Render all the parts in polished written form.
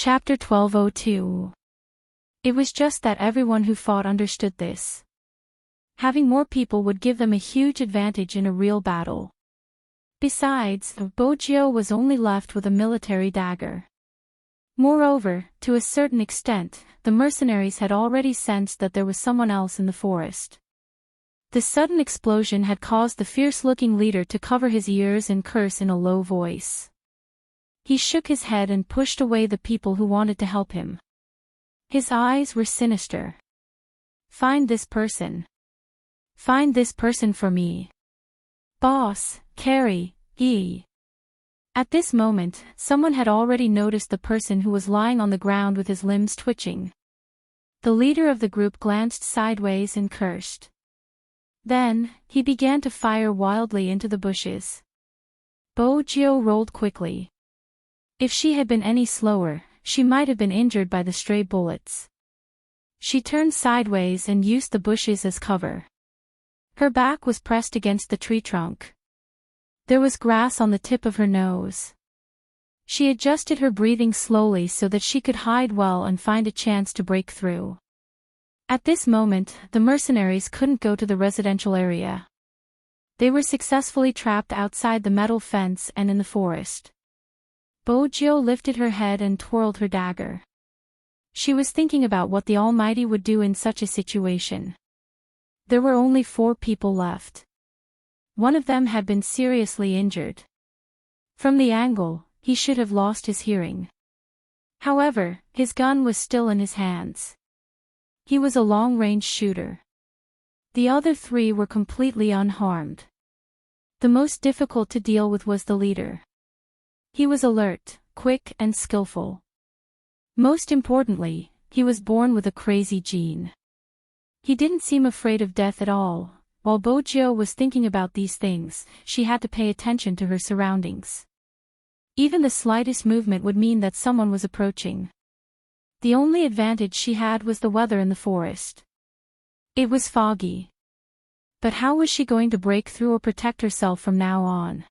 Chapter 1202. It was just that everyone who fought understood this. Having more people would give them a huge advantage in a real battle. Besides, Bojio was only left with a military dagger. Moreover, to a certain extent, the mercenaries had already sensed that there was someone else in the forest. The sudden explosion had caused the fierce-looking leader to cover his ears and curse in a low voice. He shook his head and pushed away the people who wanted to help him. His eyes were sinister. "Find this person. Find this person for me. Boss, carry, he." At this moment, someone had already noticed the person who was lying on the ground with his limbs twitching. The leader of the group glanced sideways and cursed. Then, he began to fire wildly into the bushes. Bojio rolled quickly. If she had been any slower, she might have been injured by the stray bullets. She turned sideways and used the bushes as cover. Her back was pressed against the tree trunk. There was grass on the tip of her nose. She adjusted her breathing slowly so that she could hide well and find a chance to break through. At this moment, the mercenaries couldn't go to the residential area. They were successfully trapped outside the metal fence and in the forest. Bojio lifted her head and twirled her dagger. She was thinking about what the Almighty would do in such a situation. There were only 4 people left. One of them had been seriously injured. From the angle, he should have lost his hearing. However, his gun was still in his hands. He was a long-range shooter. The other 3 were completely unharmed. The most difficult to deal with was the leader. He was alert, quick and skillful. Most importantly, he was born with a crazy gene. He didn't seem afraid of death at all. While Bojio was thinking about these things, she had to pay attention to her surroundings. Even the slightest movement would mean that someone was approaching. The only advantage she had was the weather in the forest. It was foggy. But how was she going to break through or protect herself from now on?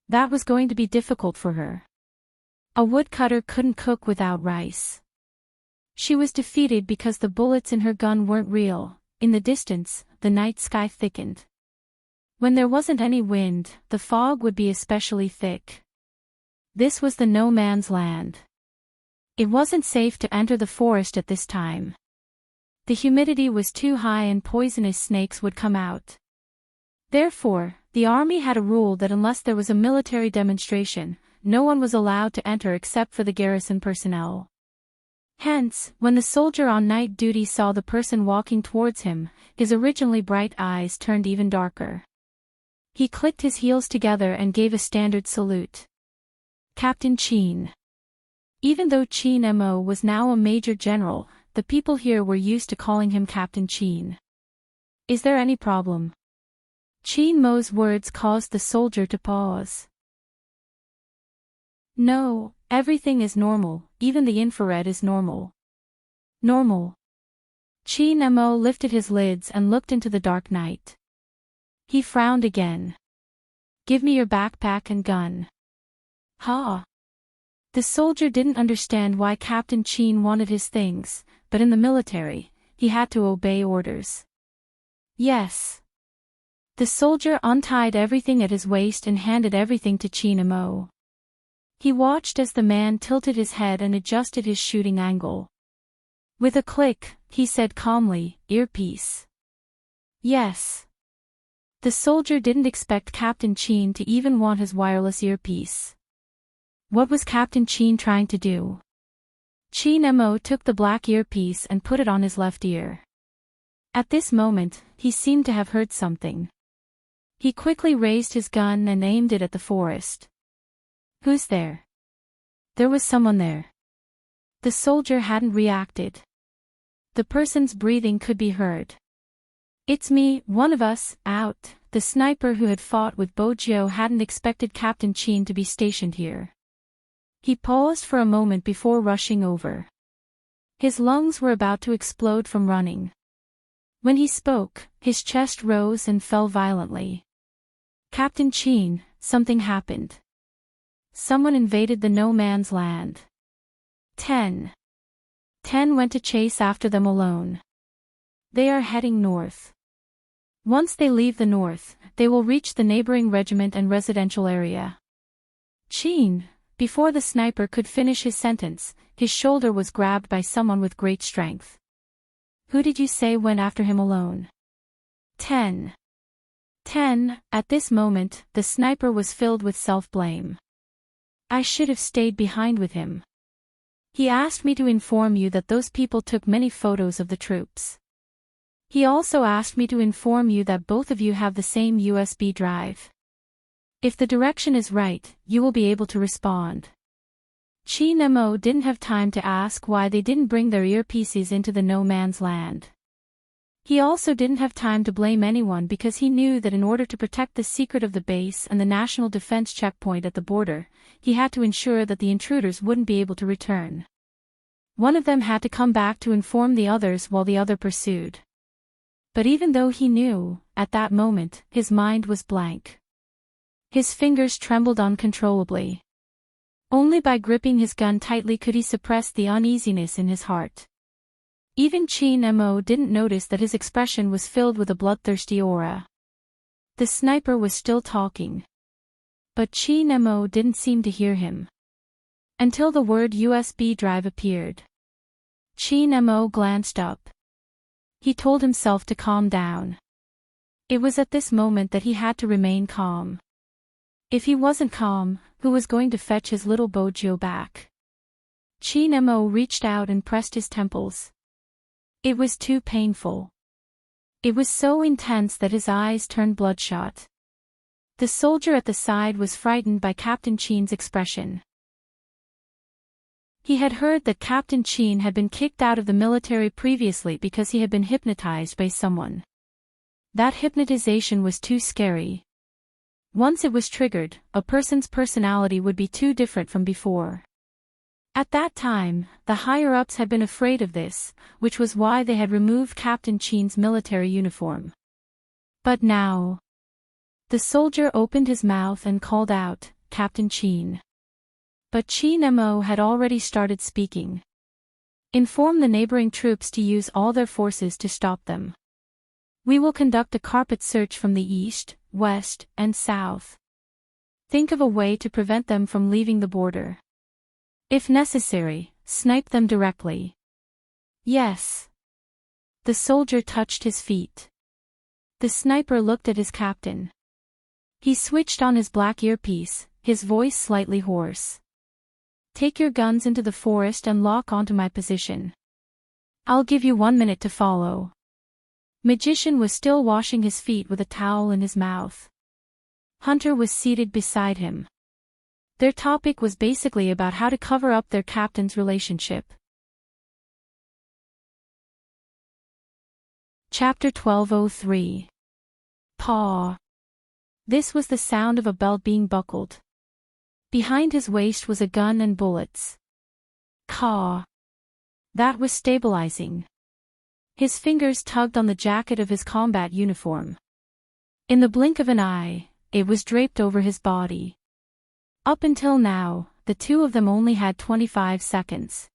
That was going to be difficult for her. A woodcutter couldn't cook without rice. She was defeated because the bullets in her gun weren't real. In the distance, the night sky thickened. When there wasn't any wind, the fog would be especially thick. This was the no man's land. It wasn't safe to enter the forest at this time. The humidity was too high and poisonous snakes would come out. Therefore, the army had a rule that unless there was a military demonstration, no one was allowed to enter except for the garrison personnel. Hence, when the soldier on night duty saw the person walking towards him, his originally bright eyes turned even darker. He clicked his heels together and gave a standard salute. Captain Chin. Even though Chin Mo was now a major general, the people here were used to calling him Captain Chin. "Is there any problem?" Chin Mo's words caused the soldier to pause. "No, everything is normal, even the infrared is normal." "Normal?" Chin Mo lifted his lids and looked into the dark night. He frowned again. "Give me your backpack and gun." "Ha!" The soldier didn't understand why Captain Chin wanted his things, but in the military, he had to obey orders. "Yes." The soldier untied everything at his waist and handed everything to Chin Mo. He watched as the man tilted his head and adjusted his shooting angle. With a click, he said calmly, "Earpiece." "Yes." The soldier didn't expect Captain Chin to even want his wireless earpiece. What was Captain Chin trying to do? Chin Mo took the black earpiece and put it on his left ear. At this moment, he seemed to have heard something. He quickly raised his gun and aimed it at the forest. "Who's there?" There was someone there. The soldier hadn't reacted. The person's breathing could be heard. "It's me, one of us, out." The sniper who had fought with Bojio hadn't expected Captain Chin to be stationed here. He paused for a moment before rushing over. His lungs were about to explode from running. When he spoke, his chest rose and fell violently. "Captain Chin, something happened. Someone invaded the no man's land." 10. 10 went to chase after them alone. They are heading north. Once they leave the north, they will reach the neighboring regiment and residential area. Chin, before the sniper could finish his sentence, his shoulder was grabbed by someone with great strength. Who did you say went after him alone? 10. 10. At this moment, the sniper was filled with self-blame. I should have stayed behind with him. He asked me to inform you that those people took many photos of the troops. He also asked me to inform you that both of you have the same USB drive. If the direction is right, you will be able to respond. Chi Nemo didn't have time to ask why they didn't bring their earpieces into the no man's land. He also didn't have time to blame anyone because he knew that in order to protect the secret of the base and the national defense checkpoint at the border, he had to ensure that the intruders wouldn't be able to return. One of them had to come back to inform the others while the other pursued. But even though he knew, at that moment, his mind was blank. His fingers trembled uncontrollably. Only by gripping his gun tightly could he suppress the uneasiness in his heart. Even Chi Nemo didn't notice that his expression was filled with a bloodthirsty aura. The sniper was still talking. But Chi Nemo didn't seem to hear him. Until the word USB drive appeared. Chi Nemo glanced up. He told himself to calm down. It was at this moment that he had to remain calm. If he wasn't calm, who was going to fetch his little Bojo back? Chi Nemo reached out and pressed his temples. It was too painful. It was so intense that his eyes turned bloodshot. The soldier at the side was frightened by Captain Chin's expression. He had heard that Captain Chin had been kicked out of the military previously because he had been hypnotized by someone. That hypnotization was too scary. Once it was triggered, a person's personality would be too different from before. At that time, the higher-ups had been afraid of this, which was why they had removed Captain Chin's military uniform. But now... The soldier opened his mouth and called out, Captain Chin. But Chi Nemo had already started speaking. Inform the neighboring troops to use all their forces to stop them. We will conduct a carpet search from the east, west, and south. Think of a way to prevent them from leaving the border. If necessary, snipe them directly. Yes. The soldier touched his feet. The sniper looked at his captain. He switched on his black earpiece, his voice slightly hoarse. Take your guns into the forest and lock onto my position. I'll give you 1 minute to follow. Magician was still washing his feet with a towel in his mouth. Hunter was seated beside him. Their topic was basically about how to cover up their captain's relationship. Chapter 1203. Paw. This was the sound of a belt being buckled. Behind his waist was a gun and bullets. Caw. That was stabilizing. His fingers tugged on the jacket of his combat uniform. In the blink of an eye, it was draped over his body. Up until now, the two of them only had 25 seconds.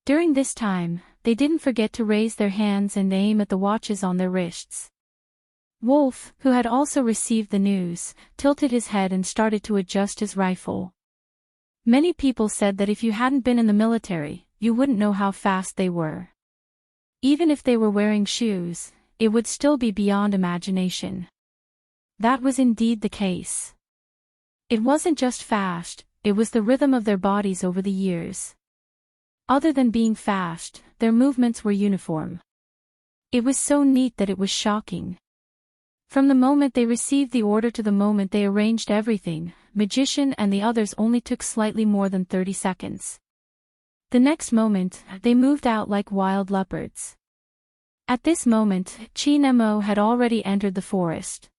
During this time, they didn't forget to raise their hands and aim at the watches on their wrists. Wolf, who had also received the news, tilted his head and started to adjust his rifle. Many people said that if you hadn't been in the military, you wouldn't know how fast they were. Even if they were wearing shoes, it would still be beyond imagination. That was indeed the case. It wasn't just fast, it was the rhythm of their bodies over the years. Other than being fast, their movements were uniform. It was so neat that it was shocking. From the moment they received the order to the moment they arranged everything, Magician and the others only took slightly more than 30 seconds. The next moment, they moved out like wild leopards. At this moment, Chi Nemo had already entered the forest.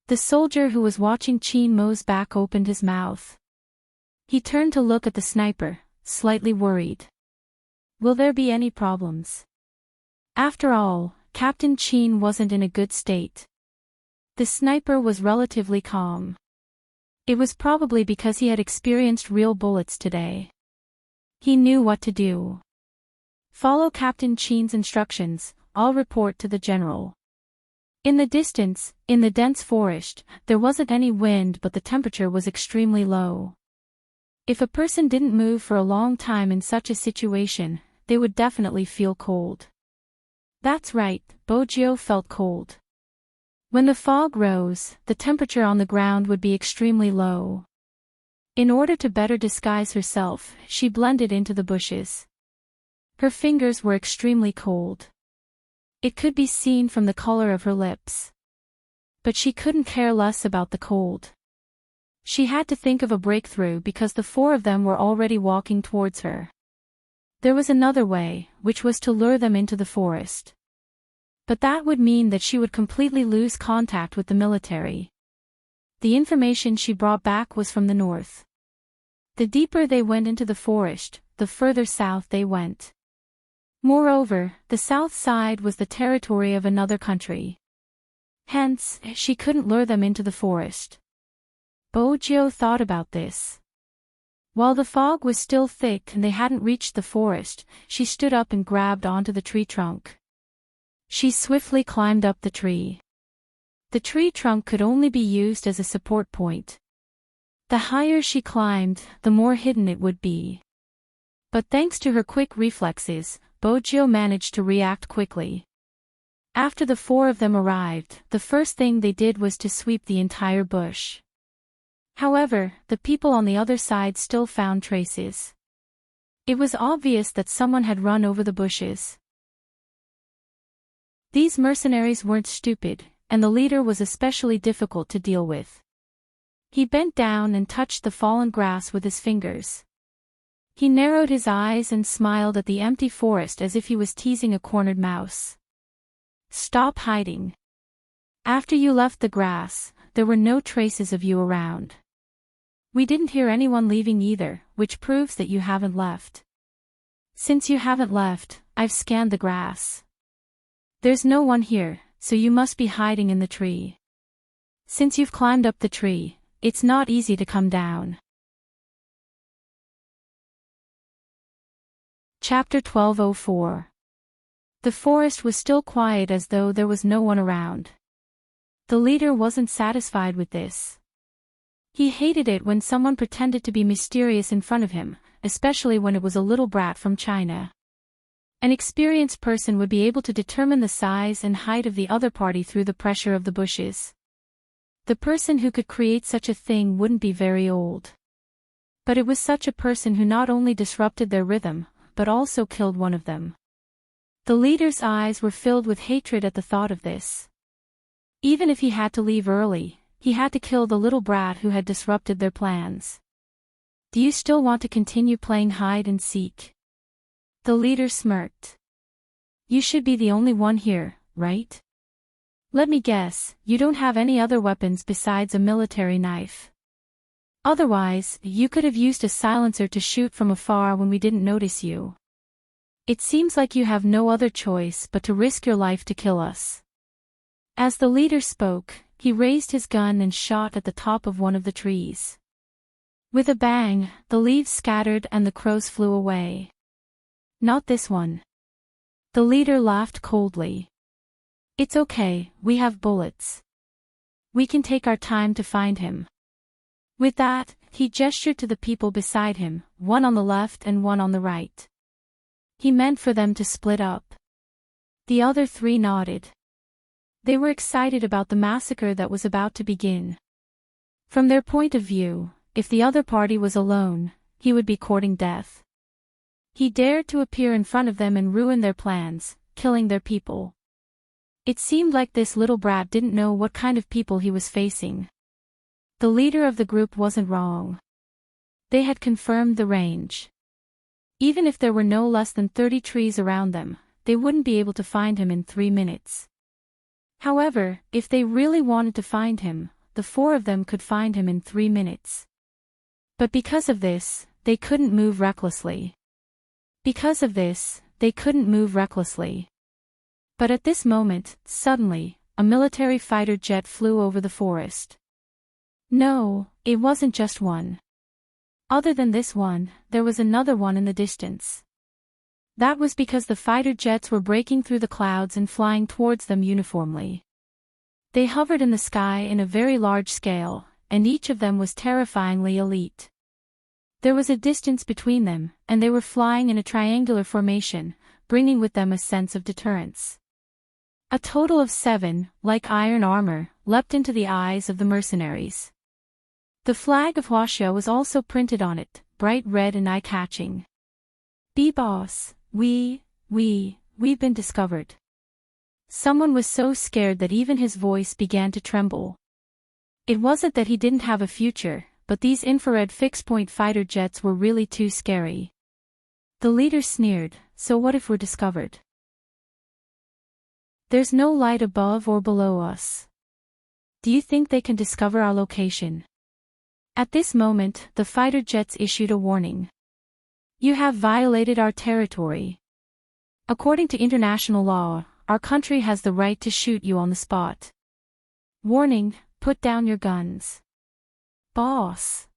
The soldier who was watching Chi Mo's back opened his mouth. He turned to look at the sniper, slightly worried. Will there be any problems? After all, Captain Chin wasn't in a good state. The sniper was relatively calm. It was probably because he had experienced real bullets today. He knew what to do. Follow Captain Chen's instructions, I'll report to the general. In the distance, in the dense forest, there wasn't any wind but the temperature was extremely low. If a person didn't move for a long time in such a situation, they would definitely feel cold. That's right, Bojo felt cold. When the fog rose, the temperature on the ground would be extremely low. In order to better disguise herself, she blended into the bushes. Her fingers were extremely cold. It could be seen from the color of her lips. But she couldn't care less about the cold. She had to think of a breakthrough because the four of them were already walking towards her. There was another way, which was to lure them into the forest. But that would mean that she would completely lose contact with the military. The information she brought back was from the north. The deeper they went into the forest, the further south they went. Moreover, the south side was the territory of another country. Hence, she couldn't lure them into the forest. Bojo thought about this. While the fog was still thick and they hadn't reached the forest, she stood up and grabbed onto the tree trunk. She swiftly climbed up the tree. The tree trunk could only be used as a support point. The higher she climbed, the more hidden it would be. But thanks to her quick reflexes, Bojo managed to react quickly. After the four of them arrived, the first thing they did was to sweep the entire bush. However, the people on the other side still found traces. It was obvious that someone had run over the bushes. These mercenaries weren't stupid, and the leader was especially difficult to deal with. He bent down and touched the fallen grass with his fingers. He narrowed his eyes and smiled at the empty forest as if he was teasing a cornered mouse. Stop hiding. After you left the grass, there were no traces of you around. We didn't hear anyone leaving either, which proves that you haven't left. Since you haven't left, I've scanned the grass. There's no one here, so you must be hiding in the tree. Since you've climbed up the tree, it's not easy to come down. Chapter 1204. The forest was still quiet as though there was no one around. The leader wasn't satisfied with this. He hated it when someone pretended to be mysterious in front of him, especially when it was a little brat from China. An experienced person would be able to determine the size and height of the other party through the pressure of the bushes. The person who could create such a thing wouldn't be very old. But it was such a person who not only disrupted their rhythm, but also killed one of them. The leader's eyes were filled with hatred at the thought of this. Even if he had to leave early, he had to kill the little brat who had disrupted their plans. Do you still want to continue playing hide and seek? The leader smirked. You should be the only one here, right? Let me guess, you don't have any other weapons besides a military knife. Otherwise, you could have used a silencer to shoot from afar when we didn't notice you. It seems like you have no other choice but to risk your life to kill us. As the leader spoke, he raised his gun and shot at the top of one of the trees. With a bang, the leaves scattered and the crows flew away. Not this one. The leader laughed coldly. It's okay, we have bullets. We can take our time to find him. With that, he gestured to the people beside him, one on the left and one on the right. He meant for them to split up. The other three nodded. They were excited about the massacre that was about to begin. From their point of view, if the other party was alone, he would be courting death. He dared to appear in front of them and ruin their plans, killing their people. It seemed like this little brat didn't know what kind of people he was facing. The leader of the group wasn't wrong. They had confirmed the range. Even if there were no less than 30 trees around them, they wouldn't be able to find him in 3 minutes. However, if they really wanted to find him, the four of them could find him in 3 minutes. But because of this, they couldn't move recklessly. Because of this, they couldn't move recklessly. But at this moment, suddenly, a military fighter jet flew over the forest. No, it wasn't just one. Other than this one, there was another one in the distance. That was because the fighter jets were breaking through the clouds and flying towards them uniformly. They hovered in the sky in a very large scale, and each of them was terrifyingly elite. There was a distance between them, and they were flying in a triangular formation, bringing with them a sense of deterrence. A total of 7, like iron armor, leapt into the eyes of the mercenaries. The flag of Huaxia was also printed on it, bright red and eye-catching. "B-Boss, we've been discovered." Someone was so scared that even his voice began to tremble. It wasn't that he didn't have a future, but these infrared fixed-point fighter jets were really too scary. The leader sneered, "So what if we're discovered? There's no light above or below us. Do you think they can discover our location?" At this moment, the fighter jets issued a warning. "You have violated our territory. According to international law, our country has the right to shoot you on the spot. Warning, put down your guns." "Boss."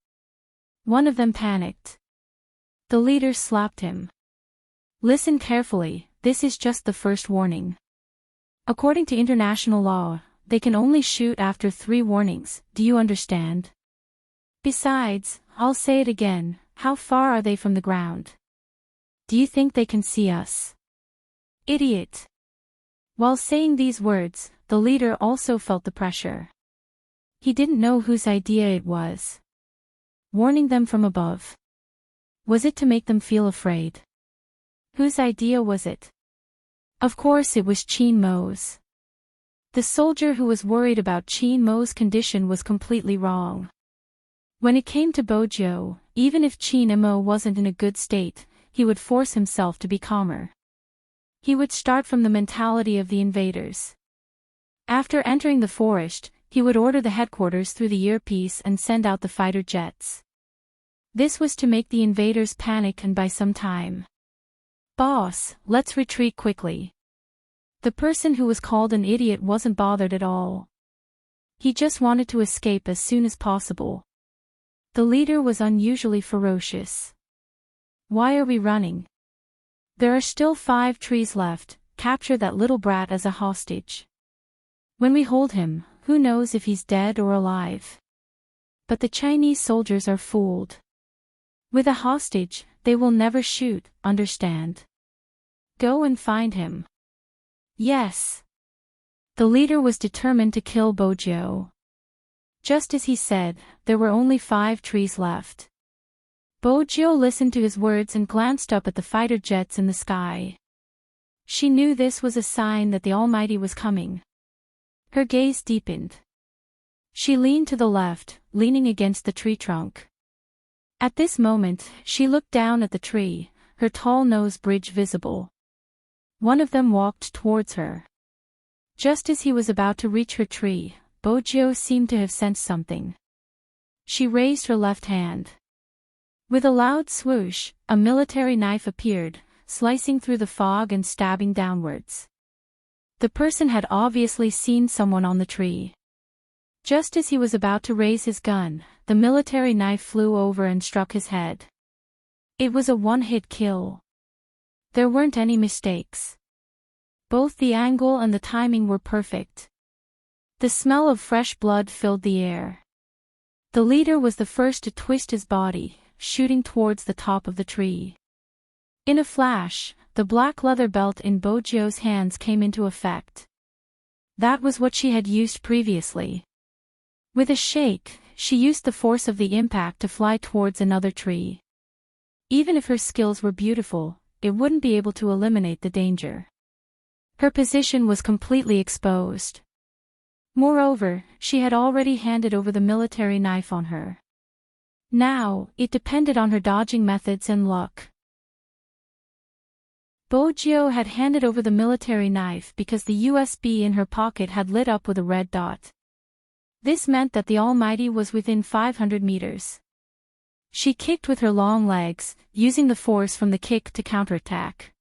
One of them panicked. The leader slapped him. "Listen carefully, this is just the first warning. According to international law, they can only shoot after 3 warnings, do you understand? Besides, I'll say it again, how far are they from the ground? Do you think they can see us?" "Idiot." While saying these words, the leader also felt the pressure. He didn't know whose idea it was. Warning them from above. Was it to make them feel afraid? Whose idea was it? Of course it was Qin Mo's. The soldier who was worried about Qin Mo's condition was completely wrong. When it came to Bojo, even if Qin Mo wasn't in a good state, he would force himself to be calmer. He would start from the mentality of the invaders. After entering the forest, he would order the headquarters through the earpiece and send out the fighter jets. This was to make the invaders panic and buy some time. "Boss, let's retreat quickly." The person who was called an idiot wasn't bothered at all. He just wanted to escape as soon as possible. The leader was unusually ferocious. "Why are we running? There are still 5 trees left, capture that little brat as a hostage. When we hold him, who knows if he's dead or alive? But the Chinese soldiers are fooled. With a hostage, they will never shoot, understand? Go and find him." "Yes." The leader was determined to kill Bojo. Just as he said, there were only 5 trees left. Bojo listened to his words and glanced up at the fighter jets in the sky. She knew this was a sign that the Almighty was coming. Her gaze deepened. She leaned to the left, leaning against the tree trunk. At this moment, she looked down at the tree, her tall nose bridge visible. One of them walked towards her. Just as he was about to reach her tree, Bojo seemed to have sensed something. She raised her left hand. With a loud swoosh, a military knife appeared, slicing through the fog and stabbing downwards. The person had obviously seen someone on the tree. Just as he was about to raise his gun, the military knife flew over and struck his head. It was a one-hit kill. There weren't any mistakes. Both the angle and the timing were perfect. The smell of fresh blood filled the air. The leader was the first to twist his body, shooting towards the top of the tree. In a flash, the black leather belt in Bojo's hands came into effect. That was what she had used previously. With a shake, she used the force of the impact to fly towards another tree. Even if her skills were beautiful, it wouldn't be able to eliminate the danger. Her position was completely exposed. Moreover, she had already handed over the military knife on her. Now, it depended on her dodging methods and luck. Bojo had handed over the military knife because the USB in her pocket had lit up with a red dot. This meant that the Almighty was within 500 meters. She kicked with her long legs, using the force from the kick to counterattack.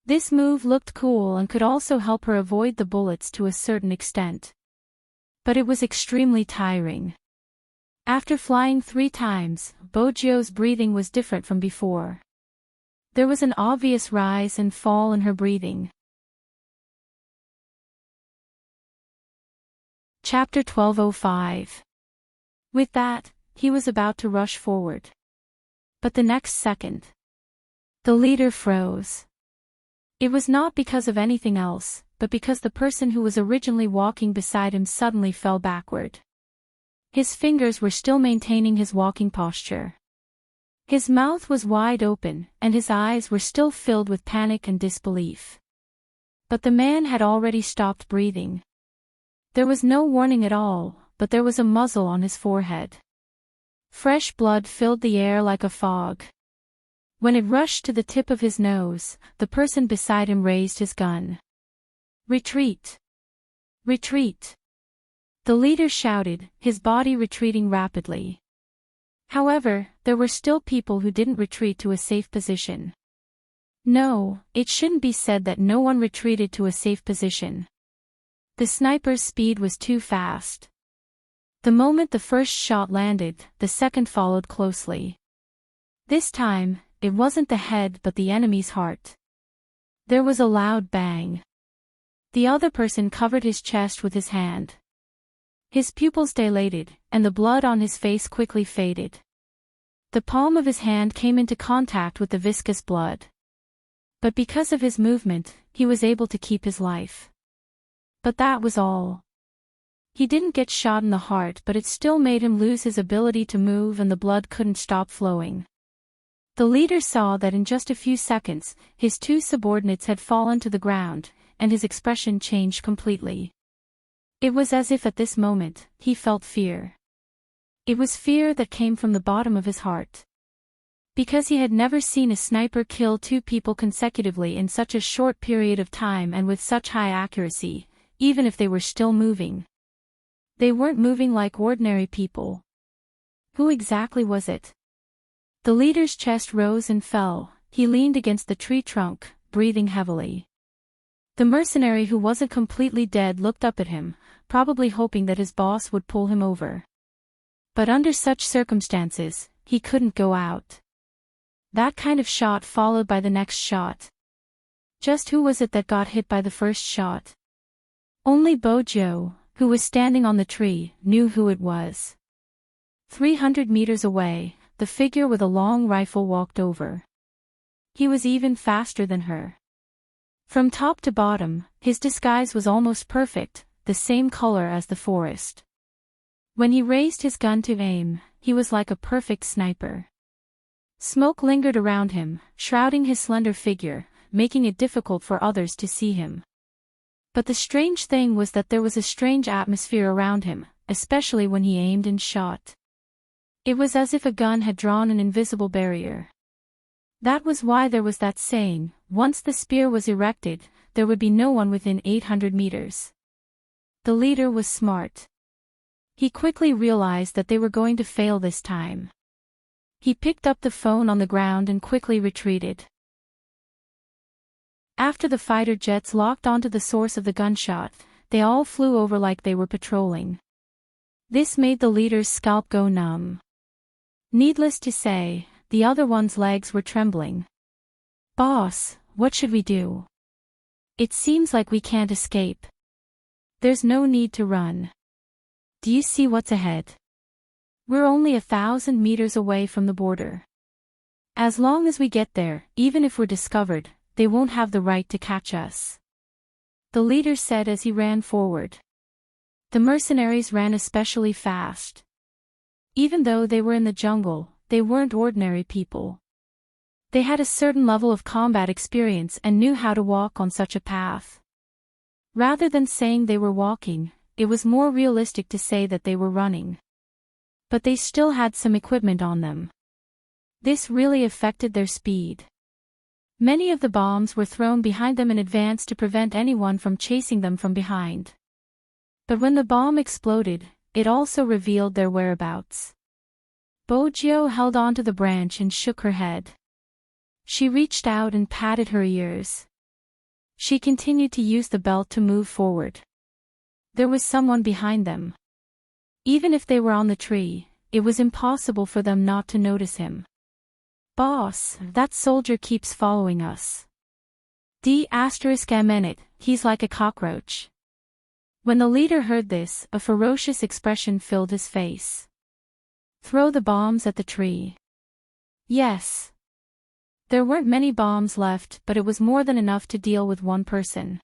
This move looked cool and could also help her avoid the bullets to a certain extent. But it was extremely tiring. After flying 3 times, Bojo's breathing was different from before. There was an obvious rise and fall in her breathing. Chapter 12:05. With that, he was about to rush forward. But the next second, the leader froze. It was not because of anything else, but because the person who was originally walking beside him suddenly fell backward. His fingers were still maintaining his walking posture. His mouth was wide open, and his eyes were still filled with panic and disbelief. But the man had already stopped breathing. There was no warning at all, but there was a muzzle on his forehead. Fresh blood filled the air like a fog. When it rushed to the tip of his nose, the person beside him raised his gun. "Retreat! Retreat!" The leader shouted, his body retreating rapidly. However, there were still people who didn't retreat to a safe position. No, it shouldn't be said that no one retreated to a safe position. The sniper's speed was too fast. The moment the first shot landed, the second followed closely. This time, it wasn't the head but the enemy's heart. There was a loud bang. The other person covered his chest with his hand. His pupils dilated, and the blood on his face quickly faded. The palm of his hand came into contact with the viscous blood. But because of his movement, he was able to keep his life. But that was all. He didn't get shot in the heart, but it still made him lose his ability to move and the blood couldn't stop flowing. The leader saw that in just a few seconds, his 2 subordinates had fallen to the ground, and his expression changed completely. It was as if at this moment, he felt fear. It was fear that came from the bottom of his heart. Because he had never seen a sniper kill 2 people consecutively in such a short period of time and with such high accuracy, even if they were still moving. They weren't moving like ordinary people. Who exactly was it? The leader's chest rose and fell, he leaned against the tree trunk, breathing heavily. The mercenary who wasn't completely dead looked up at him, probably hoping that his boss would pull him over. But under such circumstances, he couldn't go out. That kind of shot followed by the next shot. Just who was it that got hit by the first shot? Only Bojo, who was standing on the tree, knew who it was. 300 meters away, the figure with a long rifle walked over. He was even faster than her. From top to bottom, his disguise was almost perfect, the same color as the forest. When he raised his gun to aim, he was like a perfect sniper. Smoke lingered around him, shrouding his slender figure, making it difficult for others to see him. But the strange thing was that there was a strange atmosphere around him, especially when he aimed and shot. It was as if a gun had drawn an invisible barrier. That was why there was that saying, once the spear was erected, there would be no one within 800 meters. The leader was smart. He quickly realized that they were going to fail this time. He picked up the phone on the ground and quickly retreated. After the fighter jets locked onto the source of the gunshot, they all flew over like they were patrolling. This made the leader's scalp go numb. Needless to say, the other one's legs were trembling. "Boss, what should we do? It seems like we can't escape. There's no need to run. Do you see what's ahead? We're only 1,000 meters away from the border. As long as we get there, even if we're discovered, they won't have the right to catch us," the leader said as he ran forward. The mercenaries ran especially fast. Even though they were in the jungle, they weren't ordinary people. They had a certain level of combat experience and knew how to walk on such a path. Rather than saying they were walking, it was more realistic to say that they were running. But they still had some equipment on them. This really affected their speed. Many of the bombs were thrown behind them in advance to prevent anyone from chasing them from behind. But when the bomb exploded, it also revealed their whereabouts. Bojo held onto the branch and shook her head. She reached out and patted her ears. She continued to use the belt to move forward. There was someone behind them. Even if they were on the tree, it was impossible for them not to notice him. "Boss, that soldier keeps following us. D***, he's like a cockroach." When the leader heard this, a ferocious expression filled his face. "Throw the bombs at the tree." Yes. There weren't many bombs left, but it was more than enough to deal with one person.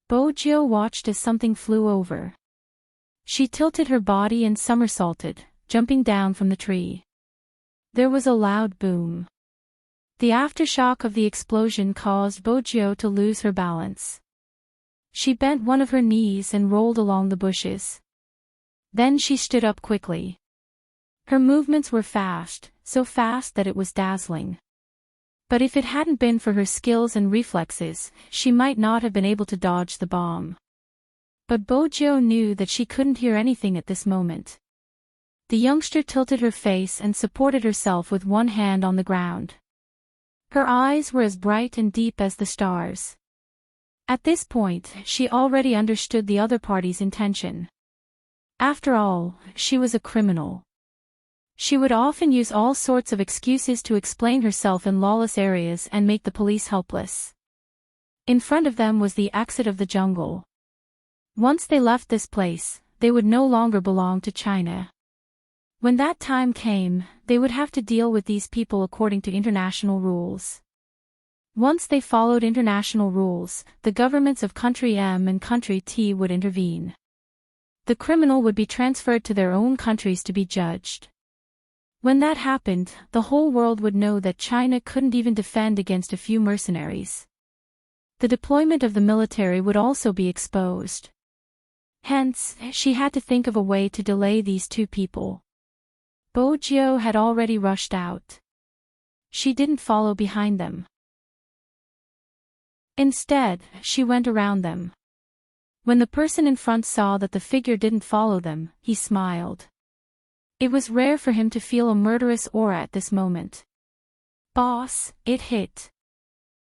Bojo watched as something flew over. She tilted her body and somersaulted, jumping down from the tree. There was a loud boom. The aftershock of the explosion caused Bojo to lose her balance. She bent one of her knees and rolled along the bushes. Then she stood up quickly. Her movements were fast, so fast that it was dazzling. But if it hadn't been for her skills and reflexes, she might not have been able to dodge the bomb. But Bojo knew that she couldn't hear anything at this moment. The youngster tilted her face and supported herself with one hand on the ground. Her eyes were as bright and deep as the stars. At this point, she already understood the other party's intention. After all, she was a criminal. She would often use all sorts of excuses to explain herself in lawless areas and make the police helpless. In front of them was the exit of the jungle. Once they left this place, they would no longer belong to China. When that time came, they would have to deal with these people according to international rules. Once they followed international rules, the governments of Country M and Country T would intervene. The criminal would be transferred to their own countries to be judged. When that happened, the whole world would know that China couldn't even defend against a few mercenaries. The deployment of the military would also be exposed. Hence, she had to think of a way to delay these two people. Bojo had already rushed out. She didn't follow behind them. Instead, she went around them. When the person in front saw that the figure didn't follow them, he smiled. It was rare for him to feel a murderous aura at this moment. "Boss, it hit.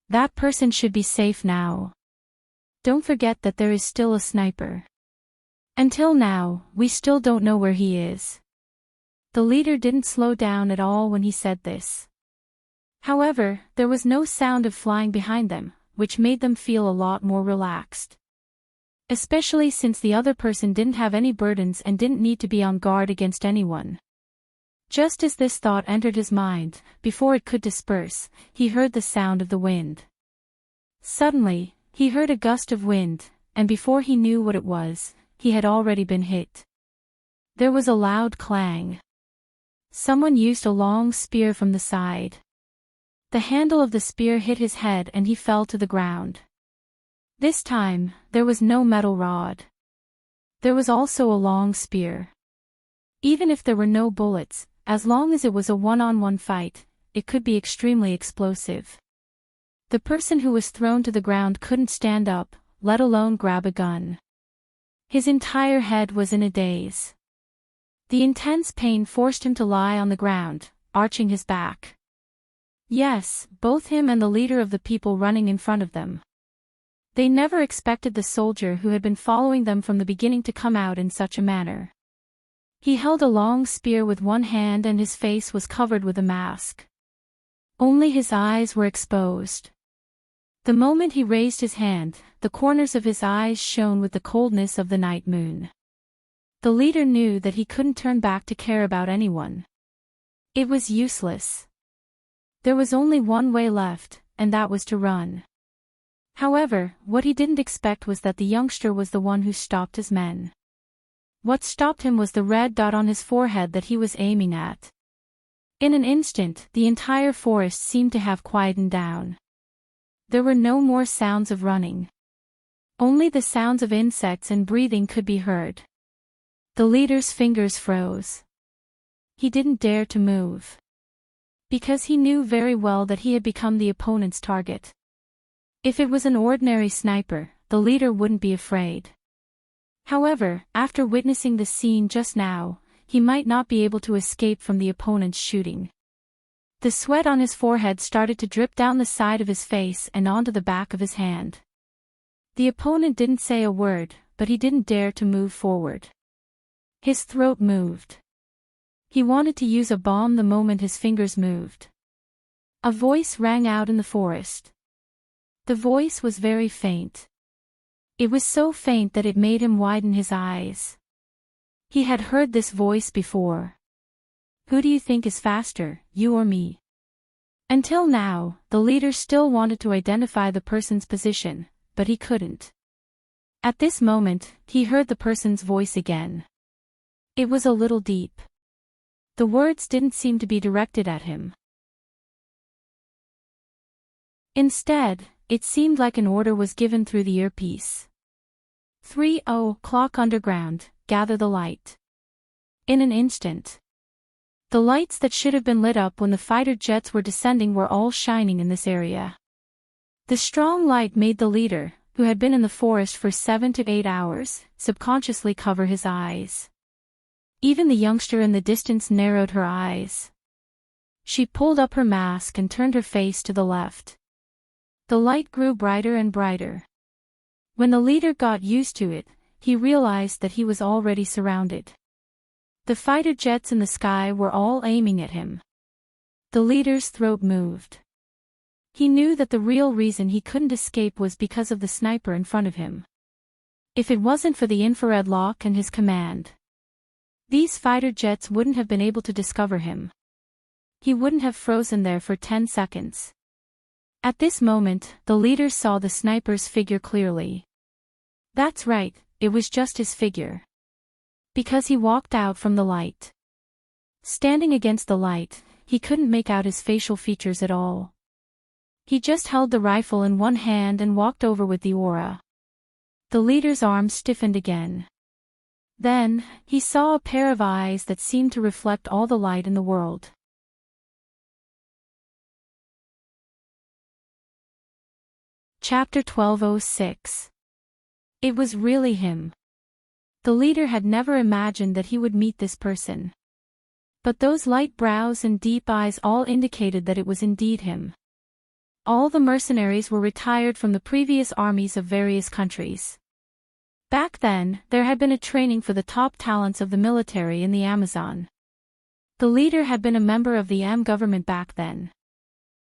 That person should be safe now. Don't forget that there is still a sniper. Until now, we still don't know where he is." The leader didn't slow down at all when he said this. However, there was no sound of flying behind them, which made them feel a lot more relaxed. Especially since the other person didn't have any burdens and didn't need to be on guard against anyone. Just as this thought entered his mind, before it could disperse, he heard the sound of the wind. Suddenly, he heard a gust of wind, and before he knew what it was, he had already been hit. There was a loud clang. Someone used a long spear from the side. The handle of the spear hit his head and he fell to the ground. This time, there was no metal rod. There was also a long spear. Even if there were no bullets, as long as it was a one-on-one fight, it could be extremely explosive. The person who was thrown to the ground couldn't stand up, let alone grab a gun. His entire head was in a daze. The intense pain forced him to lie on the ground, arching his back. Yes, both him and the leader of the people running in front of them. They never expected the soldier who had been following them from the beginning to come out in such a manner. He held a long spear with one hand and his face was covered with a mask. Only his eyes were exposed. The moment he raised his hand, the corners of his eyes shone with the coldness of the night moon. The leader knew that he couldn't turn back to care about anyone. It was useless. There was only one way left, and that was to run. However, what he didn't expect was that the youngster was the one who stopped his men. What stopped him was the red dot on his forehead that he was aiming at. In an instant, the entire forest seemed to have quietened down. There were no more sounds of running. Only the sounds of insects and breathing could be heard. The leader's fingers froze. He didn't dare to move. Because he knew very well that he had become the opponent's target. If it was an ordinary sniper, the leader wouldn't be afraid. However, after witnessing the scene just now, he might not be able to escape from the opponent's shooting. The sweat on his forehead started to drip down the side of his face and onto the back of his hand. The opponent didn't say a word, but he didn't dare to move forward. His throat moved. He wanted to use a bomb the moment his fingers moved. A voice rang out in the forest. The voice was very faint. It was so faint that it made him widen his eyes. He had heard this voice before. Who do you think is faster, you or me? Until now, the leader still wanted to identify the person's position, but he couldn't. At this moment, he heard the person's voice again. It was a little deep. The words didn't seem to be directed at him. Instead, it seemed like an order was given through the earpiece. 3:00 underground, gather the light. In an instant. The lights that should have been lit up when the fighter jets were descending were all shining in this area. The strong light made the leader, who had been in the forest for 7 to 8 hours, subconsciously cover his eyes. Even the youngster in the distance narrowed her eyes. She pulled up her mask and turned her face to the left. The light grew brighter and brighter. When the leader got used to it, he realized that he was already surrounded. The fighter jets in the sky were all aiming at him. The leader's throat moved. He knew that the real reason he couldn't escape was because of the sniper in front of him. If it wasn't for the infrared lock and his command, these fighter jets wouldn't have been able to discover him. He wouldn't have frozen there for 10 seconds. At this moment, the leader saw the sniper's figure clearly. That's right, it was just his figure. Because he walked out from the light. Standing against the light, he couldn't make out his facial features at all. He just held the rifle in one hand and walked over with the aura. The leader's arm stiffened again. Then, he saw a pair of eyes that seemed to reflect all the light in the world. Chapter 12:06. It was really him. The leader had never imagined that he would meet this person. But those light brows and deep eyes all indicated that it was indeed him. All the mercenaries were retired from the previous armies of various countries. Back then, there had been a training for the top talents of the military in the Amazon. The leader had been a member of the AM government back then.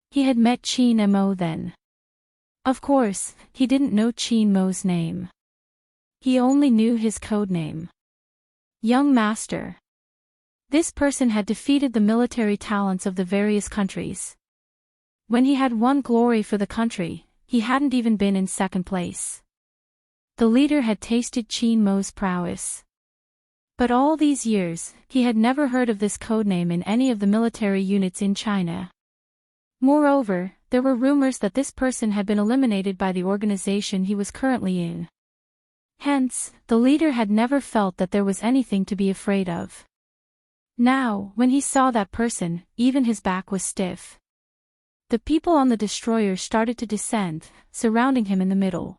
He had met Chin Mo then. Of course, he didn't know Chin Mo's name. He only knew his code name. Young Master. This person had defeated the military talents of the various countries. When he had won glory for the country, he hadn't even been in second place. The leader had tasted Chin Mo's prowess. But all these years, he had never heard of this codename in any of the military units in China. Moreover, there were rumors that this person had been eliminated by the organization he was currently in. Hence, the leader had never felt that there was anything to be afraid of. Now, when he saw that person, even his back was stiff. The people on the destroyer started to descend, surrounding him in the middle.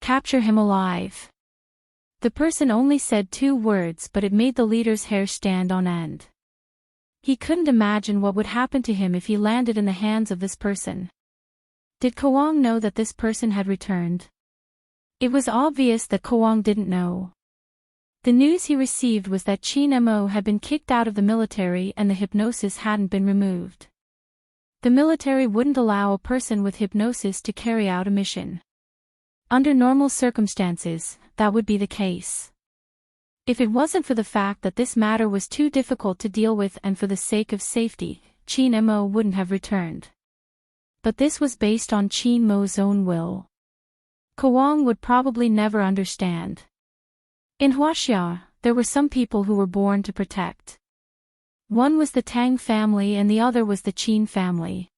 Capture him alive. The person only said 2 words, but it made the leader's hair stand on end. He couldn't imagine what would happen to him if he landed in the hands of this person. Did Kowang know that this person had returned? It was obvious that Kowang didn't know. The news he received was that Chin Mo had been kicked out of the military and the hypnosis hadn't been removed. The military wouldn't allow a person with hypnosis to carry out a mission. Under normal circumstances, that would be the case. If it wasn't for the fact that this matter was too difficult to deal with and for the sake of safety, Chin Mo wouldn't have returned. But this was based on Chin Mo's own will. Kowang would probably never understand. In Huaxia, there were some people who were born to protect. One was the Tang family and the other was the Qin family.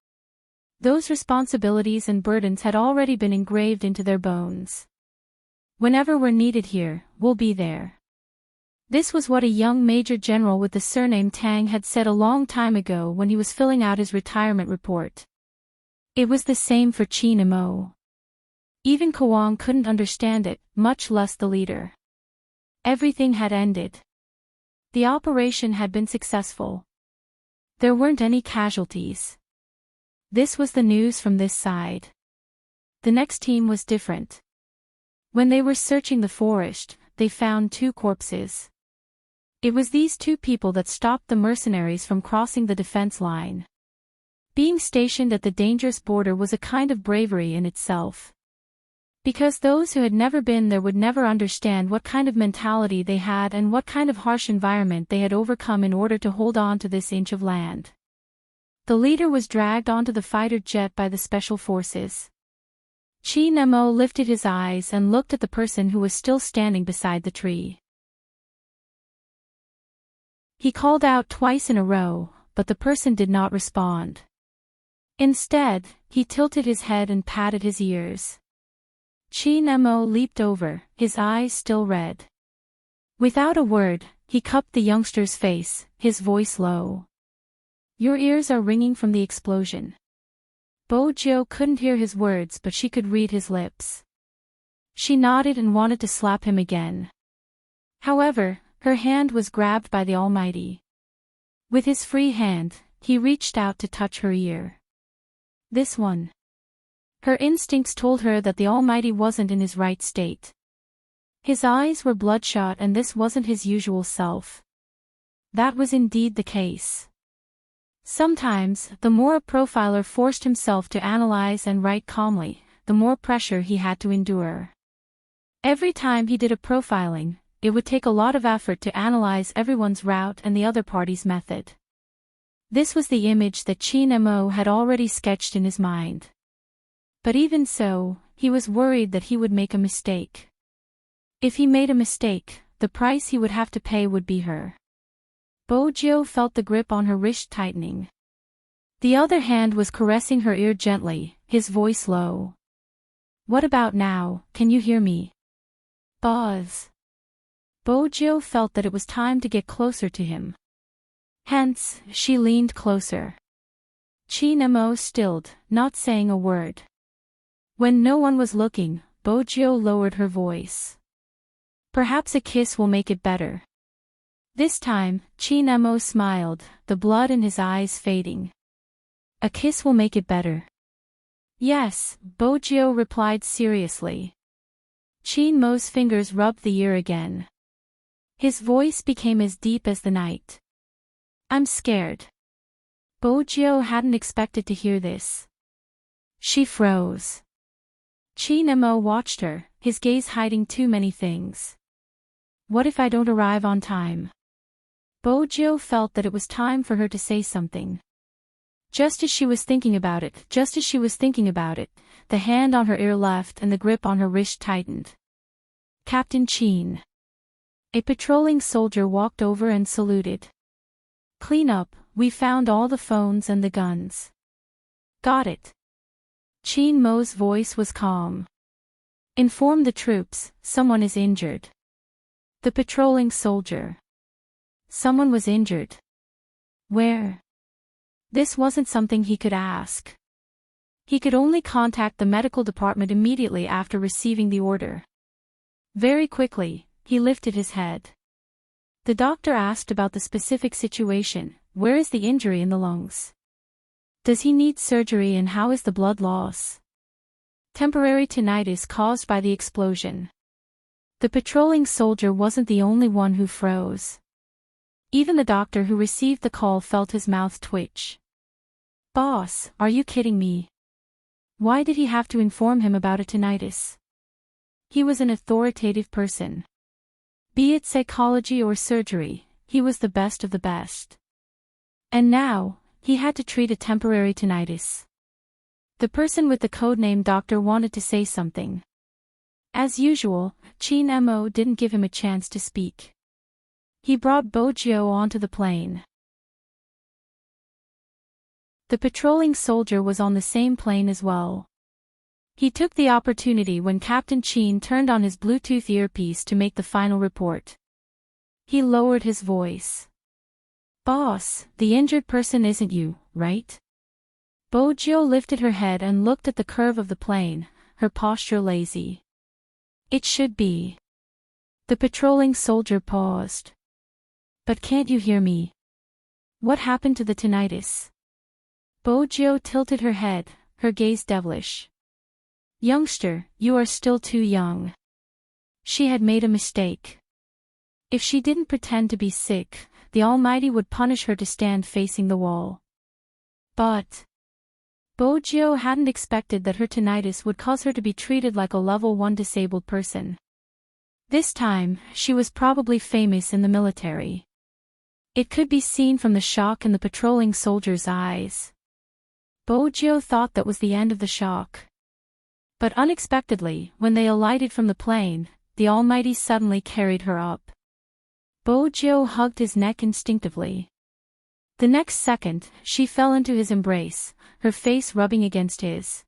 Those responsibilities and burdens had already been engraved into their bones. Whenever we're needed here, we'll be there. This was what a young major general with the surname Tang had said a long time ago when he was filling out his retirement report. It was the same for Chin Mo. Even Kowang couldn't understand it, much less the leader. Everything had ended. The operation had been successful. There weren't any casualties. This was the news from this side. The next team was different. When they were searching the forest, they found 2 corpses. It was these two people that stopped the mercenaries from crossing the defense line. Being stationed at the dangerous border was a kind of bravery in itself. Because those who had never been there would never understand what kind of mentality they had and what kind of harsh environment they had overcome in order to hold on to this inch of land. The leader was dragged onto the fighter jet by the special forces. Chi Nemo lifted his eyes and looked at the person who was still standing beside the tree. He called out twice in a row, but the person did not respond. Instead, he tilted his head and patted his ears. Chi Nemo leaped over, his eyes still red. Without a word, he cupped the youngster's face, his voice low. Your ears are ringing from the explosion. Bojo couldn't hear his words but she could read his lips. She nodded and wanted to slap him again. However, her hand was grabbed by the Almighty. With his free hand, he reached out to touch her ear. This one. Her instincts told her that the Almighty wasn't in his right state. His eyes were bloodshot and this wasn't his usual self. That was indeed the case. Sometimes, the more a profiler forced himself to analyze and write calmly, the more pressure he had to endure. Every time he did a profiling, it would take a lot of effort to analyze everyone's route and the other party's method. This was the image that Chi Nemo had already sketched in his mind. But even so, he was worried that he would make a mistake. If he made a mistake, the price he would have to pay would be her. Bojo felt the grip on her wrist tightening. The other hand was caressing her ear gently, his voice low. What about now, can you hear me? Boz. Bojo felt that it was time to get closer to him. Hence, she leaned closer. Chi Nemo stilled, not saying a word. When no one was looking, Bojo lowered her voice. Perhaps a kiss will make it better. This time, Chi Nemo smiled, the blood in his eyes fading. A kiss will make it better. Yes, Bojo replied seriously. Chi Nemo's fingers rubbed the ear again. His voice became as deep as the night. I'm scared. Bojo hadn't expected to hear this. She froze. Chi Nemo watched her, his gaze hiding too many things. What if I don't arrive on time? Bojo felt that it was time for her to say something. Just as she was thinking about it, the hand on her ear left and the grip on her wrist tightened. Captain Chin. A patrolling soldier walked over and saluted. Clean up, we found all the phones and the guns. Got it. Chi Nemo's voice was calm. Inform the troops, someone is injured. The patrolling soldier. Someone was injured. Where? This wasn't something he could ask. He could only contact the medical department immediately after receiving the order. Very quickly, he lifted his head. The doctor asked about the specific situation. Where is the injury in the lungs? Does he need surgery and how is the blood loss? Temporary tinnitus caused by the explosion. The patrolling soldier wasn't the only one who froze. Even the doctor who received the call felt his mouth twitch. Boss, are you kidding me? Why did he have to inform him about a tinnitus? He was an authoritative person. Be it psychology or surgery, he was the best of the best. And now, he had to treat a temporary tinnitus. The person with the codename doctor wanted to say something. As usual, Chi Nemo didn't give him a chance to speak. He brought Bojo onto the plane. The patrolling soldier was on the same plane as well. He took the opportunity when Captain Chin turned on his Bluetooth earpiece to make the final report. He lowered his voice. Boss, the injured person isn't you, right? Bojo lifted her head and looked at the curve of the plane, her posture lazy. It should be. The patrolling soldier paused. But can't you hear me? What happened to the tinnitus? Bojo tilted her head, her gaze devilish. Youngster, you are still too young. She had made a mistake. If she didn't pretend to be sick, the Almighty would punish her to stand facing the wall. But Bojo hadn't expected that her tinnitus would cause her to be treated like a level 1 disabled person. This time, she was probably famous in the military. It could be seen from the shock in the patrolling soldiers' eyes. Bojo thought that was the end of the shock. But unexpectedly, when they alighted from the plane, the Almighty suddenly carried her up. Bojo hugged his neck instinctively. The next second, she fell into his embrace, her face rubbing against his.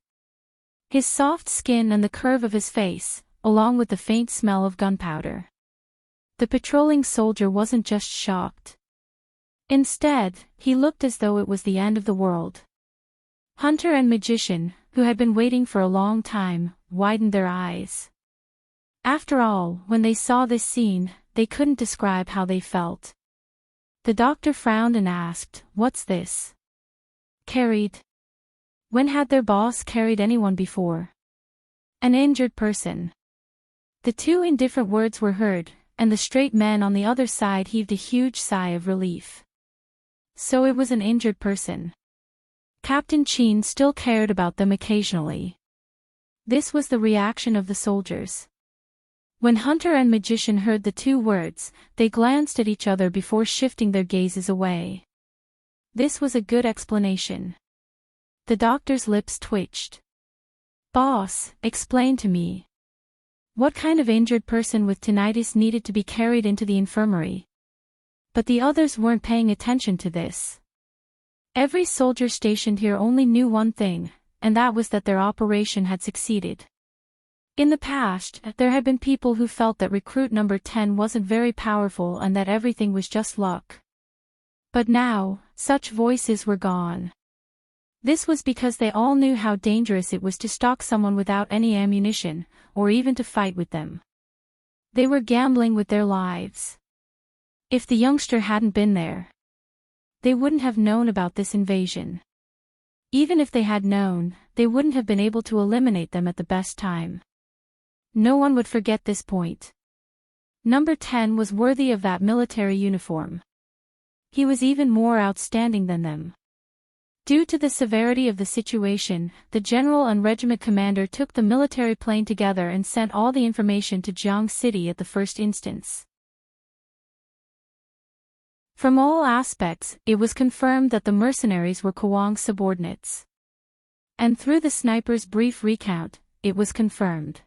His soft skin and the curve of his face, along with the faint smell of gunpowder. The patrolling soldier wasn't just shocked. Instead, he looked as though it was the end of the world. Hunter and Magician, who had been waiting for a long time, widened their eyes. After all, when they saw this scene, they couldn't describe how they felt. The doctor frowned and asked, "What's this?" "Carried." When had their boss carried anyone before? "An injured person." The two indifferent words were heard, and the straight man on the other side heaved a huge sigh of relief. So it was an injured person. Captain Chin still cared about them occasionally. This was the reaction of the soldiers. When Hunter and Magician heard the two words, they glanced at each other before shifting their gazes away. This was a good explanation. The doctor's lips twitched. "Boss, explain to me. What kind of injured person with tinnitus needed to be carried into the infirmary?" But the others weren't paying attention to this. Every soldier stationed here only knew one thing, and that was that their operation had succeeded. In the past, there had been people who felt that recruit number 10 wasn't very powerful and that everything was just luck. But now, such voices were gone. This was because they all knew how dangerous it was to stalk someone without any ammunition, or even to fight with them. They were gambling with their lives. If the youngster hadn't been there, they wouldn't have known about this invasion. Even if they had known, they wouldn't have been able to eliminate them at the best time. No one would forget this point. Number 10 was worthy of that military uniform. He was even more outstanding than them. Due to the severity of the situation, the general and regiment commander took the military plane together and sent all the information to Jiang City at the first instance. From all aspects, it was confirmed that the mercenaries were Kwang's subordinates. And through the sniper's brief recount, it was confirmed.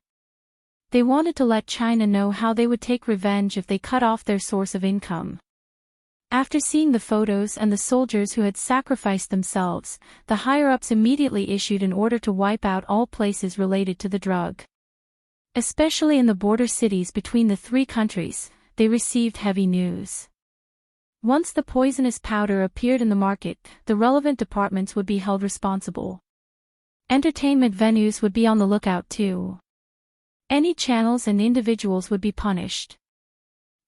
They wanted to let China know how they would take revenge if they cut off their source of income. After seeing the photos and the soldiers who had sacrificed themselves, the higher-ups immediately issued an order to wipe out all places related to the drug. Especially in the border cities between the three countries, they received heavy news. Once the poisonous powder appeared in the market, the relevant departments would be held responsible. Entertainment venues would be on the lookout too. Any channels and individuals would be punished.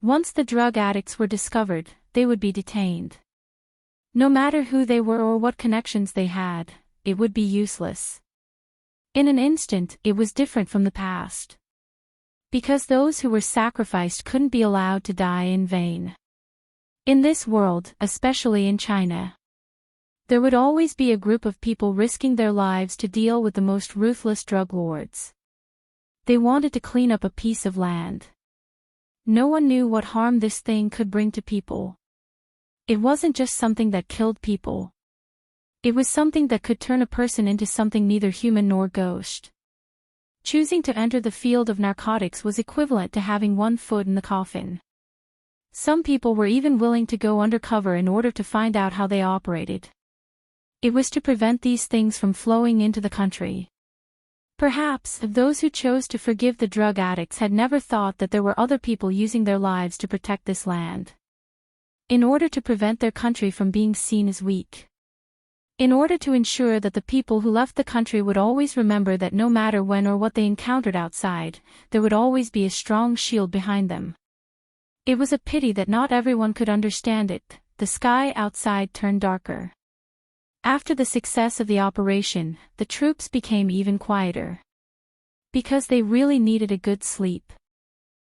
Once the drug addicts were discovered, they would be detained. No matter who they were or what connections they had, it would be useless. In an instant, it was different from the past. Because those who were sacrificed couldn't be allowed to die in vain. In this world, especially in China, there would always be a group of people risking their lives to deal with the most ruthless drug lords. They wanted to clean up a piece of land. No one knew what harm this thing could bring to people. It wasn't just something that killed people. It was something that could turn a person into something neither human nor ghost. Choosing to enter the field of narcotics was equivalent to having one foot in the coffin. Some people were even willing to go undercover in order to find out how they operated. It was to prevent these things from flowing into the country. Perhaps those who chose to forgive the drug addicts had never thought that there were other people using their lives to protect this land. In order to prevent their country from being seen as weak. In order to ensure that the people who left the country would always remember that no matter when or what they encountered outside, there would always be a strong shield behind them. It was a pity that not everyone could understand it. The sky outside turned darker. After the success of the operation, the troops became even quieter. Because they really needed a good sleep.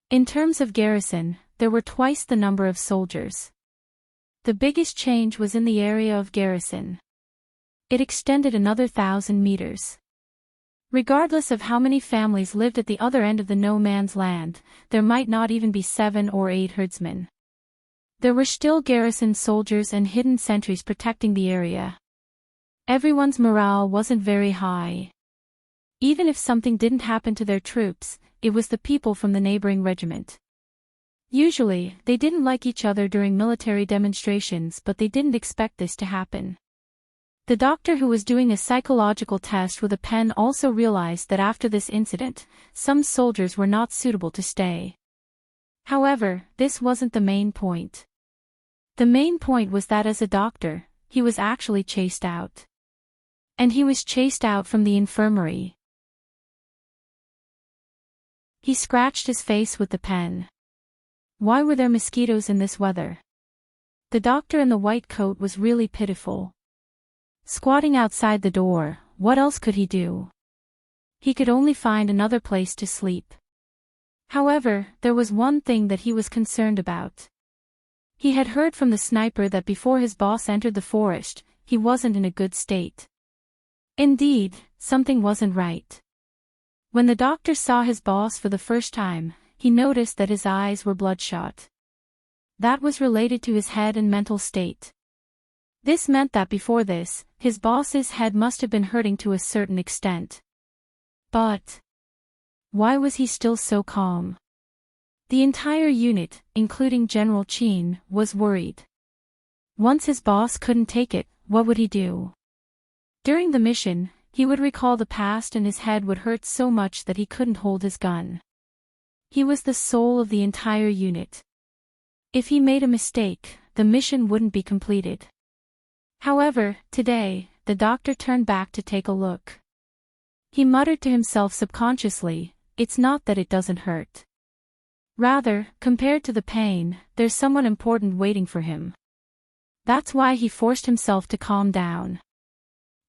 In terms of garrison, there were twice the number of soldiers. The biggest change was in the area of garrison. It extended another 1,000 meters. Regardless of how many families lived at the other end of the no man's land, there might not even be 7 or 8 herdsmen. There were still garrison soldiers and hidden sentries protecting the area. Everyone's morale wasn't very high. Even if something didn't happen to their troops, it was the people from the neighboring regiment. Usually, they didn't like each other during military demonstrations, but they didn't expect this to happen. The doctor who was doing a psychological test with a pen also realized that after this incident, some soldiers were not suitable to stay. However, this wasn't the main point. The main point was that as a doctor, he was actually chased out. And he was chased out from the infirmary. He scratched his face with the pen. Why were there mosquitoes in this weather? The doctor in the white coat was really pitiful. Squatting outside the door, what else could he do? He could only find another place to sleep. However, there was one thing that he was concerned about. He had heard from the sniper that before his boss entered the forest, he wasn't in a good state. Indeed, something wasn't right. When the doctor saw his boss for the first time, he noticed that his eyes were bloodshot. That was related to his head and mental state. This meant that before this, his boss's head must have been hurting to a certain extent. But why was he still so calm? The entire unit, including General Chin, was worried. Once his boss couldn't take it, what would he do? During the mission, he would recall the past and his head would hurt so much that he couldn't hold his gun. He was the soul of the entire unit. If he made a mistake, the mission wouldn't be completed. However, today, the doctor turned back to take a look. He muttered to himself subconsciously, "It's not that it doesn't hurt. Rather, compared to the pain, there's someone important waiting for him." That's why he forced himself to calm down.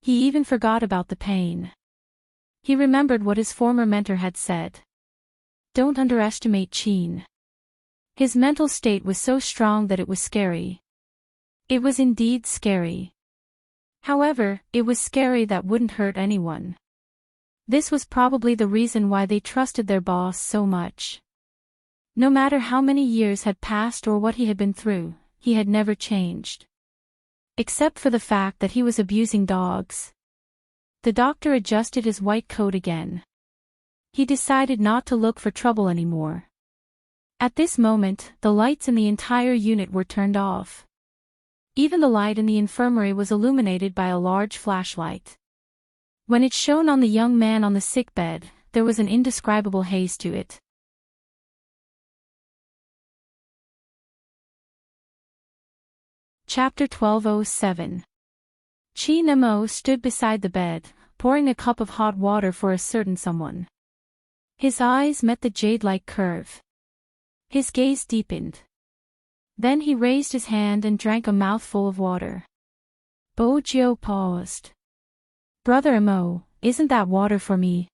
He even forgot about the pain. He remembered what his former mentor had said. Don't underestimate Chin. His mental state was so strong that it was scary. It was indeed scary. However, it was scary that wouldn't hurt anyone. This was probably the reason why they trusted their boss so much. No matter how many years had passed or what he had been through, he had never changed. Except for the fact that he was abusing dogs. The doctor adjusted his white coat again. He decided not to look for trouble anymore. At this moment, the lights in the entire unit were turned off. Even the light in the infirmary was illuminated by a large flashlight. When it shone on the young man on the sickbed, there was an indescribable haze to it. Chapter 12:07. Chin Mo stood beside the bed, pouring a cup of hot water for a certain someone. His eyes met the jade-like curve. His gaze deepened. Then he raised his hand and drank a mouthful of water. Bojo paused. "Brother Mo, isn't that water for me?"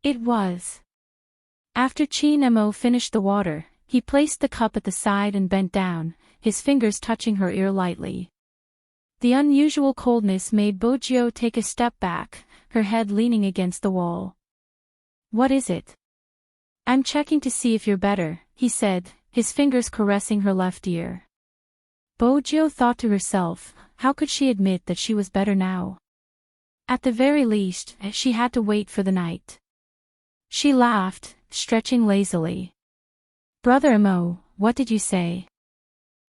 It was. After Chin Mo finished the water, he placed the cup at the side and bent down, his fingers touching her ear lightly. The unusual coldness made Bojo take a step back, her head leaning against the wall. "What is it?" "I'm checking to see if you're better," he said, his fingers caressing her left ear. Bojo thought to herself, how could she admit that she was better now? At the very least, she had to wait for the night. She laughed, stretching lazily. "Brother Mo, what did you say?"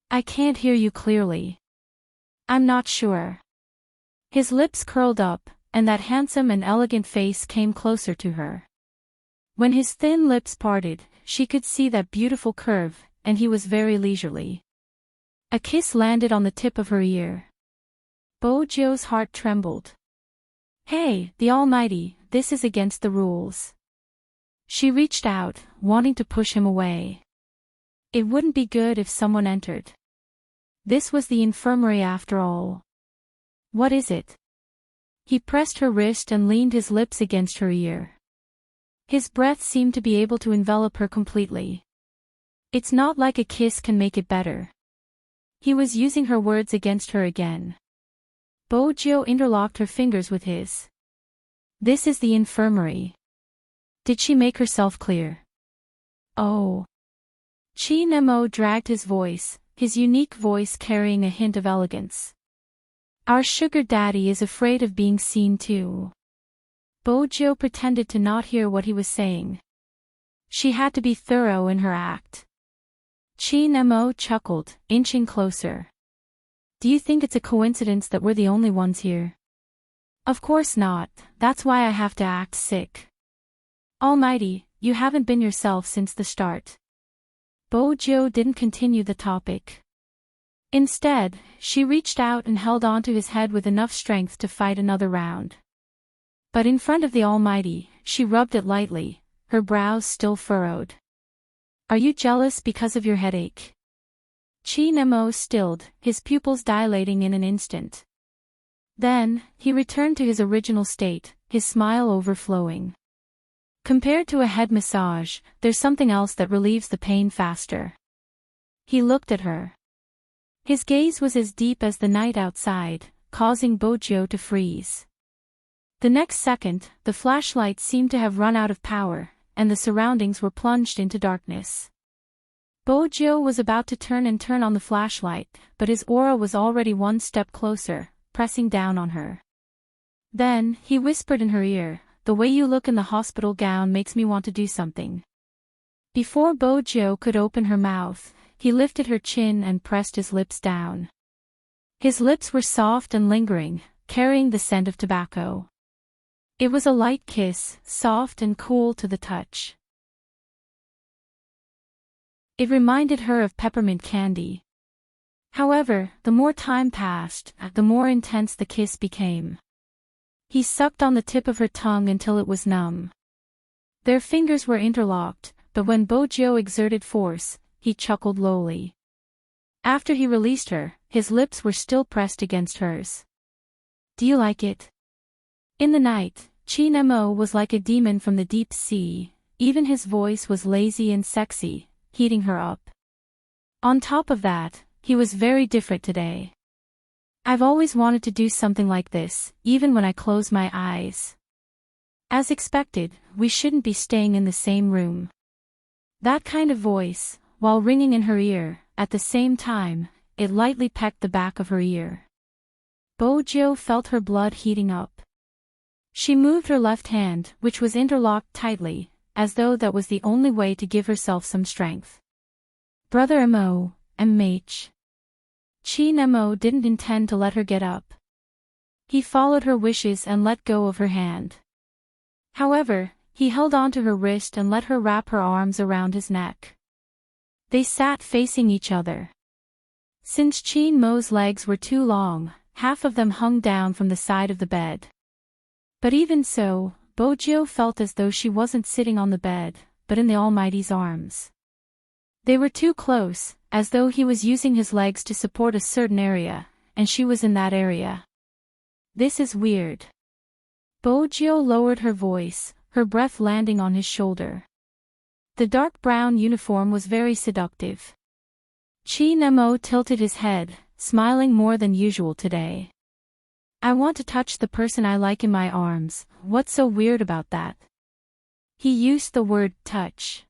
"I can't hear you clearly." "I'm not sure." His lips curled up, and that handsome and elegant face came closer to her. When his thin lips parted, she could see that beautiful curve, and he was very leisurely. A kiss landed on the tip of her ear. Bojo's heart trembled. "Hey, the Almighty, this is against the rules." She reached out, wanting to push him away. It wouldn't be good if someone entered. This was the infirmary after all. "What is it?" He pressed her wrist and leaned his lips against her ear. His breath seemed to be able to envelop her completely. It's not like a kiss can make it better. He was using her words against her again. Bojo interlocked her fingers with his. This is the infirmary. Did she make herself clear? Oh. Chi Nemo dragged his voice, his unique voice carrying a hint of elegance. Our sugar daddy is afraid of being seen too. Bojo pretended to not hear what he was saying. She had to be thorough in her act. Chi Nemo chuckled, inching closer. Do you think it's a coincidence that we're the only ones here? Of course not, that's why I have to act sick. Almighty, you haven't been yourself since the start. Bojo didn't continue the topic. Instead, she reached out and held onto his head with enough strength to fight another round. But in front of the Almighty, she rubbed it lightly, her brows still furrowed. Are you jealous because of your headache? Chi Nemo stilled, his pupils dilating in an instant. Then, he returned to his original state, his smile overflowing. Compared to a head massage, there's something else that relieves the pain faster. He looked at her. His gaze was as deep as the night outside, causing Bojo to freeze. The next second, the flashlight seemed to have run out of power, and the surroundings were plunged into darkness. Bojo was about to turn on the flashlight, but his aura was already one step closer, pressing down on her. Then, he whispered in her ear, the way you look in the hospital gown makes me want to do something. Before Bojo could open her mouth, he lifted her chin and pressed his lips down. His lips were soft and lingering, carrying the scent of tobacco. It was a light kiss, soft and cool to the touch. It reminded her of peppermint candy. However, the more time passed, the more intense the kiss became. He sucked on the tip of her tongue until it was numb. Their fingers were interlocked, but when Bojo exerted force, he chuckled lowly. After he released her, his lips were still pressed against hers. Do you like it? In the night, Chi Nemo was like a demon from the deep sea, even his voice was lazy and sexy, heating her up. On top of that, he was very different today. I've always wanted to do something like this, even when I close my eyes. As expected, we shouldn't be staying in the same room. That kind of voice, while ringing in her ear, at the same time, it lightly pecked the back of her ear. Bojo felt her blood heating up. She moved her left hand, which was interlocked tightly, as though that was the only way to give herself some strength. Brother Mo, MH. Chi Nemo didn't intend to let her get up. He followed her wishes and let go of her hand. However, he held onto her wrist and let her wrap her arms around his neck. They sat facing each other. Since Chi Mo's legs were too long, half of them hung down from the side of the bed. But even so, Bojo felt as though she wasn't sitting on the bed, but in the Almighty's arms. They were too close, as though he was using his legs to support a certain area, and she was in that area. This is weird. Bojo lowered her voice, her breath landing on his shoulder. The dark brown uniform was very seductive. Chi Nemo tilted his head, smiling more than usual today. I want to touch the person I like in my arms, what's so weird about that? He used the word touch.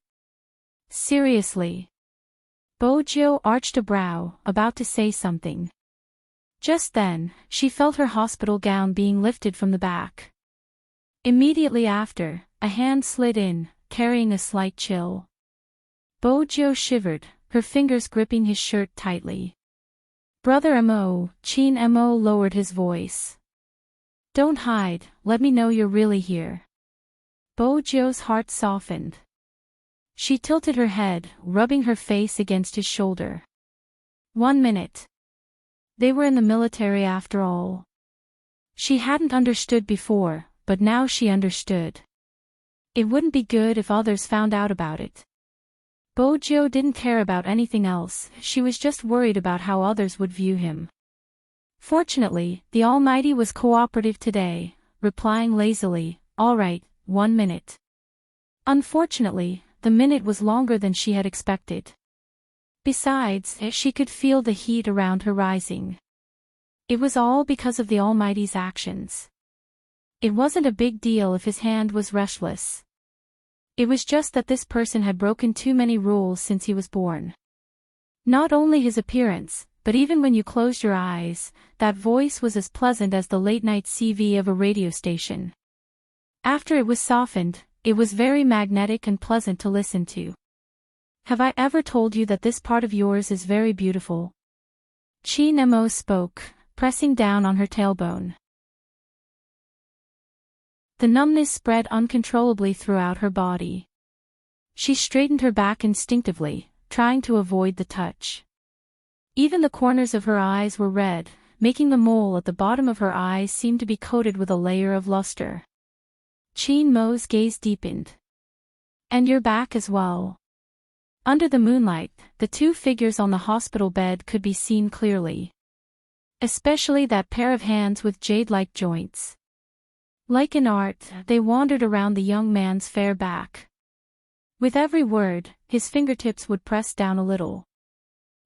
Seriously. Bojo arched a brow, about to say something. Just then, she felt her hospital gown being lifted from the back. Immediately after, a hand slid in, carrying a slight chill. Bojo shivered, her fingers gripping his shirt tightly. Brother Mo, Chi Mo lowered his voice. Don't hide, let me know you're really here. Bojo's heart softened. She tilted her head, rubbing her face against his shoulder. 1 minute. They were in the military after all. She hadn't understood before, but now she understood. It wouldn't be good if others found out about it. Bojo didn't care about anything else, she was just worried about how others would view him. Fortunately, the Almighty was cooperative today, replying lazily, all right, 1 minute. Unfortunately, the minute was longer than she had expected. Besides, she could feel the heat around her rising. It was all because of the Almighty's actions. It wasn't a big deal if his hand was restless. It was just that this person had broken too many rules since he was born. Not only his appearance, but even when you closed your eyes, that voice was as pleasant as the late-night CV of a radio station. After it was softened, it was very magnetic and pleasant to listen to. Have I ever told you that this part of yours is very beautiful? Chinemo spoke, pressing down on her tailbone. The numbness spread uncontrollably throughout her body. She straightened her back instinctively, trying to avoid the touch. Even the corners of her eyes were red, making the mole at the bottom of her eyes seem to be coated with a layer of luster. Chinmo's gaze deepened. And your back as well. Under the moonlight, the two figures on the hospital bed could be seen clearly. Especially that pair of hands with jade-like joints. Like in art, they wandered around the young man's fair back. With every word, his fingertips would press down a little.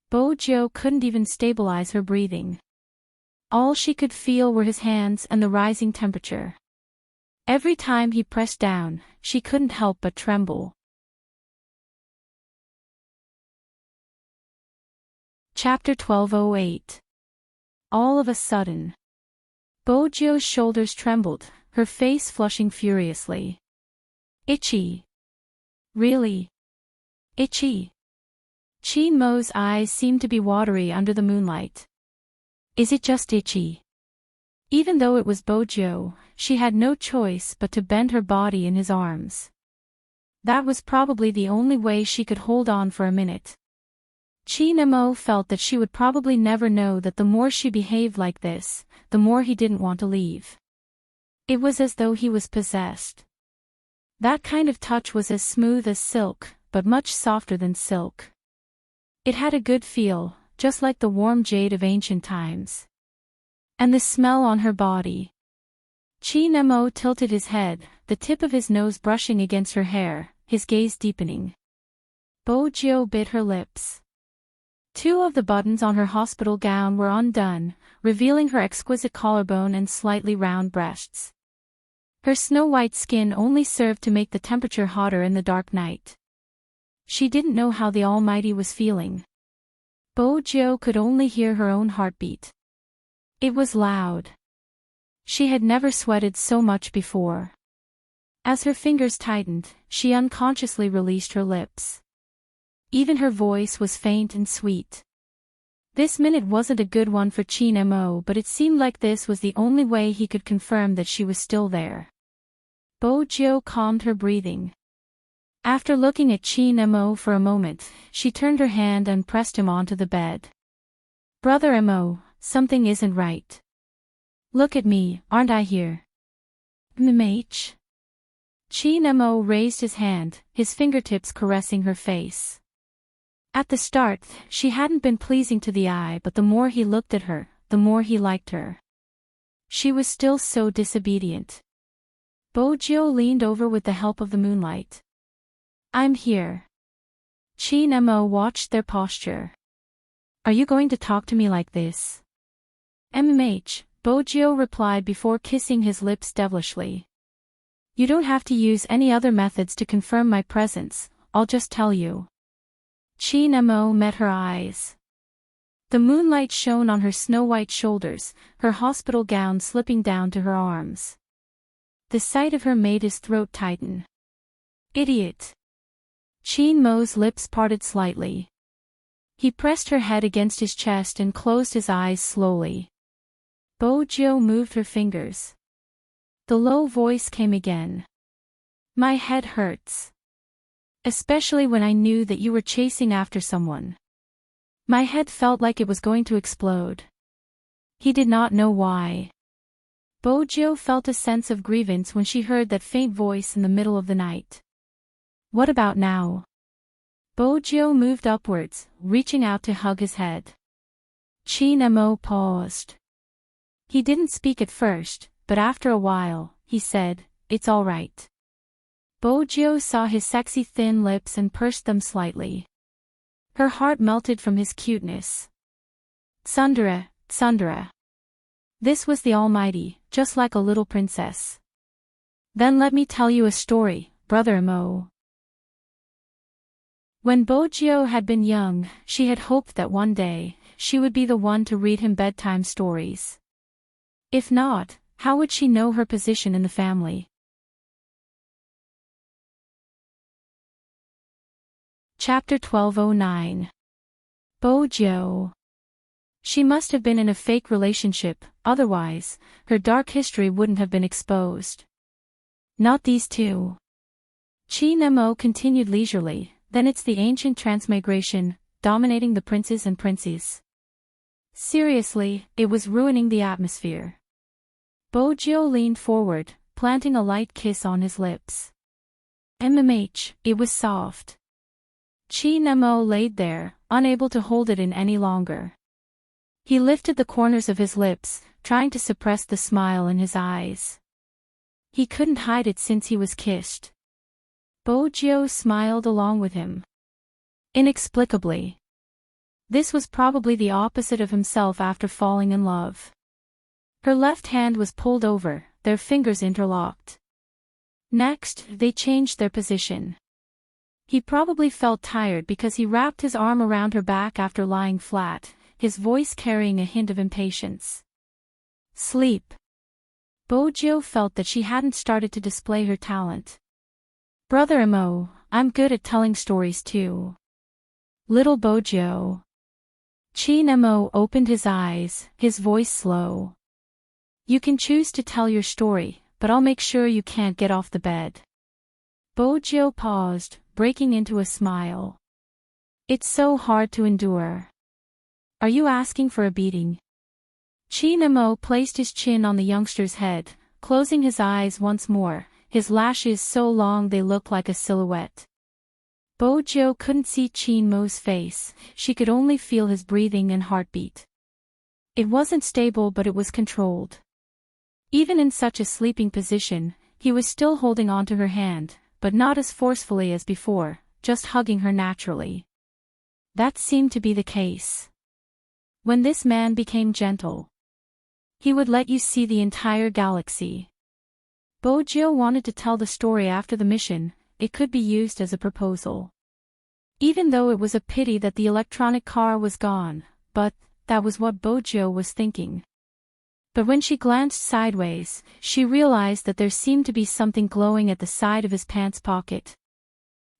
Bojo couldn't even stabilize her breathing. All she could feel were his hands and the rising temperature. Every time he pressed down, she couldn't help but tremble. Chapter 1208. All of a sudden. Bojo's shoulders trembled, her face flushing furiously. Itchy. Really? Itchy. Chinmo's eyes seemed to be watery under the moonlight. Is it just itchy? Even though it was Bojo, she had no choice but to bend her body in his arms. That was probably the only way she could hold on for a minute. Chinemo felt that she would probably never know that the more she behaved like this, the more he didn't want to leave. It was as though he was possessed. That kind of touch was as smooth as silk, but much softer than silk. It had a good feel, just like the warm jade of ancient times. And the smell on her body. Chinemo tilted his head, the tip of his nose brushing against her hair, his gaze deepening. Bojo bit her lips. Two of the buttons on her hospital gown were undone, revealing her exquisite collarbone and slightly round breasts. Her snow-white skin only served to make the temperature hotter in the dark night. She didn't know how the Almighty was feeling. Bojo could only hear her own heartbeat. It was loud. She had never sweated so much before. As her fingers tightened, she unconsciously released her lips. Even her voice was faint and sweet. This minute wasn't a good one for Chinemo, but it seemed like this was the only way he could confirm that she was still there. Bojo calmed her breathing. After looking at Chinemo for a moment, she turned her hand and pressed him onto the bed. Brother Emo, something isn't right. Look at me, aren't I here? MH? Chinemo raised his hand, his fingertips caressing her face. At the start, she hadn't been pleasing to the eye, but the more he looked at her, the more he liked her. She was still so disobedient. Bojo leaned over with the help of the moonlight. I'm here. Chinemo watched their posture. Are you going to talk to me like this? MH, Bojo replied before kissing his lips devilishly. You don't have to use any other methods to confirm my presence, I'll just tell you. Chinemo met her eyes. The moonlight shone on her snow-white shoulders, her hospital gown slipping down to her arms. The sight of her made his throat tighten. Idiot. Chinmo's lips parted slightly. He pressed her head against his chest and closed his eyes slowly. Bojo moved her fingers. The low voice came again. My head hurts. Especially when I knew that you were chasing after someone. My head felt like it was going to explode. He did not know why. Bojo felt a sense of grievance when she heard that faint voice in the middle of the night. What about now? Bojo moved upwards, reaching out to hug his head. Chinemo paused. He didn't speak at first, but after a while, he said, It's all right. Bojo saw his sexy thin lips and pursed them slightly. Her heart melted from his cuteness. Tsundere, Tsundere. This was the Almighty, just like a little princess. Then let me tell you a story, brother Imo. When Bojio had been young, she had hoped that one day, she would be the one to read him bedtime stories. If not, how would she know her position in the family? Chapter 1209. Bojio. She must have been in a fake relationship, otherwise, her dark history wouldn't have been exposed. Not these two. Chi Nemo continued leisurely, then it's the ancient transmigration, dominating the princes and princes. Seriously, it was ruining the atmosphere. Bojio leaned forward, planting a light kiss on his lips. It was soft. Chi Nemo laid there, unable to hold it in any longer. He lifted the corners of his lips, trying to suppress the smile in his eyes. He couldn't hide it since he was kissed. Bojio smiled along with him. Inexplicably. This was probably the opposite of himself after falling in love. Her left hand was pulled over, their fingers interlocked. Next, they changed their position. He probably felt tired because he wrapped his arm around her back after lying flat, his voice carrying a hint of impatience. Sleep. Bojio felt that she hadn't started to display her talent. Brother Imo, I'm good at telling stories too. Little Bojio. Chi Nemo opened his eyes, his voice slow. You can choose to tell your story, but I'll make sure you can't get off the bed. Bojio paused, breaking into a smile. It's so hard to endure. Are you asking for a beating? Chi Nemo placed his chin on the youngster's head, closing his eyes once more, his lashes so long they looked like a silhouette. Bojio couldn't see Chi Nemo's face, she could only feel his breathing and heartbeat. It wasn't stable but it was controlled. Even in such a sleeping position, he was still holding onto her hand, but not as forcefully as before, just hugging her naturally. That seemed to be the case. When this man became gentle, he would let you see the entire galaxy. Bojio wanted to tell the story after the mission, it could be used as a proposal. Even though it was a pity that the electronic car was gone, but that was what Bojio was thinking. But when she glanced sideways, she realized that there seemed to be something glowing at the side of his pants pocket.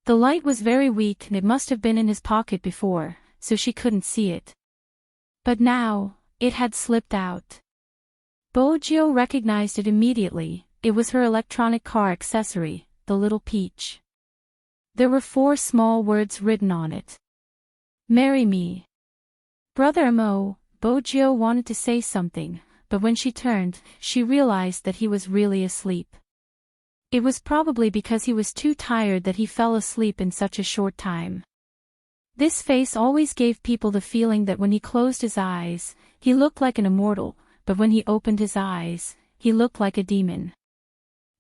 The light was very weak and it must have been in his pocket before, so she couldn't see it. But now, it had slipped out. Bojio recognized it immediately, it was her electronic car accessory, the little peach. There were 4 small words written on it. Marry me. Brother Imo, Bojio wanted to say something, but when she turned, she realized that he was really asleep. It was probably because he was too tired that he fell asleep in such a short time. This face always gave people the feeling that when he closed his eyes, he looked like an immortal, but when he opened his eyes, he looked like a demon.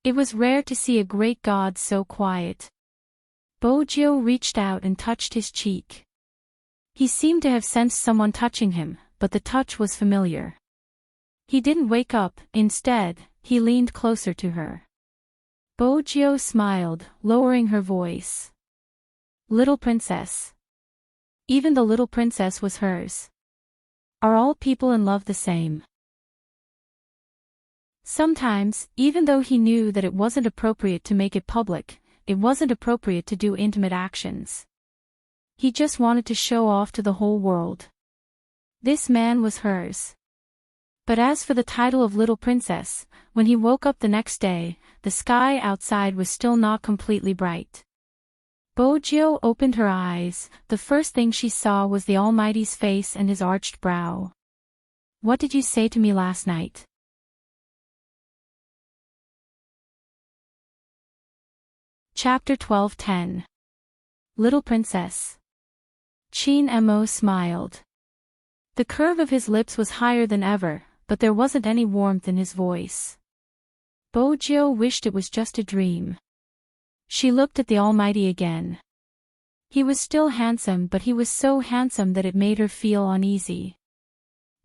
It was rare to see a great god so quiet. Bojio reached out and touched his cheek. He seemed to have sensed someone touching him, but the touch was familiar. He didn't wake up, instead, he leaned closer to her. Bojio smiled, lowering her voice. Little princess. Even the little princess was hers. Are all people in love the same? Sometimes, even though he knew that it wasn't appropriate to make it public, it wasn't appropriate to do intimate actions. He just wanted to show off to the whole world. This man was hers. But as for the title of Little Princess, when he woke up the next day, the sky outside was still not completely bright. Bojio opened her eyes, the first thing she saw was the Almighty's face and his arched brow. What did you say to me last night? Chapter 12:10. Little Princess. Chi Nemo smiled. The curve of his lips was higher than ever, but there wasn't any warmth in his voice. Bojio wished it was just a dream. She looked at the Almighty again. He was still handsome, but he was so handsome that it made her feel uneasy.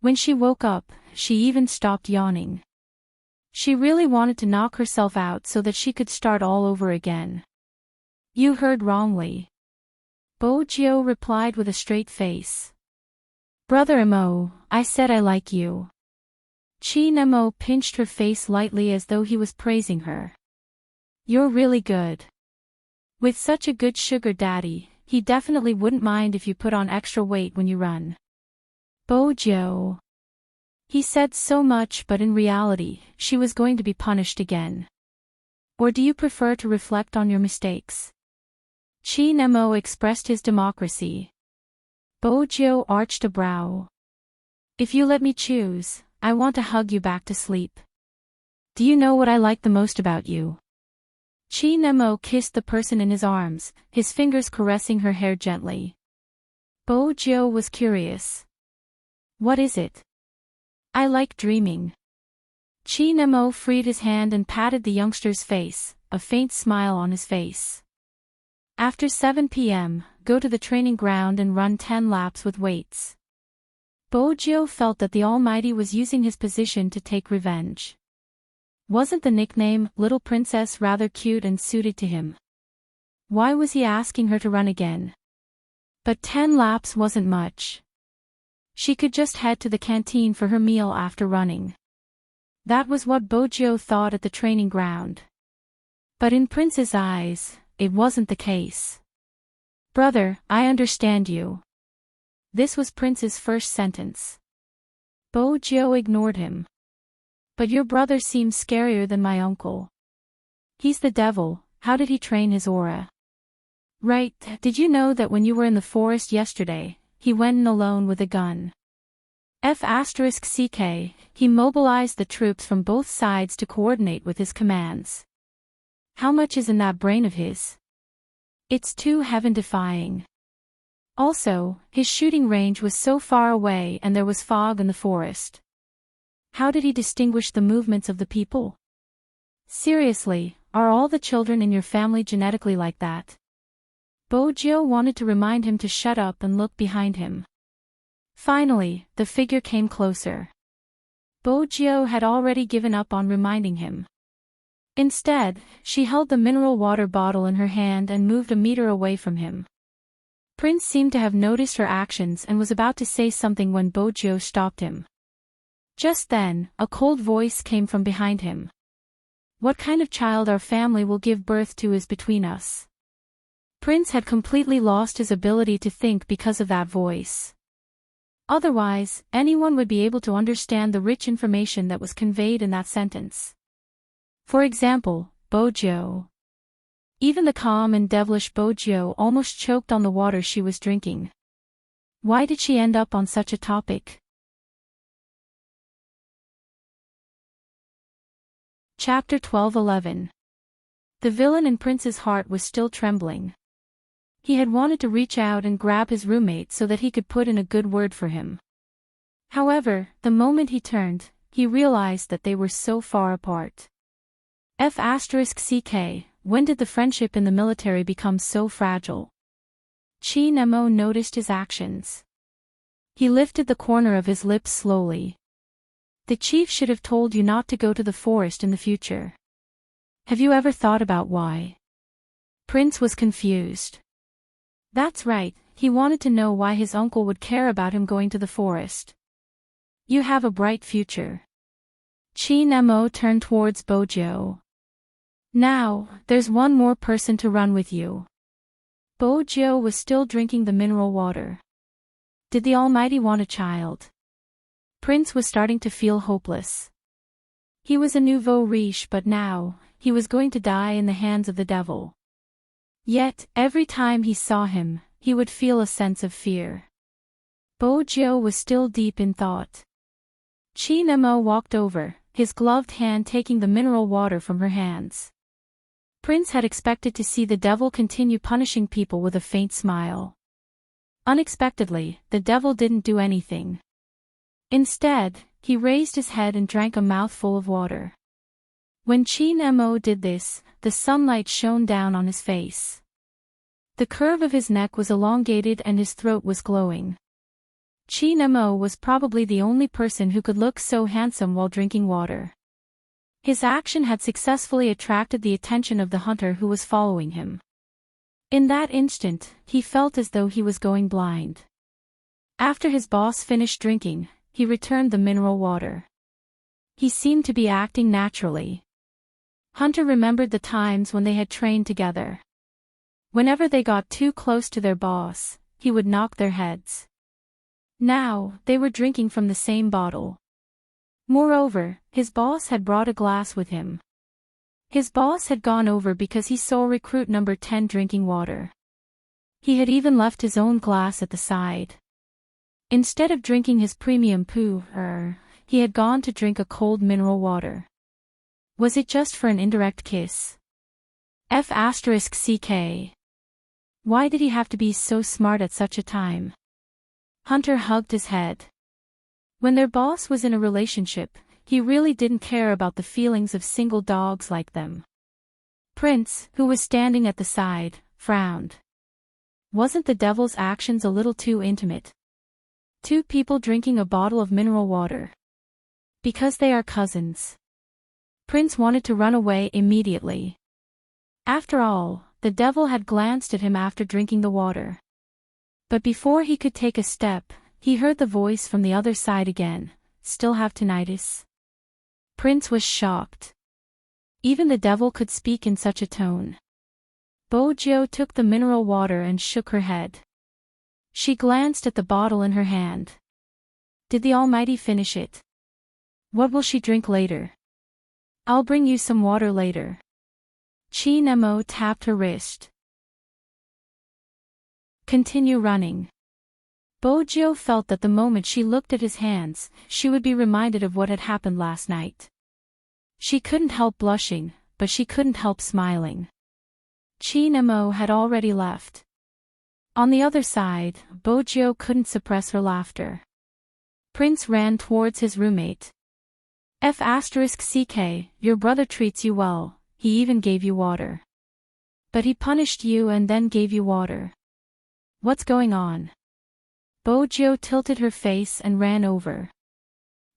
When she woke up, she even stopped yawning. She really wanted to knock herself out so that she could start all over again. You heard wrongly. Bojo replied with a straight face. Brother Mo, I said I like you. Chin Mo pinched her face lightly as though he was praising her. You're really good. With such a good sugar daddy, he definitely wouldn't mind if you put on extra weight when you run. Bojo. He said so much, but in reality, she was going to be punished again. Or do you prefer to reflect on your mistakes? Chin Mo expressed his democracy. Bojo arched a brow. If you let me choose, I want to hug you back to sleep. Do you know what I like the most about you? Chin Mo kissed the person in his arms, his fingers caressing her hair gently. Bojo was curious. What is it? I like dreaming. Chin Mo freed his hand and patted the youngster's face, a faint smile on his face. After 7 p.m., go to the training ground and run 10 laps with weights. Bojo felt that the Almighty was using his position to take revenge. Wasn't the nickname, Little Princess, rather cute and suited to him? Why was he asking her to run again? But 10 laps wasn't much. She could just head to the canteen for her meal after running. That was what Bojo thought at the training ground. But in Prince's eyes, it wasn't the case. Brother, I understand you. This was Prince's first sentence. Bojo ignored him. But your brother seems scarier than my uncle. He's the devil, how did he train his aura? Right, did you know that when you were in the forest yesterday, he went in alone with a gun? F***ck, he mobilized the troops from both sides to coordinate with his commands. How much is in that brain of his? It's too heaven-defying. Also, his shooting range was so far away and there was fog in the forest. How did he distinguish the movements of the people? Seriously, are all the children in your family genetically like that? Bojo wanted to remind him to shut up and look behind him. Finally, the figure came closer. Bojo had already given up on reminding him. Instead, she held the mineral water bottle in her hand and moved a meter away from him. Prince seemed to have noticed her actions and was about to say something when Bojo stopped him. Just then, a cold voice came from behind him. What kind of child our family will give birth to is between us. Prince had completely lost his ability to think because of that voice. Otherwise, anyone would be able to understand the rich information that was conveyed in that sentence. For example, Bojo. Even the calm and devilish Bojo almost choked on the water she was drinking. Why did she end up on such a topic? Chapter 12:11. The villain in Prince's heart was still trembling. He had wanted to reach out and grab his roommate so that he could put in a good word for him. However, the moment he turned, he realized that they were so far apart. F***ck, when did the friendship in the military become so fragile? Chin Mo noticed his actions. He lifted the corner of his lips slowly. The chief should have told you not to go to the forest in the future. Have you ever thought about why? Prince was confused. That's right, he wanted to know why his uncle would care about him going to the forest. You have a bright future. Chin Mo turned towards Bojo. Now, there's one more person to run with you. Bojo was still drinking the mineral water. Did the Almighty want a child? Prince was starting to feel hopeless. He was a nouveau riche, but now, he was going to die in the hands of the devil. Yet, every time he saw him, he would feel a sense of fear. Bojo was still deep in thought. Chin Mo walked over, his gloved hand taking the mineral water from her hands. Prince had expected to see the devil continue punishing people with a faint smile. Unexpectedly, the devil didn't do anything. Instead, he raised his head and drank a mouthful of water. When Chin Mo did this, the sunlight shone down on his face. The curve of his neck was elongated and his throat was glowing. Chi-Nemo was probably the only person who could look so handsome while drinking water. His action had successfully attracted the attention of the hunter who was following him. In that instant, he felt as though he was going blind. After his boss finished drinking, he returned the mineral water. He seemed to be acting naturally. Hunter remembered the times when they had trained together. Whenever they got too close to their boss, he would knock their heads. Now, they were drinking from the same bottle. Moreover, his boss had brought a glass with him. His boss had gone over because he saw recruit number 10 drinking water. He had even left his own glass at the side. Instead of drinking his premium pu'er, he had gone to drink a cold mineral water. Was it just for an indirect kiss? F***ck. Why did he have to be so smart at such a time? Hunter hugged his head. When their boss was in a relationship, he really didn't care about the feelings of single dogs like them. Prince, who was standing at the side, frowned. Wasn't the devil's actions a little too intimate? 2 people drinking a bottle of mineral water. Because they are cousins. Prince wanted to run away immediately. After all, the devil had glanced at him after drinking the water. But before he could take a step, he heard the voice from the other side again. Still have tinnitus? Prince was shocked. Even the devil could speak in such a tone. Bojo took the mineral water and shook her head. She glanced at the bottle in her hand. Did the Almighty finish it? What will she drink later? I'll bring you some water later. Chi-Nemo tapped her wrist. Continue running. Bojo felt that the moment she looked at his hands, she would be reminded of what had happened last night. She couldn't help blushing, but she couldn't help smiling. Chi-Nemo had already left. On the other side, Bojo couldn't suppress her laughter. Prince ran towards his roommate. F***ck, your brother treats you well, he even gave you water. But he punished you and then gave you water. What's going on? Bojo tilted her face and ran over.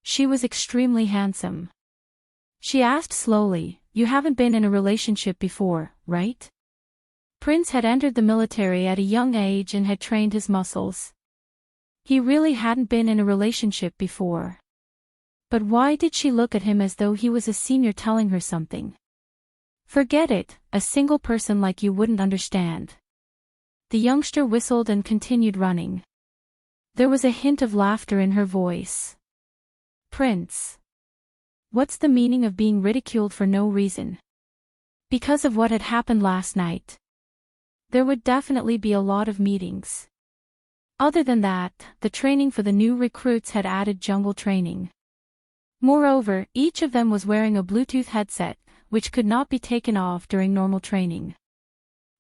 She was extremely handsome. She asked slowly, you haven't been in a relationship before, right? Prince had entered the military at a young age and had trained his muscles. He really hadn't been in a relationship before. But why did she look at him as though he was a senior telling her something? Forget it, a single person like you wouldn't understand. The youngster whistled and continued running. There was a hint of laughter in her voice. Prince. What's the meaning of being ridiculed for no reason? Because of what had happened last night. There would definitely be a lot of meetings. Other than that, the training for the new recruits had added jungle training. Moreover, each of them was wearing a Bluetooth headset, which could not be taken off during normal training.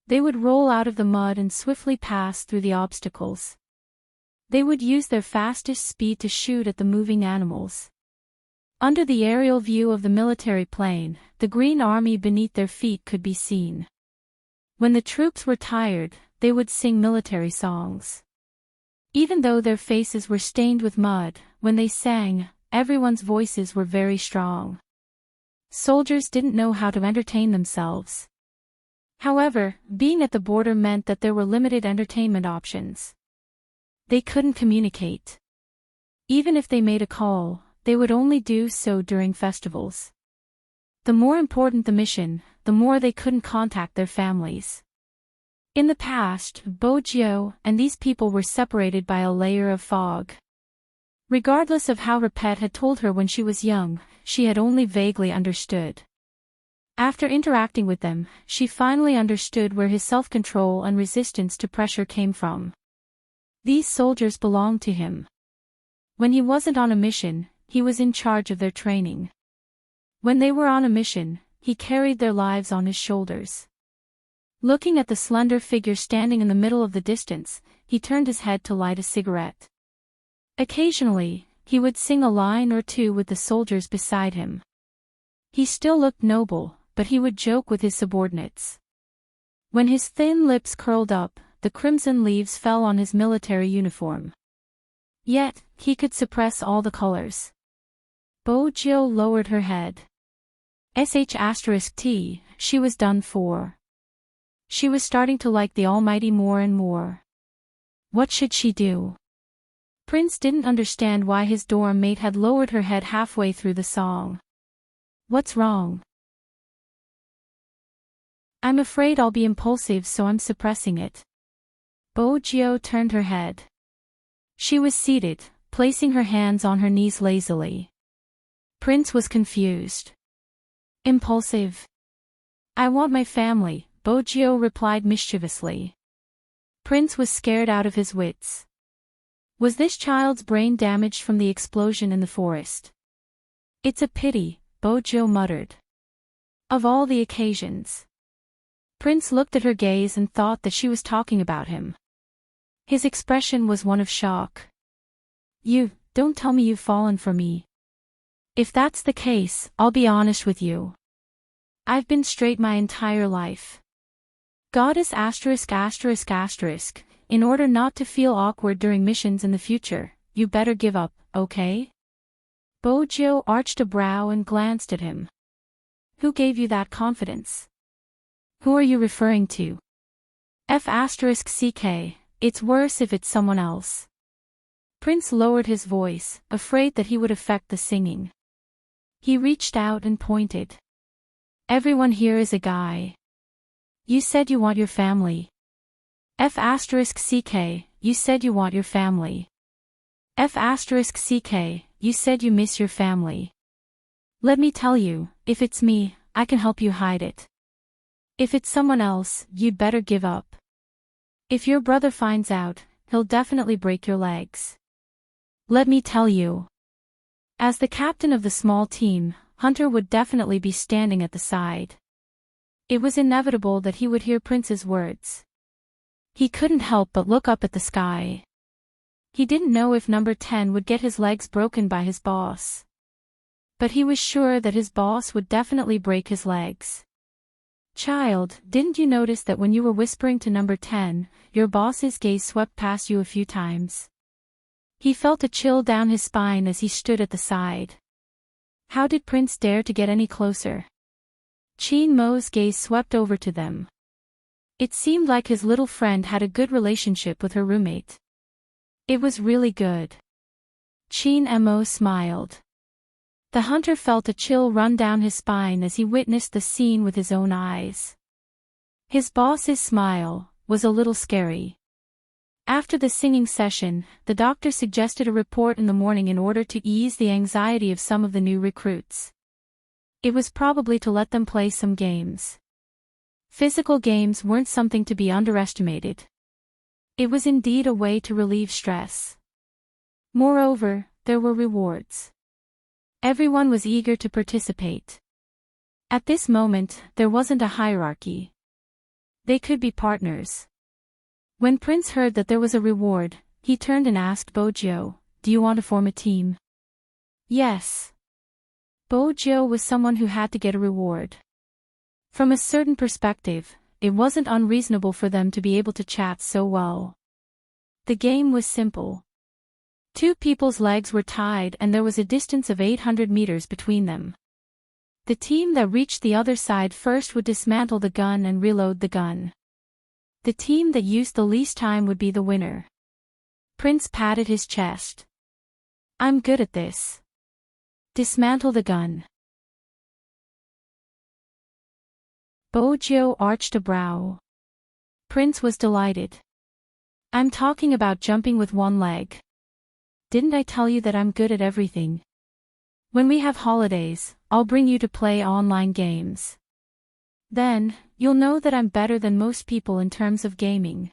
They would roll out of the mud and swiftly pass through the obstacles. They would use their fastest speed to shoot at the moving animals. Under the aerial view of the military plane, the Green Army beneath their feet could be seen. When the troops were tired, they would sing military songs. Even though their faces were stained with mud, when they sang, everyone's voices were very strong. Soldiers didn't know how to entertain themselves. However, being at the border meant that there were limited entertainment options. They couldn't communicate. Even if they made a call, they would only do so during festivals. The more important the mission, the more they couldn't contact their families. In the past, Bojo and these people were separated by a layer of fog. Regardless of how her pet had told her when she was young, she had only vaguely understood. After interacting with them, she finally understood where his self-control and resistance to pressure came from. These soldiers belonged to him. When he wasn't on a mission, he was in charge of their training. When they were on a mission, he carried their lives on his shoulders. Looking at the slender figure standing in the middle of the distance, he turned his head to light a cigarette. Occasionally, he would sing a line or two with the soldiers beside him. He still looked noble, but he would joke with his subordinates. When his thin lips curled up, the crimson leaves fell on his military uniform. Yet, he could suppress all the colors. Bojo lowered her head. *T, she was done for. She was starting to like the Almighty more and more. What should she do? Prince didn't understand why his dorm mate had lowered her head halfway through the song. What's wrong? I'm afraid I'll be impulsive, so I'm suppressing it. Bojo turned her head. She was seated, placing her hands on her knees lazily. Prince was confused. Impulsive? I want my family, Bojo replied mischievously. Prince was scared out of his wits. Was this child's brain damaged from the explosion in the forest? It's a pity, Bojo muttered. Of all the occasions. Prince looked at her gaze and thought that she was talking about him. His expression was one of shock. Don't tell me you've fallen for me. If that's the case, I'll be honest with you. I've been straight my entire life. Goddess ****, in order not to feel awkward during missions in the future, you better give up, okay? Bojo arched a brow and glanced at him. Who gave you that confidence? Who are you referring to? ****, it's worse if it's someone else. Prince lowered his voice, afraid that he would affect the singing. He reached out and pointed. Everyone here is a guy. You said you want your family. ****, you said you want your family. ****, you said you miss your family. Let me tell you, if it's me, I can help you hide it. If it's someone else, you'd better give up. If your brother finds out, he'll definitely break your legs. Let me tell you. As the captain of the small team, Hunter would definitely be standing at the side. It was inevitable that he would hear Prince's words. He couldn't help but look up at the sky. He didn't know if number 10 would get his legs broken by his boss. But he was sure that his boss would definitely break his legs. Child, didn't you notice that when you were whispering to number 10, your boss's gaze swept past you a few times? He felt a chill down his spine as he stood at the side. How did Prince dare to get any closer? Chin Mo's gaze swept over to them. It seemed like his little friend had a good relationship with her roommate. It was really good. Chin Mo smiled. The hunter felt a chill run down his spine as he witnessed the scene with his own eyes. His boss's smile was a little scary. After the singing session, the doctor suggested a report in the morning in order to ease the anxiety of some of the new recruits. It was probably to let them play some games. Physical games weren't something to be underestimated. It was indeed a way to relieve stress. Moreover, there were rewards. Everyone was eager to participate. At this moment, there wasn't a hierarchy. They could be partners. When Prince heard that there was a reward, he turned and asked Bojo, "Do you want to form a team?" Yes. Bojo was someone who had to get a reward. From a certain perspective, it wasn't unreasonable for them to be able to chat so well. The game was simple. Two people's legs were tied and there was a distance of 800 meters between them. The team that reached the other side first would dismantle the gun and reload the gun. The team that used the least time would be the winner. Prince patted his chest. I'm good at this. Dismantle the gun. Bojo arched a brow. Prince was delighted. I'm talking about jumping with one leg. Didn't I tell you that I'm good at everything? When we have holidays, I'll bring you to play online games. Then, you'll know that I'm better than most people in terms of gaming.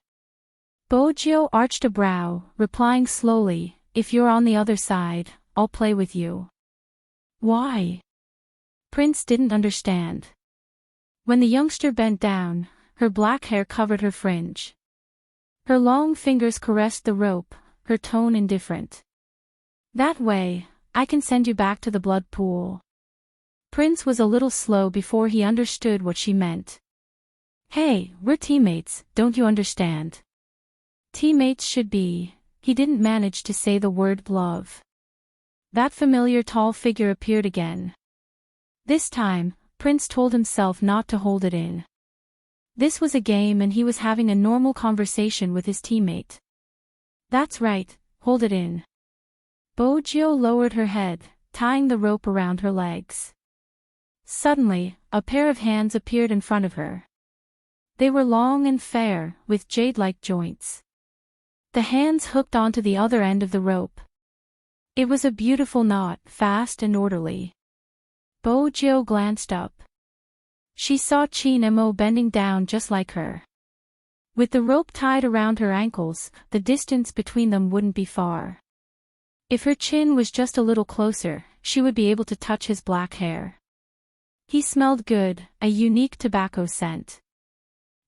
Bojo arched a brow, replying slowly, if you're on the other side, I'll play with you. Why? Prince didn't understand. When the youngster bent down, her black hair covered her fringe. Her long fingers caressed the rope, her tone indifferent. That way, I can send you back to the blood pool. Prince was a little slow before he understood what she meant. Hey, we're teammates, don't you understand? Teammates should be. He didn't manage to say the word love. That familiar tall figure appeared again. This time, Prince told himself not to hold it in. This was a game and he was having a normal conversation with his teammate. That's right, hold it in. Bojo lowered her head, tying the rope around her legs. Suddenly, a pair of hands appeared in front of her. They were long and fair, with jade-like joints. The hands hooked onto the other end of the rope. It was a beautiful knot, fast and orderly. Bojo glanced up. She saw Chin-mo bending down just like her. With the rope tied around her ankles, the distance between them wouldn't be far. If her chin was just a little closer, she would be able to touch his black hair. He smelled good, a unique tobacco scent.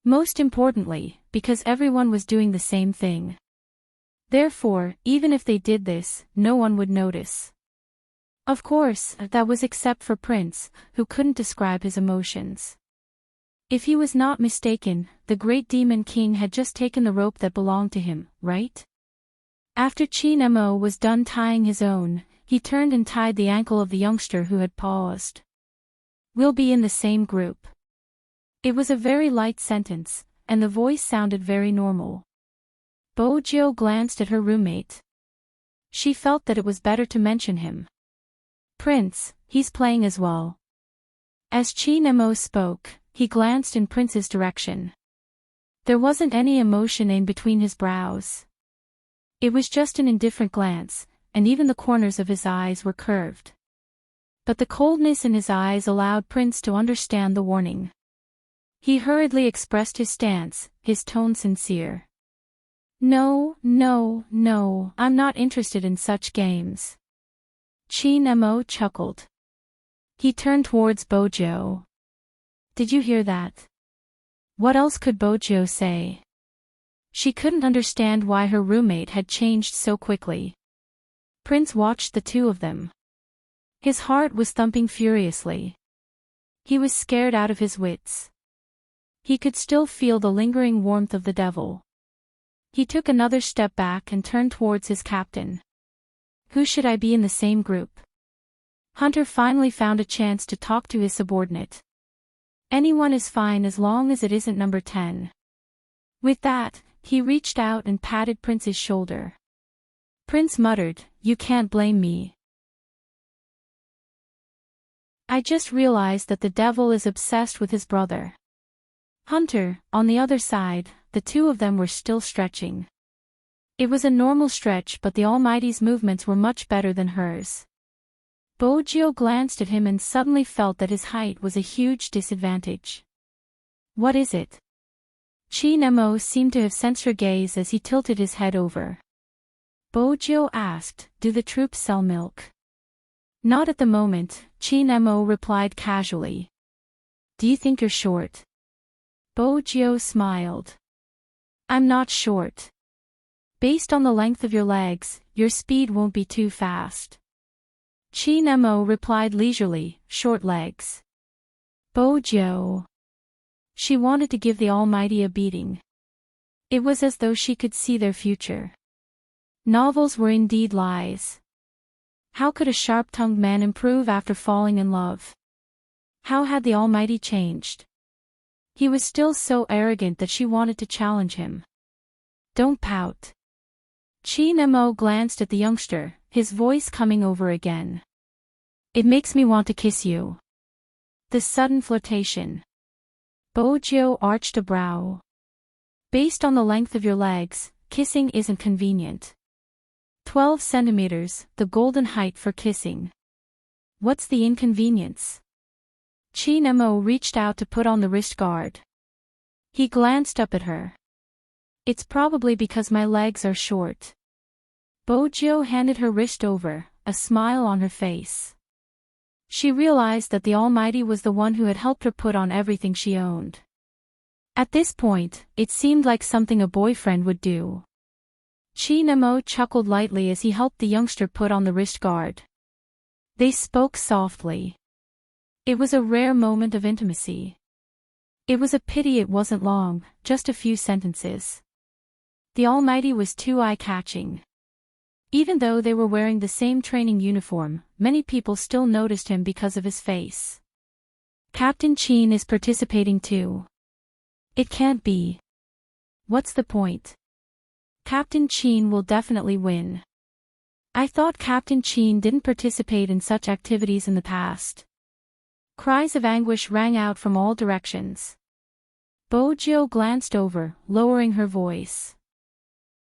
Most importantly, because everyone was doing the same thing. Therefore, even if they did this, no one would notice. Of course, that was except for Prince, who couldn't describe his emotions. If he was not mistaken, the great demon king had just taken the rope that belonged to him, right? After Chin-mo was done tying his own, he turned and tied the ankle of the youngster who had paused. We'll be in the same group. It was a very light sentence, and the voice sounded very normal. Bojo glanced at her roommate. She felt that it was better to mention him. Prince, he's playing as well. As Chin-mo spoke, he glanced in Prince's direction. There wasn't any emotion in between his brows. It was just an indifferent glance, and even the corners of his eyes were curved. But the coldness in his eyes allowed Prince to understand the warning. He hurriedly expressed his stance, his tone sincere. No, I'm not interested in such games. Chin-mo chuckled. He turned towards Bojo. Did you hear that? What else could Bojo say? She couldn't understand why her roommate had changed so quickly. Prince watched the two of them. His heart was thumping furiously. He was scared out of his wits. He could still feel the lingering warmth of the devil. He took another step back and turned towards his captain. Who should I be in the same group? Hunter finally found a chance to talk to his subordinate. Anyone is fine as long as it isn't number 10. With that, he reached out and patted Prince's shoulder. Prince muttered, "You can't blame me. I just realized that the devil is obsessed with his brother." Hunter, on the other side, the two of them were still stretching. It was a normal stretch, but the Almighty's movements were much better than hers. Bojo glanced at him and suddenly felt that his height was a huge disadvantage. What is it? Chin-mo seemed to have sensed her gaze as he tilted his head over. Bojo asked, "Do the troops sell milk?" Not at the moment, Chin-mo replied casually. Do you think you're short? Bojo smiled. I'm not short. Based on the length of your legs, your speed won't be too fast. Chin-mo replied leisurely, short legs. Bojo. She wanted to give the Almighty a beating. It was as though she could see their future. Novels were indeed lies. How could a sharp-tongued man improve after falling in love? How had the Almighty changed? He was still so arrogant that she wanted to challenge him. Don't pout. Chin-mo glanced at the youngster, his voice coming over again. It makes me want to kiss you. The sudden flirtation. Bojo arched a brow. Based on the length of your legs, kissing isn't convenient. 12 centimeters, the golden height for kissing. What's the inconvenience? Chin-mo reached out to put on the wrist guard. He glanced up at her. It's probably because my legs are short. Bojo handed her wrist over, a smile on her face. She realized that the Almighty was the one who had helped her put on everything she owned. At this point, it seemed like something a boyfriend would do. Chin-mo chuckled lightly as he helped the youngster put on the wrist guard. They spoke softly. It was a rare moment of intimacy. It was a pity it wasn't long, just a few sentences. The Almighty was too eye-catching. Even though they were wearing the same training uniform, many people still noticed him because of his face. Captain Chin is participating too. It can't be. What's the point? Captain Chin will definitely win. I thought Captain Chin didn't participate in such activities in the past. Cries of anguish rang out from all directions. Bojo glanced over, lowering her voice.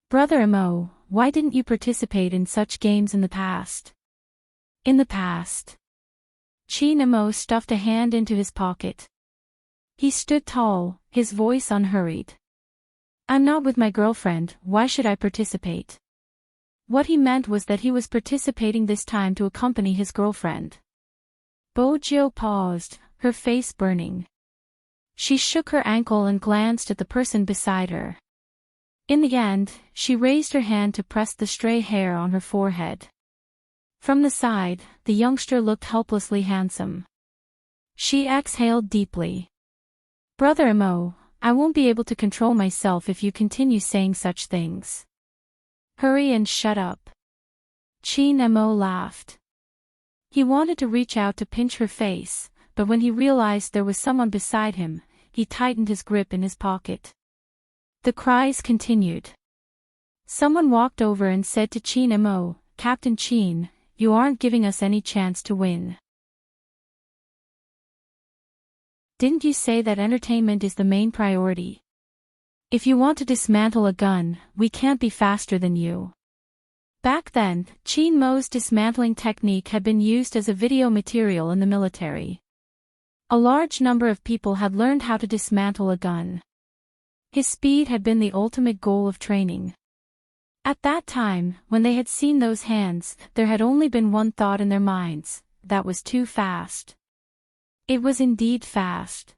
Brother Mo, why didn't you participate in such games in the past? In the past. Chin Mo stuffed a hand into his pocket. He stood tall, his voice unhurried. I'm not with my girlfriend, why should I participate? What he meant was that he was participating this time to accompany his girlfriend. Bojo paused, her face burning. She shook her ankle and glanced at the person beside her. In the end, she raised her hand to press the stray hair on her forehead. From the side, the youngster looked helplessly handsome. She exhaled deeply. Brother Mo, I won't be able to control myself if you continue saying such things. Hurry and shut up. Chin Mo laughed. He wanted to reach out to pinch her face, but when he realized there was someone beside him, he tightened his grip in his pocket. The cries continued. Someone walked over and said to Chin Mo, Captain Chin, you aren't giving us any chance to win. Didn't you say that entertainment is the main priority? If you want to dismantle a gun, we can't be faster than you. Back then, Chin Mo's dismantling technique had been used as a video material in the military. A large number of people had learned how to dismantle a gun. His speed had been the ultimate goal of training. At that time, when they had seen those hands, there had only been one thought in their minds, that was too fast. It was indeed fast.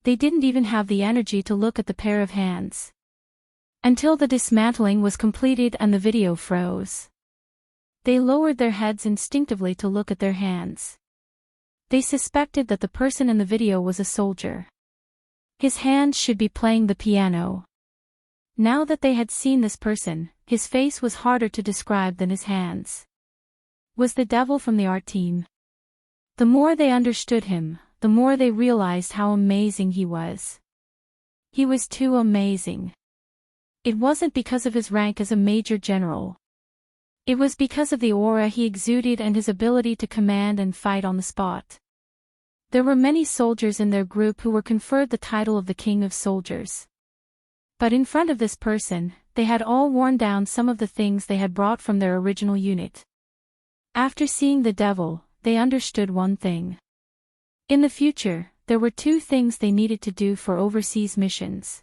They didn't even have the energy to look at the pair of hands. Until the dismantling was completed and the video froze. They lowered their heads instinctively to look at their hands. They suspected that the person in the video was a soldier. His hands should be playing the piano. Now that they had seen this person, his face was harder to describe than his hands. Was the devil from the art team? The more they understood him, the more they realized how amazing he was. He was too amazing. It wasn't because of his rank as a major general. It was because of the aura he exuded and his ability to command and fight on the spot. There were many soldiers in their group who were conferred the title of the King of Soldiers. But in front of this person, they had all worn down some of the things they had brought from their original unit. After seeing the devil, they understood one thing. In the future, there were two things they needed to do for overseas missions.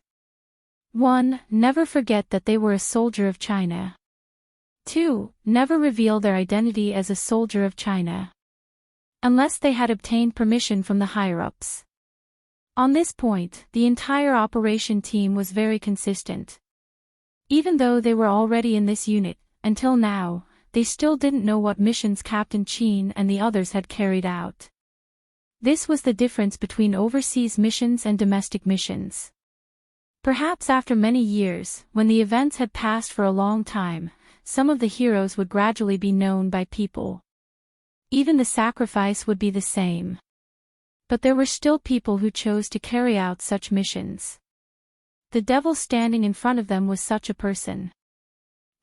1. Never forget that they were a soldier of China. 2. Never reveal their identity as a soldier of China. Unless they had obtained permission from the higher-ups. On this point, the entire operation team was very consistent. Even though they were already in this unit, until now, they still didn't know what missions Captain Chin and the others had carried out. This was the difference between overseas missions and domestic missions. Perhaps after many years, when the events had passed for a long time, some of the heroes would gradually be known by people. Even the sacrifice would be the same. But there were still people who chose to carry out such missions. The devil standing in front of them was such a person.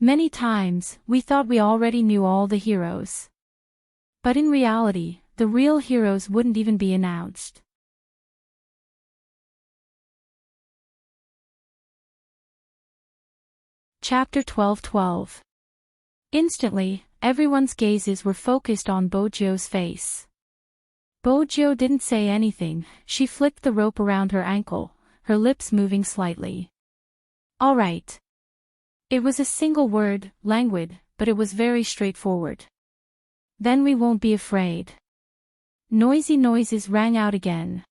Many times, we thought we already knew all the heroes. But in reality, the real heroes wouldn't even be announced. Chapter 12:12. Instantly, everyone's gazes were focused on Bojo's face. Bojo didn't say anything, she flicked the rope around her ankle, her lips moving slightly. All right. It was a single word, languid, but it was very straightforward. Then we won't be afraid. Noisy noises rang out again.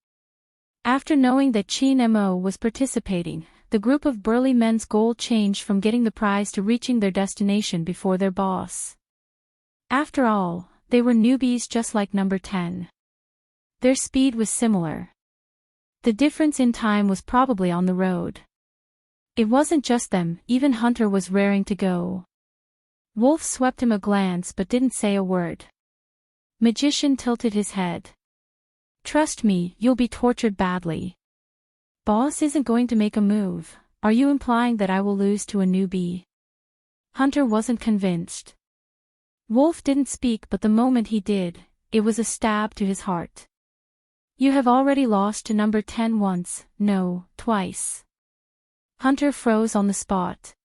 After knowing that Chin Mo was participating, the group of burly men's goal changed from getting the prize to reaching their destination before their boss. After all, they were newbies just like number 10. Their speed was similar. The difference in time was probably on the road. It wasn't just them, even Hunter was raring to go. Wolf swept him a glance but didn't say a word. Magician tilted his head. Trust me, you'll be tortured badly. Boss isn't going to make a move. Are you implying that I will lose to a newbie? Hunter wasn't convinced. Wolf didn't speak, but the moment he did, it was a stab to his heart. You have already lost to number 10 once, no, twice. Hunter froze on the spot.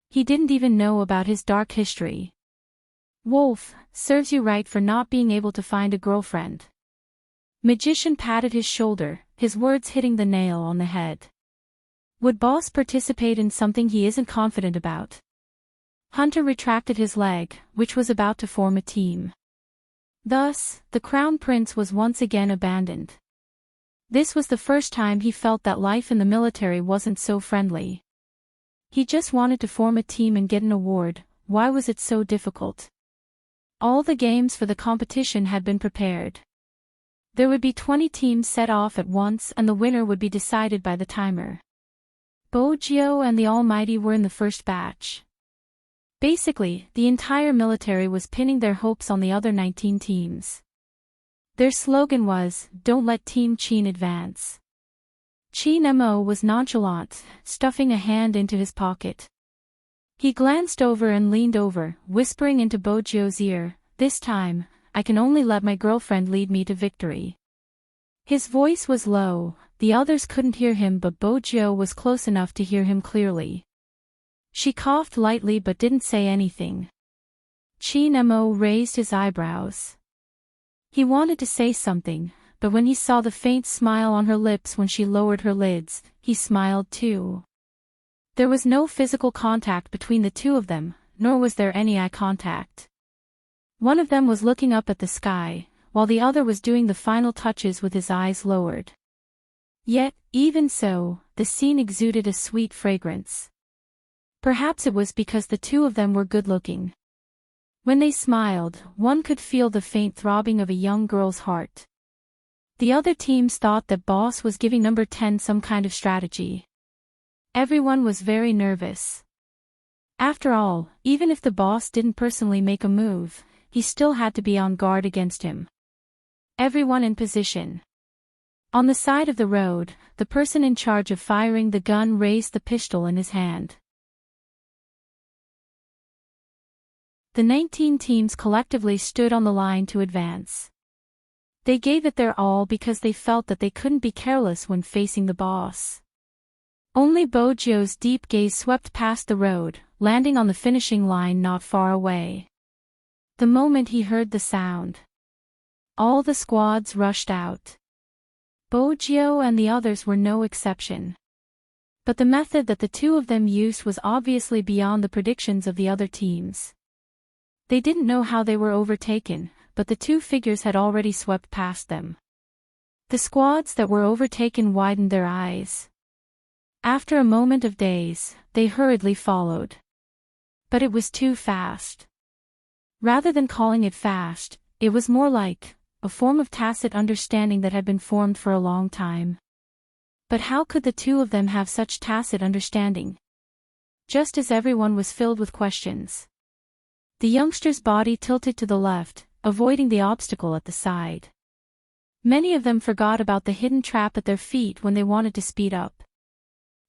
He didn't even know about his dark history. Wolf, serves you right for not being able to find a girlfriend. Magician patted his shoulder, his words hitting the nail on the head. Would Boss participate in something he isn't confident about? Hunter retracted his leg, which was about to form a team. Thus, the Crown Prince was once again abandoned. This was the first time he felt that life in the military wasn't so friendly. He just wanted to form a team and get an award. Why was it so difficult? All the games for the competition had been prepared. There would be 20 teams set off at once and the winner would be decided by the timer. Bojio and the Almighty were in the first batch. Basically, the entire military was pinning their hopes on the other 19 teams. Their slogan was, "Don't let Team Chin advance." Chin Mo was nonchalant, stuffing a hand into his pocket. He glanced over and leaned over, whispering into Bojio's ear, "This time, I can only let my girlfriend lead me to victory." His voice was low, the others couldn't hear him but Bojio was close enough to hear him clearly. She coughed lightly but didn't say anything. Chin Mo raised his eyebrows. He wanted to say something, but when he saw the faint smile on her lips when she lowered her lids, he smiled too. There was no physical contact between the two of them, nor was there any eye contact. One of them was looking up at the sky, while the other was doing the final touches with his eyes lowered. Yet, even so, the scene exuded a sweet fragrance. Perhaps it was because the two of them were good-looking. When they smiled, one could feel the faint throbbing of a young girl's heart. The other teams thought that Boss was giving number 10 some kind of strategy. Everyone was very nervous. After all, even if the Boss didn't personally make a move, he still had to be on guard against him. Everyone in position. On the side of the road, the person in charge of firing the gun raised the pistol in his hand. The 19 teams collectively stood on the line to advance. They gave it their all because they felt that they couldn't be careless when facing the Boss. Only Bojio's deep gaze swept past the road, landing on the finishing line not far away. The moment he heard the sound, all the squads rushed out. Bojio and the others were no exception. But the method that the two of them used was obviously beyond the predictions of the other teams. They didn't know how they were overtaken, but the two figures had already swept past them. The squads that were overtaken widened their eyes. After a moment of daze, they hurriedly followed. But it was too fast. Rather than calling it fast, it was more like a form of tacit understanding that had been formed for a long time. But how could the two of them have such tacit understanding? Just as everyone was filled with questions. The youngster's body tilted to the left, avoiding the obstacle at the side. Many of them forgot about the hidden trap at their feet when they wanted to speed up.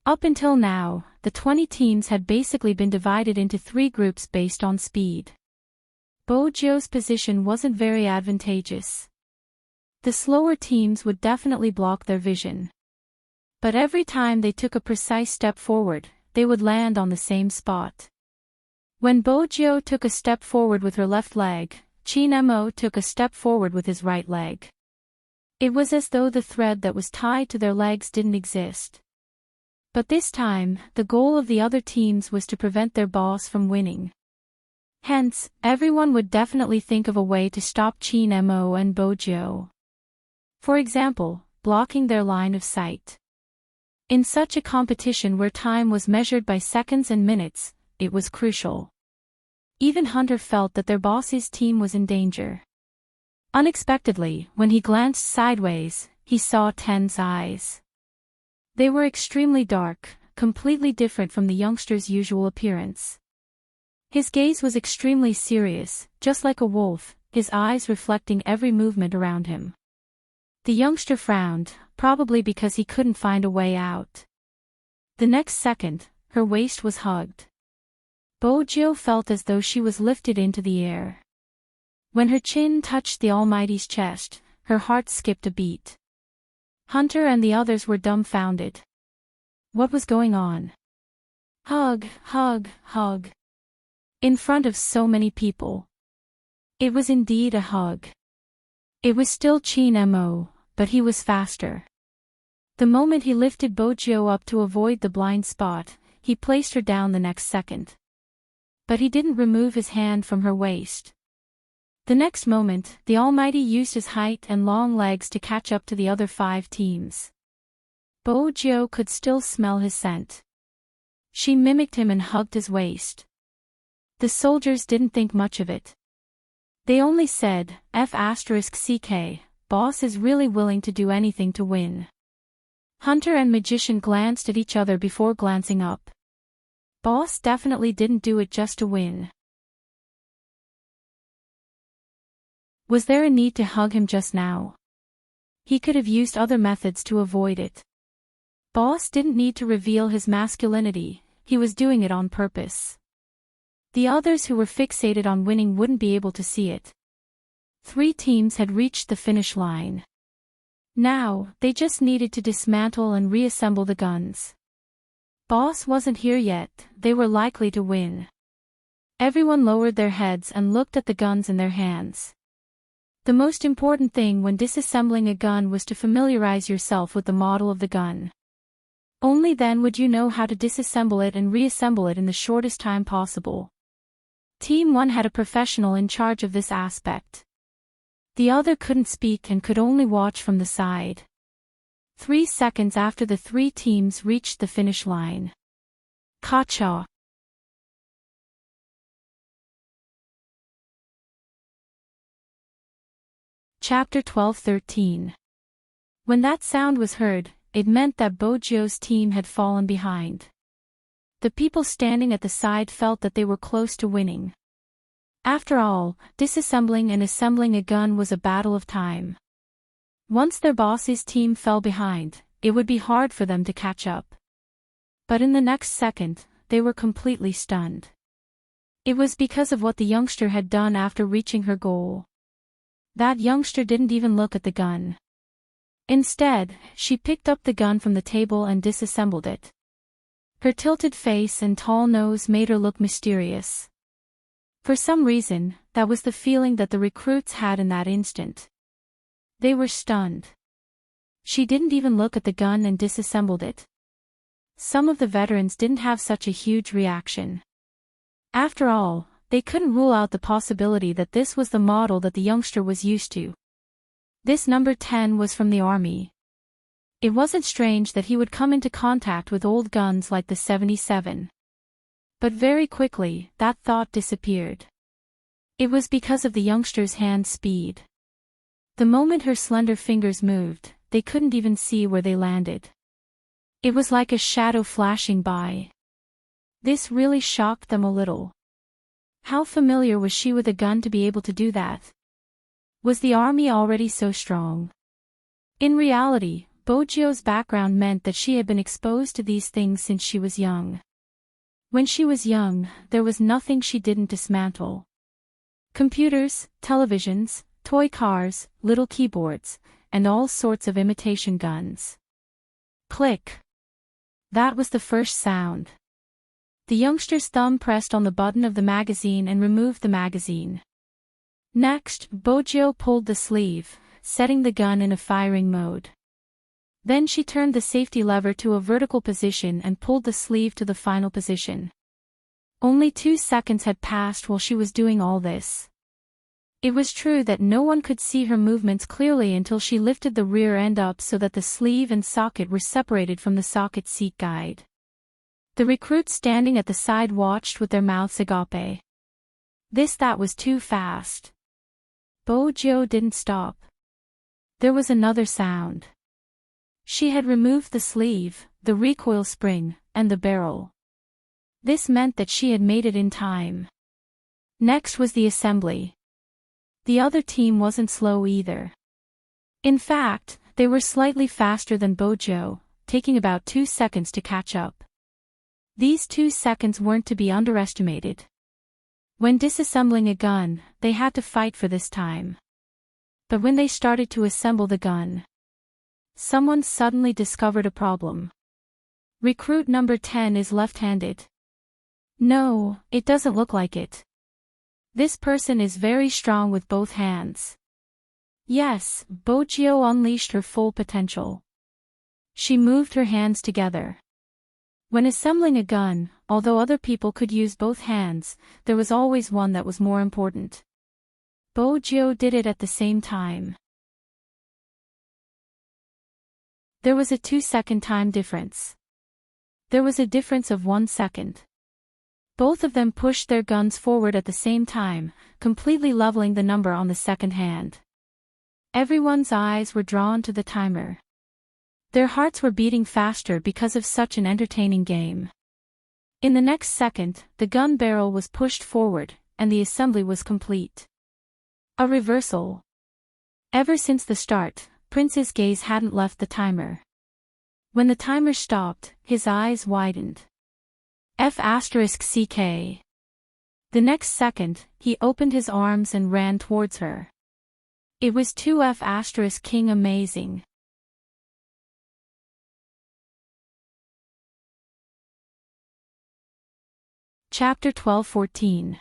Up until now, the 20 teams had basically been divided into 3 groups based on speed. Bojio's position wasn't very advantageous. The slower teams would definitely block their vision. But every time they took a precise step forward, they would land on the same spot. When Bojio took a step forward with her left leg, Chin Mo took a step forward with his right leg. It was as though the thread that was tied to their legs didn't exist. But this time, the goal of the other teams was to prevent their boss from winning. Hence, everyone would definitely think of a way to stop Chin Mo and Bojio. For example, blocking their line of sight. In such a competition where time was measured by seconds and minutes, it was crucial. Even Hunter felt that their boss's team was in danger. Unexpectedly, when he glanced sideways, he saw Ten's eyes. They were extremely dark, completely different from the youngster's usual appearance. His gaze was extremely serious, just like a wolf, his eyes reflecting every movement around him. The youngster frowned, probably because he couldn't find a way out. The next second, her waist was hugged. Bojo felt as though she was lifted into the air. When her chin touched the Almighty's chest, her heart skipped a beat. Hunter and the others were dumbfounded. What was going on? Hug, hug, hug. In front of so many people. It was indeed a hug. It was still Chin Mo, but he was faster. The moment he lifted Bojo up to avoid the blind spot, he placed her down the next second. But he didn't remove his hand from her waist. The next moment, the Almighty used his height and long legs to catch up to the other 5 teams. Bojo could still smell his scent. She mimicked him and hugged his waist. The soldiers didn't think much of it. They only said, F***ck, boss is really willing to do anything to win. Hunter and Magician glanced at each other before glancing up. Boss definitely didn't do it just to win. Was there a need to hug him just now? He could have used other methods to avoid it. Boss didn't need to reveal his masculinity, he was doing it on purpose. The others who were fixated on winning wouldn't be able to see it. 3 teams had reached the finish line. Now, they just needed to dismantle and reassemble the guns. Boss wasn't here yet, they were likely to win. Everyone lowered their heads and looked at the guns in their hands. The most important thing when disassembling a gun was to familiarize yourself with the model of the gun. Only then would you know how to disassemble it and reassemble it in the shortest time possible. Team 1 had a professional in charge of this aspect. The other couldn't speak and could only watch from the side. 3 seconds after the 3 teams reached the finish line. Ka-cha! Chapter 12-13. When that sound was heard, it meant that Bojo's team had fallen behind. The people standing at the side felt that they were close to winning. After all, disassembling and assembling a gun was a battle of time. Once their boss's team fell behind, it would be hard for them to catch up. But in the next second, they were completely stunned. It was because of what the youngster had done after reaching her goal. That youngster didn't even look at the gun. Instead, she picked up the gun from the table and disassembled it. Her tilted face and tall nose made her look mysterious. For some reason, that was the feeling that the recruits had in that instant. They were stunned. She didn't even look at the gun and disassembled it. Some of the veterans didn't have such a huge reaction. After all, they couldn't rule out the possibility that this was the model that the youngster was used to. This number 10 was from the army. It wasn't strange that he would come into contact with old guns like the 77. But very quickly, that thought disappeared. It was because of the youngster's hand speed. The moment her slender fingers moved, they couldn't even see where they landed. It was like a shadow flashing by. This really shocked them a little. How familiar was she with a gun to be able to do that? Was the army already so strong? In reality, Bojo's background meant that she had been exposed to these things since she was young. When she was young, there was nothing she didn't dismantle. Computers, televisions, toy cars, little keyboards, and all sorts of imitation guns. Click. That was the first sound. The youngster's thumb pressed on the button of the magazine and removed the magazine. Next, Bojo pulled the sleeve, setting the gun in a firing mode. Then she turned the safety lever to a vertical position and pulled the sleeve to the final position. Only 2 seconds had passed while she was doing all this. It was true that no one could see her movements clearly until she lifted the rear end up so that the sleeve and socket were separated from the socket seat guide. The recruits standing at the side watched with their mouths agape. That was too fast. Bojo didn't stop. There was another sound. She had removed the sleeve, the recoil spring, and the barrel. This meant that she had made it in time. Next was the assembly. The other team wasn't slow either. In fact, they were slightly faster than Bojo, taking about 2 seconds to catch up. These 2 seconds weren't to be underestimated. When disassembling a gun, they had to fight for this time. But when they started to assemble the gun, someone suddenly discovered a problem. Recruit number 10 is left-handed. No, it doesn't look like it. This person is very strong with both hands. Yes, Bojo unleashed her full potential. She moved her hands together. When assembling a gun, although other people could use both hands, there was always one that was more important. Bojo did it at the same time. There was a 2-second time difference. There was a difference of 1 second. Both of them pushed their guns forward at the same time, completely leveling the number on the second hand. Everyone's eyes were drawn to the timer. Their hearts were beating faster because of such an entertaining game. In the next second, the gun barrel was pushed forward, and the assembly was complete. A reversal. Ever since the start, Prince's gaze hadn't left the timer. When the timer stopped, his eyes widened. F***ck. The next second, he opened his arms and ran towards her. It was 2F***king amazing. Chapter 12-14.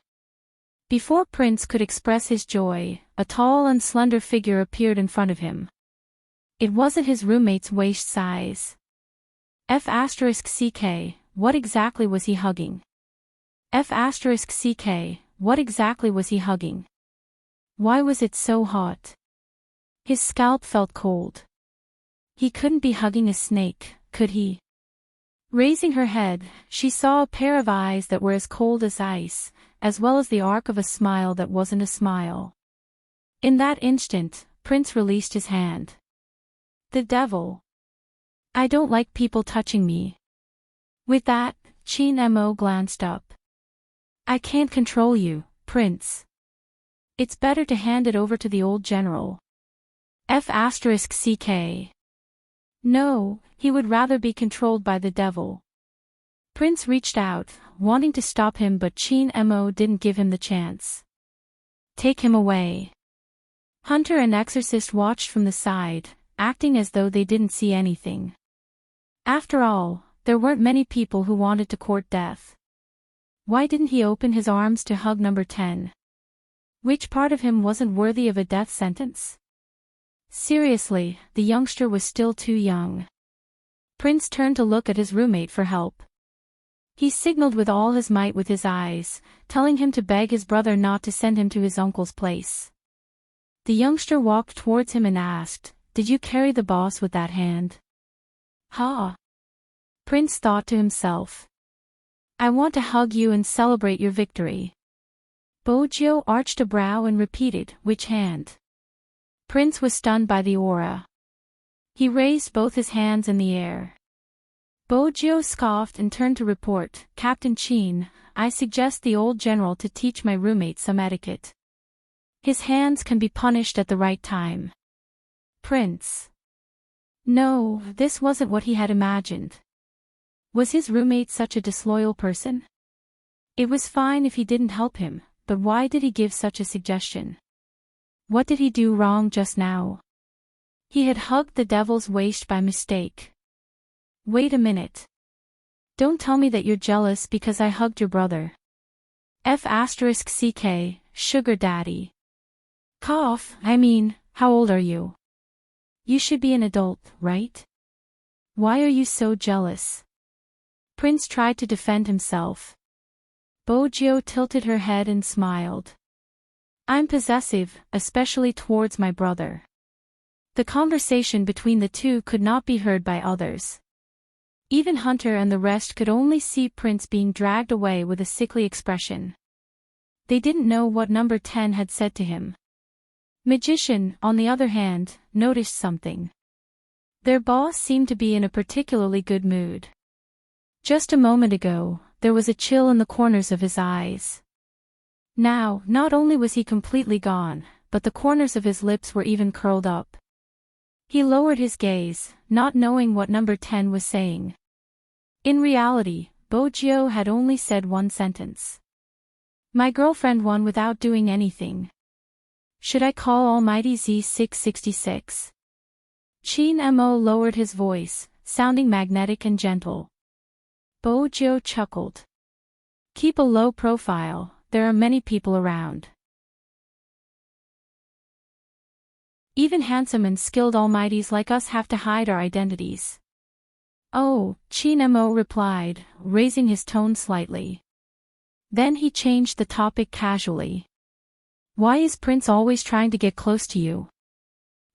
Before Prince could express his joy, a tall and slender figure appeared in front of him. It wasn't his roommate's waist size. F***ck, what exactly was he hugging? F***ck, what exactly was he hugging? Why was it so hot? His scalp felt cold. He couldn't be hugging a snake, could he? Raising her head, she saw a pair of eyes that were as cold as ice, as well as the arc of a smile that wasn't a smile. In that instant, Prince released his hand. The devil. I don't like people touching me. With that, Chin Mo glanced up. I can't control you, Prince. It's better to hand it over to the old general. F***ck. No, he would rather be controlled by the devil. Prince reached out, wanting to stop him, but Chin Mo didn't give him the chance. Take him away. Hunter and Exorcist watched from the side, acting as though they didn't see anything. After all, there weren't many people who wanted to court death. Why didn't he open his arms to hug number 10? Which part of him wasn't worthy of a death sentence? Seriously, the youngster was still too young. Prince turned to look at his roommate for help. He signaled with all his might with his eyes, telling him to beg his brother not to send him to his uncle's place. The youngster walked towards him and asked, "Did you carry the boss with that hand?" "Huh?" Prince thought to himself. "I want to hug you and celebrate your victory." Bojo arched a brow and repeated, "Which hand?" Prince was stunned by the aura. He raised both his hands in the air. Bojo scoffed and turned to report, "Captain Chin, I suggest the old general to teach my roommate some etiquette. His hands can be punished at the right time." Prince. No, this wasn't what he had imagined. Was his roommate such a disloyal person? It was fine if he didn't help him, but why did he give such a suggestion? What did he do wrong just now? He had hugged the devil's waist by mistake. Wait a minute. Don't tell me that you're jealous because I hugged your brother. F***ck, sugar daddy. How old are you? You should be an adult, right? Why are you so jealous? Prince tried to defend himself. Bojo tilted her head and smiled. I'm possessive, especially towards my brother. The conversation between the two could not be heard by others. Even Hunter and the rest could only see Prince being dragged away with a sickly expression. They didn't know what number 10 had said to him. Magician, on the other hand, noticed something. Their boss seemed to be in a particularly good mood. Just a moment ago, there was a chill in the corners of his eyes. Now, not only was he completely gone, but the corners of his lips were even curled up. He lowered his gaze, not knowing what number 10 was saying. In reality, Bojo had only said one sentence. My girlfriend won without doing anything. Should I call Almighty Z666? Chin Mo lowered his voice, sounding magnetic and gentle. Bojo chuckled. Keep a low profile, there are many people around. Even handsome and skilled almighties like us have to hide our identities. Oh, Chin Mo replied, raising his tone slightly. Then he changed the topic casually. Why is Prince always trying to get close to you?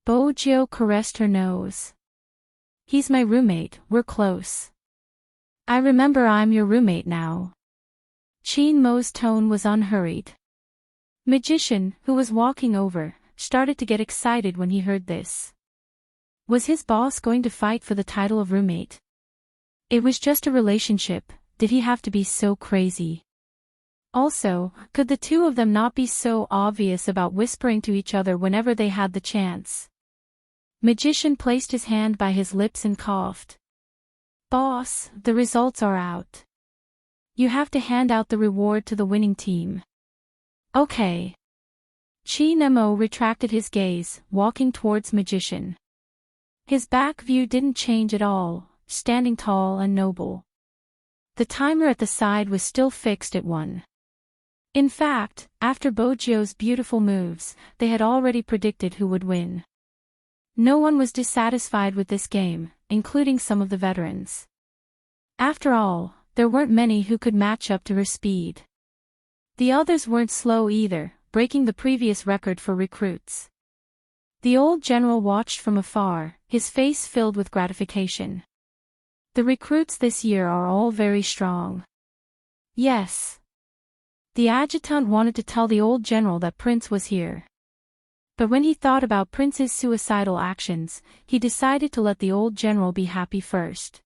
Bojo caressed her nose. He's my roommate, we're close. I remember I'm your roommate now. Chin Mo's tone was unhurried. Magician, who was walking over, started to get excited when he heard this. Was his boss going to fight for the title of roommate? It was just a relationship, did he have to be so crazy? Also, could the two of them not be so obvious about whispering to each other whenever they had the chance? Magician placed his hand by his lips and coughed. Boss, the results are out. You have to hand out the reward to the winning team. Okay. Chin Mo retracted his gaze, walking towards Magician. His back view didn't change at all, standing tall and noble. The timer at the side was still fixed at 1. In fact, after Bojo's beautiful moves, they had already predicted who would win. No one was dissatisfied with this game, including some of the veterans. After all, there weren't many who could match up to her speed. The others weren't slow either, breaking the previous record for recruits. The old general watched from afar, his face filled with gratification. The recruits this year are all very strong. Yes. The adjutant wanted to tell the old general that Prince was here. But when he thought about Prince's suicidal actions, he decided to let the old general be happy first.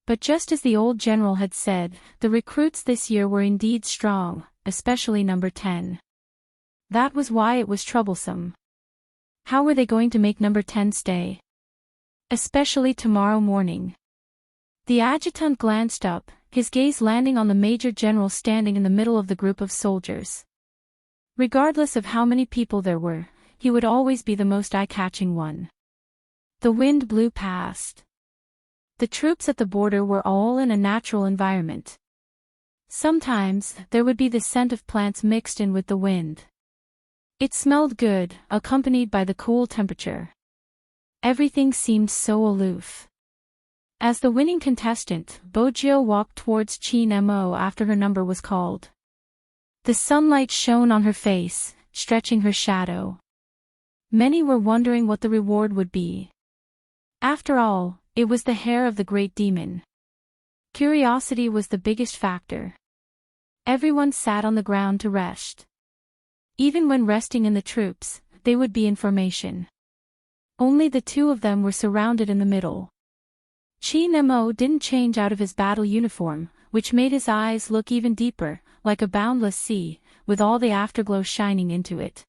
But just as the old general had said, the recruits this year were indeed strong, especially number 10. That was why it was troublesome. How were they going to make number 10 stay? Especially tomorrow morning. The adjutant glanced up, his gaze landing on the major general standing in the middle of the group of soldiers. Regardless of how many people there were, he would always be the most eye-catching one. The wind blew past. The troops at the border were all in a natural environment. Sometimes, there would be the scent of plants mixed in with the wind. It smelled good, accompanied by the cool temperature. Everything seemed so aloof. As the winning contestant, Bojo walked towards Chin Mo after her number was called. The sunlight shone on her face, stretching her shadow. Many were wondering what the reward would be. After all, it was the hair of the great demon. Curiosity was the biggest factor. Everyone sat on the ground to rest. Even when resting in the troops, they would be in formation. Only the two of them were surrounded in the middle. Chin Mo didn't change out of his battle uniform, which made his eyes look even deeper, like a boundless sea, with all the afterglow shining into it.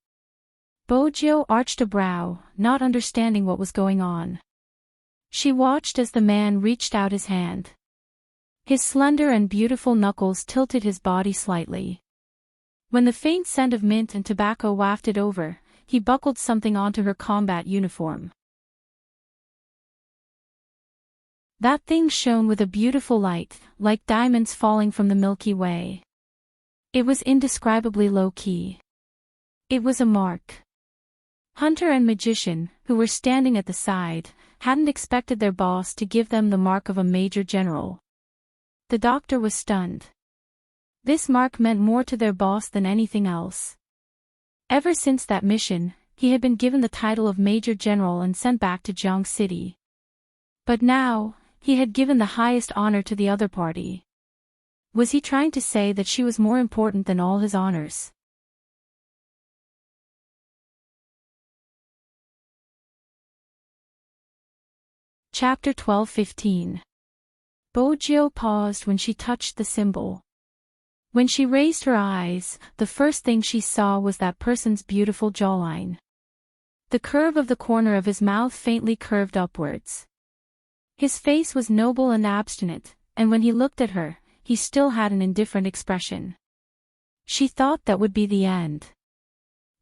Bojo arched a brow, not understanding what was going on. She watched as the man reached out his hand. His slender and beautiful knuckles tilted his body slightly. When the faint scent of mint and tobacco wafted over, he buckled something onto her combat uniform. That thing shone with a beautiful light, like diamonds falling from the Milky Way. It was indescribably low-key. It was a mark. Hunter and Magician, who were standing at the side, hadn't expected their boss to give them the mark of a major general. The doctor was stunned. This mark meant more to their boss than anything else. Ever since that mission, he had been given the title of Major General and sent back to Jiang City. But now, he had given the highest honor to the other party. Was he trying to say that she was more important than all his honors? Chapter 12:15. Bojo paused when she touched the symbol. When she raised her eyes, the first thing she saw was that person's beautiful jawline. The curve of the corner of his mouth faintly curved upwards. His face was noble and abstinent, and when he looked at her, he still had an indifferent expression. She thought that would be the end.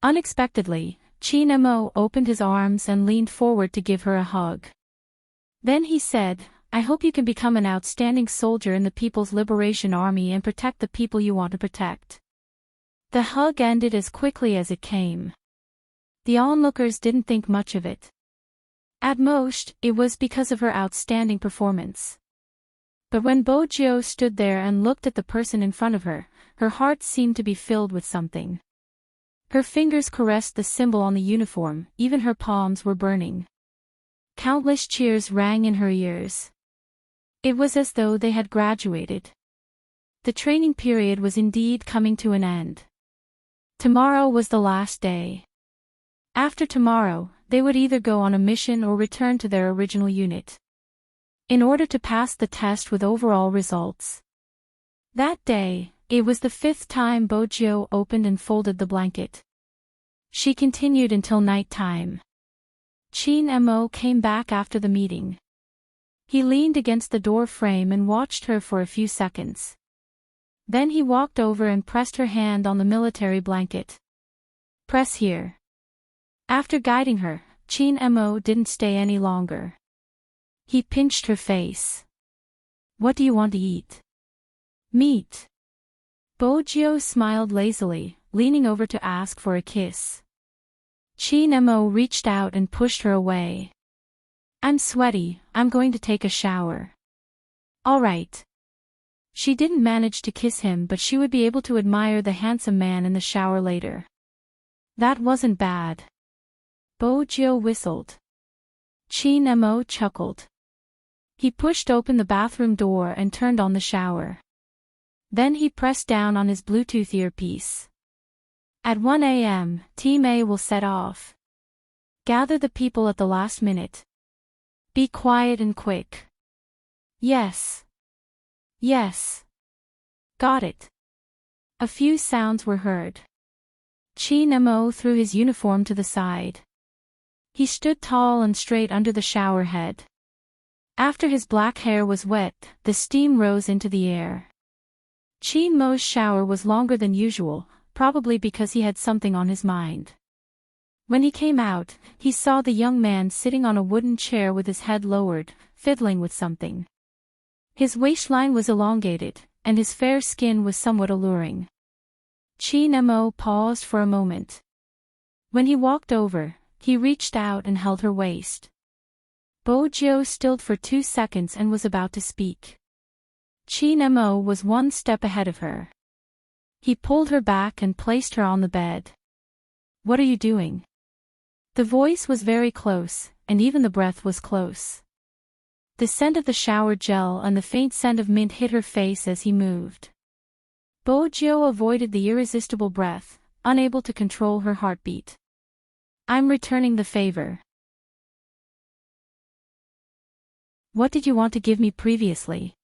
Unexpectedly, Chin Mo opened his arms and leaned forward to give her a hug. Then he said, "I hope you can become an outstanding soldier in the People's Liberation Army and protect the people you want to protect." The hug ended as quickly as it came. The onlookers didn't think much of it. At most, it was because of her outstanding performance. But when Bojo stood there and looked at the person in front of her, her heart seemed to be filled with something. Her fingers caressed the symbol on the uniform, even her palms were burning. Countless cheers rang in her ears. It was as though they had graduated. The training period was indeed coming to an end. Tomorrow was the last day. After tomorrow, they would either go on a mission or return to their original unit. In order to pass the test with overall results. That day, it was the 5th time Bojo opened and folded the blanket. She continued until night time. Chin Mo came back after the meeting. He leaned against the door frame and watched her for a few seconds. Then he walked over and pressed her hand on the military blanket. "Press here." After guiding her, Chin Mo didn't stay any longer. He pinched her face. "What do you want to eat?" "Meat." Bojo smiled lazily, leaning over to ask for a kiss. Chin Mo reached out and pushed her away. "I'm sweaty, I'm going to take a shower." "All right." She didn't manage to kiss him, but she would be able to admire the handsome man in the shower later. That wasn't bad. Bojo whistled. Chin Mo chuckled. He pushed open the bathroom door and turned on the shower. Then he pressed down on his Bluetooth earpiece. At 1 a.m., Team A will set off. Gather the people at the last minute. Be quiet and quick. Yes. Yes. Got it. A few sounds were heard. Chin Mo threw his uniform to the side. He stood tall and straight under the shower head. After his black hair was wet, the steam rose into the air. Chin Mo's shower was longer than usual, probably because he had something on his mind. When he came out, he saw the young man sitting on a wooden chair with his head lowered, fiddling with something. His waistline was elongated, and his fair skin was somewhat alluring. Chin Mo paused for a moment. When he walked over, he reached out and held her waist. Bojo stilled for 2 seconds and was about to speak. Chin Mo was one step ahead of her. He pulled her back and placed her on the bed. "What are you doing?" The voice was very close, and even the breath was close. The scent of the shower gel and the faint scent of mint hit her face as he moved. Bojo avoided the irresistible breath, unable to control her heartbeat. "I'm returning the favor." "What did you want to give me previously?"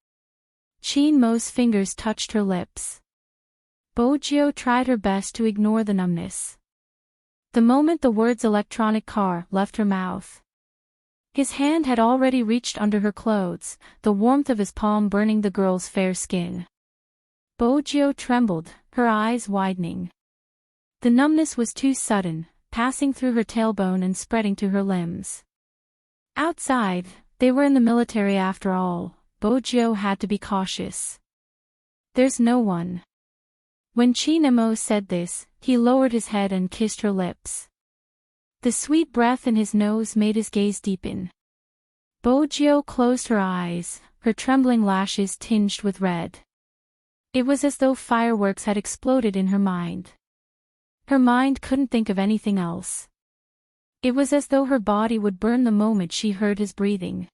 Chin Mo's fingers touched her lips. Bojo tried her best to ignore the numbness. The moment the words "electronic car" left her mouth, his hand had already reached under her clothes, the warmth of his palm burning the girl's fair skin. Bojo trembled, her eyes widening. The numbness was too sudden, passing through her tailbone and spreading to her limbs. Outside, they were in the military after all. Bojo had to be cautious. "There's no one." When Chin Mo said this, he lowered his head and kissed her lips. The sweet breath in his nose made his gaze deepen. Bojo closed her eyes, her trembling lashes tinged with red. It was as though fireworks had exploded in her mind. Her mind couldn't think of anything else. It was as though her body would burn the moment she heard his breathing.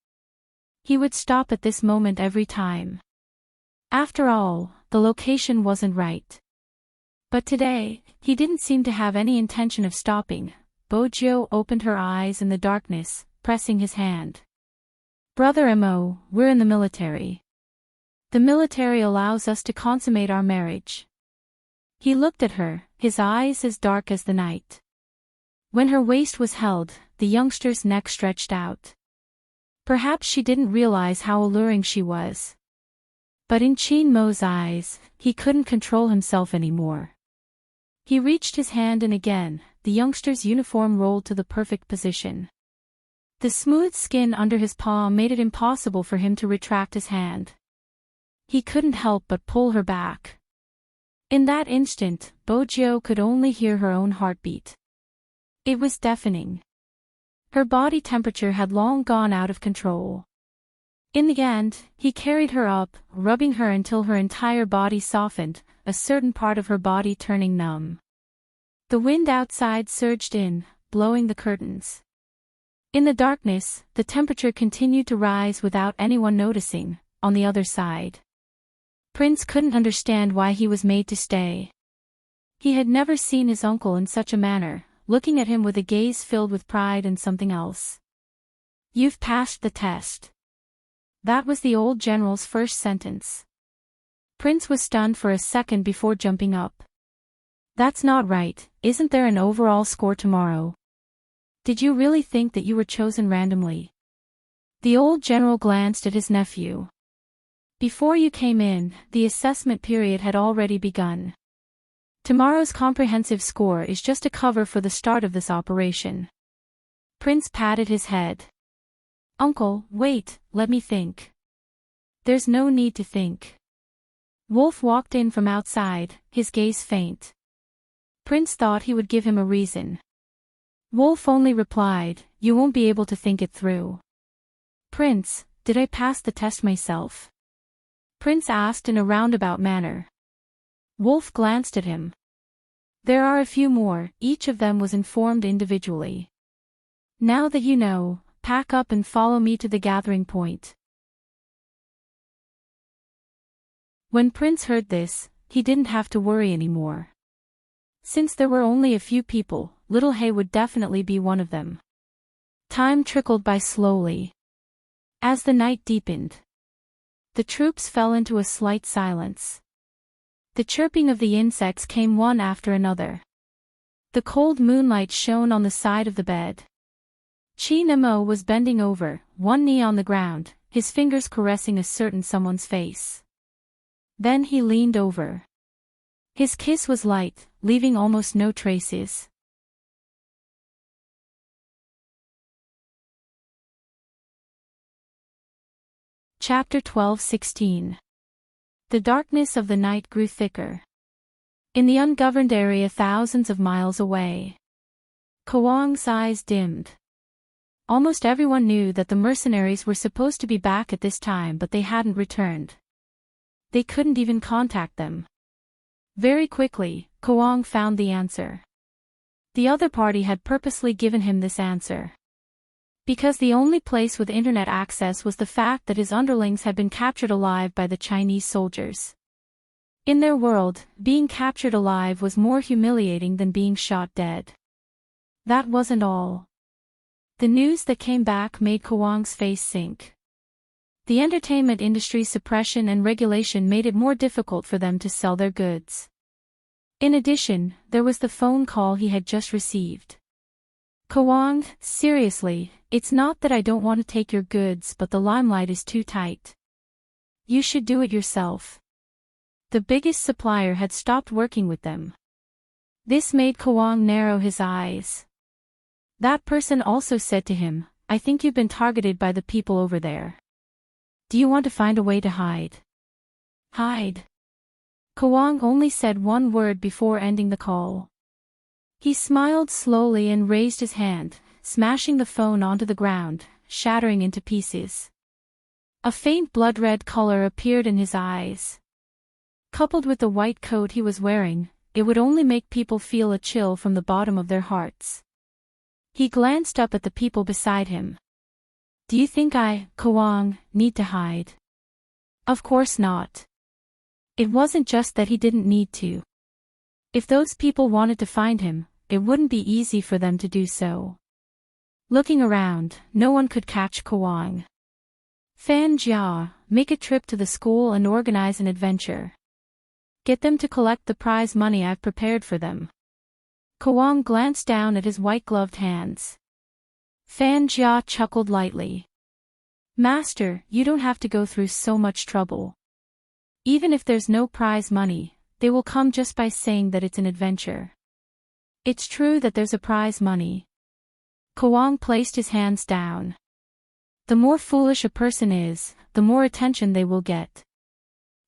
He would stop at this moment every time. After all, the location wasn't right. But today, he didn't seem to have any intention of stopping. Bojo opened her eyes in the darkness, pressing his hand. Brother Mo, we're in the military. The military allows us to consummate our marriage. He looked at her, his eyes as dark as the night. When her waist was held, the youngster's neck stretched out. Perhaps she didn't realize how alluring she was. But in Chin Mo's eyes, he couldn't control himself anymore. He reached his hand and again, the youngster's uniform rolled to the perfect position. The smooth skin under his palm made it impossible for him to retract his hand. He couldn't help but pull her back. In that instant, Bojo could only hear her own heartbeat. It was deafening. Her body temperature had long gone out of control. In the end, he carried her up, rubbing her until her entire body softened, a certain part of her body turning numb. The wind outside surged in, blowing the curtains. In the darkness, the temperature continued to rise without anyone noticing, on the other side. Prince couldn't understand why he was made to stay. He had never seen his uncle in such a manner, looking at him with a gaze filled with pride and something else. "You've passed the test." That was the old general's first sentence. Prince was stunned for a second before jumping up. "That's not right, isn't there an overall score tomorrow? Did you really think that you were chosen randomly?" The old general glanced at his nephew. "Before you came in, the assessment period had already begun. Tomorrow's comprehensive score is just a cover for the start of this operation." Prince patted his head. "Uncle, wait, let me think." "There's no need to think." Wolf walked in from outside, his gaze faint. Prince thought he would give him a reason. Wolf only replied, "You won't be able to think it through." "Prince, did I pass the test myself?" Prince asked in a roundabout manner. Wolf glanced at him. "There are a few more," each of them was informed individually. "Now that you know, pack up and follow me to the gathering point." When Prince heard this, he didn't have to worry anymore. Since there were only a few people, Little Hay would definitely be one of them. Time trickled by slowly. As the night deepened, the troops fell into a slight silence. The chirping of the insects came one after another. The cold moonlight shone on the side of the bed. Chin Mo was bending over, one knee on the ground, his fingers caressing a certain someone's face. Then he leaned over. His kiss was light, leaving almost no traces. Chapter 12-16. The darkness of the night grew thicker. In the ungoverned area thousands of miles away, Kawang's eyes dimmed. Almost everyone knew that the mercenaries were supposed to be back at this time, but they hadn't returned. They couldn't even contact them. Very quickly, Kawang found the answer. The other party had purposely given him this answer. Because the only place with internet access was the fact that his underlings had been captured alive by the Chinese soldiers. In their world, being captured alive was more humiliating than being shot dead. That wasn't all. The news that came back made Kawang's face sink. The entertainment industry's suppression and regulation made it more difficult for them to sell their goods. In addition, there was the phone call he had just received. "Kawang, seriously, it's not that I don't want to take your goods, but the limelight is too tight. You should do it yourself." The biggest supplier had stopped working with them. This made Kawang narrow his eyes. That person also said to him, "I think you've been targeted by the people over there. Do you want to find a way to hide?" "Hide?" Kawang only said one word before ending the call. He smiled slowly and raised his hand, smashing the phone onto the ground, shattering into pieces. A faint blood-red color appeared in his eyes. Coupled with the white coat he was wearing, it would only make people feel a chill from the bottom of their hearts. He glanced up at the people beside him. "Do you think I, Kawang, need to hide?" Of course not. It wasn't just that he didn't need to. If those people wanted to find him, it wouldn't be easy for them to do so. Looking around, no one could catch Kawang. Fan Jia, make a trip to the school and organize an adventure. Get them to collect the prize money I've prepared for them. Kwang glanced down at his white-gloved hands. Fan Jia chuckled lightly. Master, you don't have to go through so much trouble. Even if there's no prize money, they will come just by saying that it's an adventure. It's true that there's a prize money. Kwang placed his hands down. The more foolish a person is, the more attention they will get.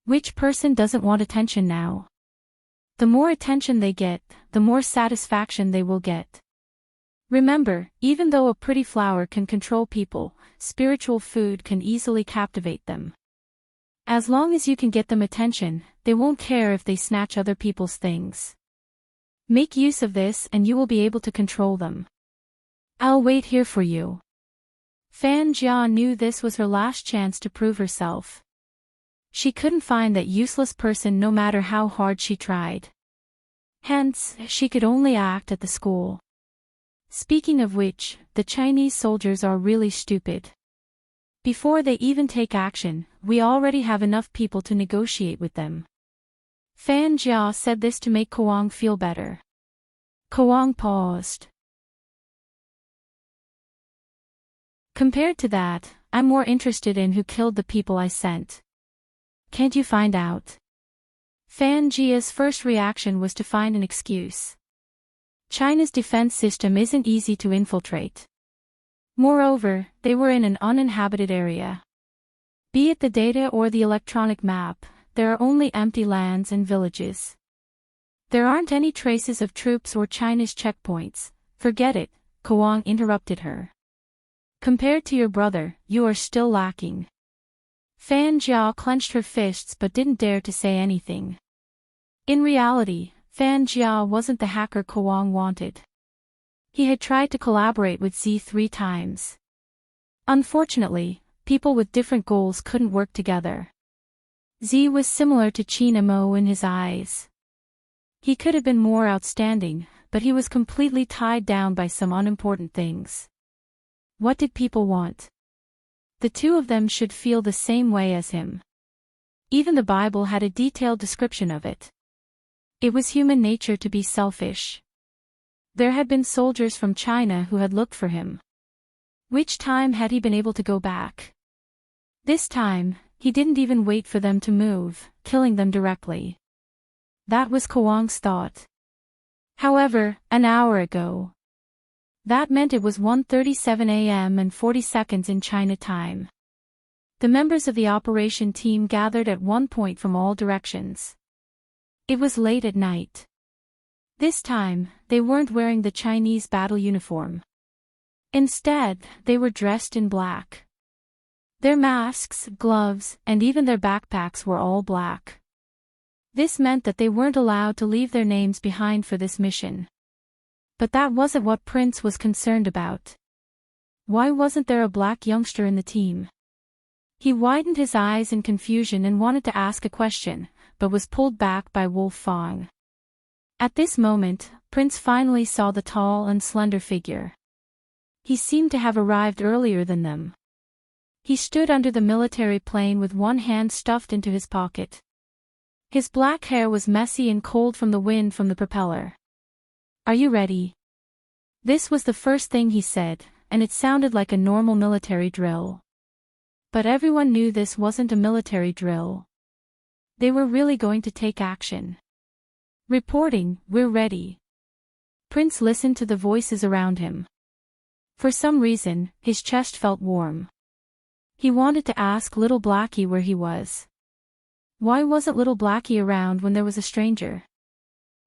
Which person doesn't want attention now? The more attention they get, the more satisfaction they will get. Remember, even though a pretty flower can control people, spiritual food can easily captivate them. As long as you can get them attention, they won't care if they snatch other people's things. Make use of this and you will be able to control them. I'll wait here for you. Fan Jia knew this was her last chance to prove herself. She couldn't find that useless person no matter how hard she tried. Hence, she could only act at the school. Speaking of which, the Chinese soldiers are really stupid. Before they even take action, we already have enough people to negotiate with them. Fan Jia said this to make Kwang feel better. Kwang paused. Compared to that, I'm more interested in who killed the people I sent. Can't you find out? Fan Jia's first reaction was to find an excuse. China's defense system isn't easy to infiltrate. Moreover, they were in an uninhabited area. Be it the data or the electronic map, there are only empty lands and villages. There aren't any traces of troops or Chinese checkpoints. Forget it, Kwang interrupted her. Compared to your brother, you are still lacking. Fan Jia clenched her fists but didn't dare to say anything. In reality, Fan Jia wasn't the hacker Kwang wanted. He had tried to collaborate with Z 3 times. Unfortunately, people with different goals couldn't work together. Z was similar to Qin Mo in his eyes. He could have been more outstanding, but he was completely tied down by some unimportant things. What did people want? The two of them should feel the same way as him. Even the Bible had a detailed description of it. It was human nature to be selfish. There had been soldiers from China who had looked for him. Which time had he been able to go back? This time, he didn't even wait for them to move, killing them directly. That was Kwang's thought. However, an hour ago. That meant it was 1:37 a.m. and 40 seconds in China time. The members of the operation team gathered at one point from all directions. It was late at night. This time, they weren't wearing the Chinese battle uniform. Instead, they were dressed in black. Their masks, gloves, and even their backpacks were all black. This meant that they weren't allowed to leave their names behind for this mission. But that wasn't what Prince was concerned about. Why wasn't there a black youngster in the team? He widened his eyes in confusion and wanted to ask a question, but was pulled back by Wolf Fong. At this moment, Prince finally saw the tall and slender figure. He seemed to have arrived earlier than them. He stood under the military plane with one hand stuffed into his pocket. His black hair was messy and cold from the wind from the propeller. Are you ready? This was the first thing he said, and it sounded like a normal military drill. But everyone knew this wasn't a military drill. They were really going to take action. Reporting, we're ready. Prince listened to the voices around him. For some reason, his chest felt warm. He wanted to ask Little Blackie where he was. Why wasn't Little Blackie around when there was a stranger?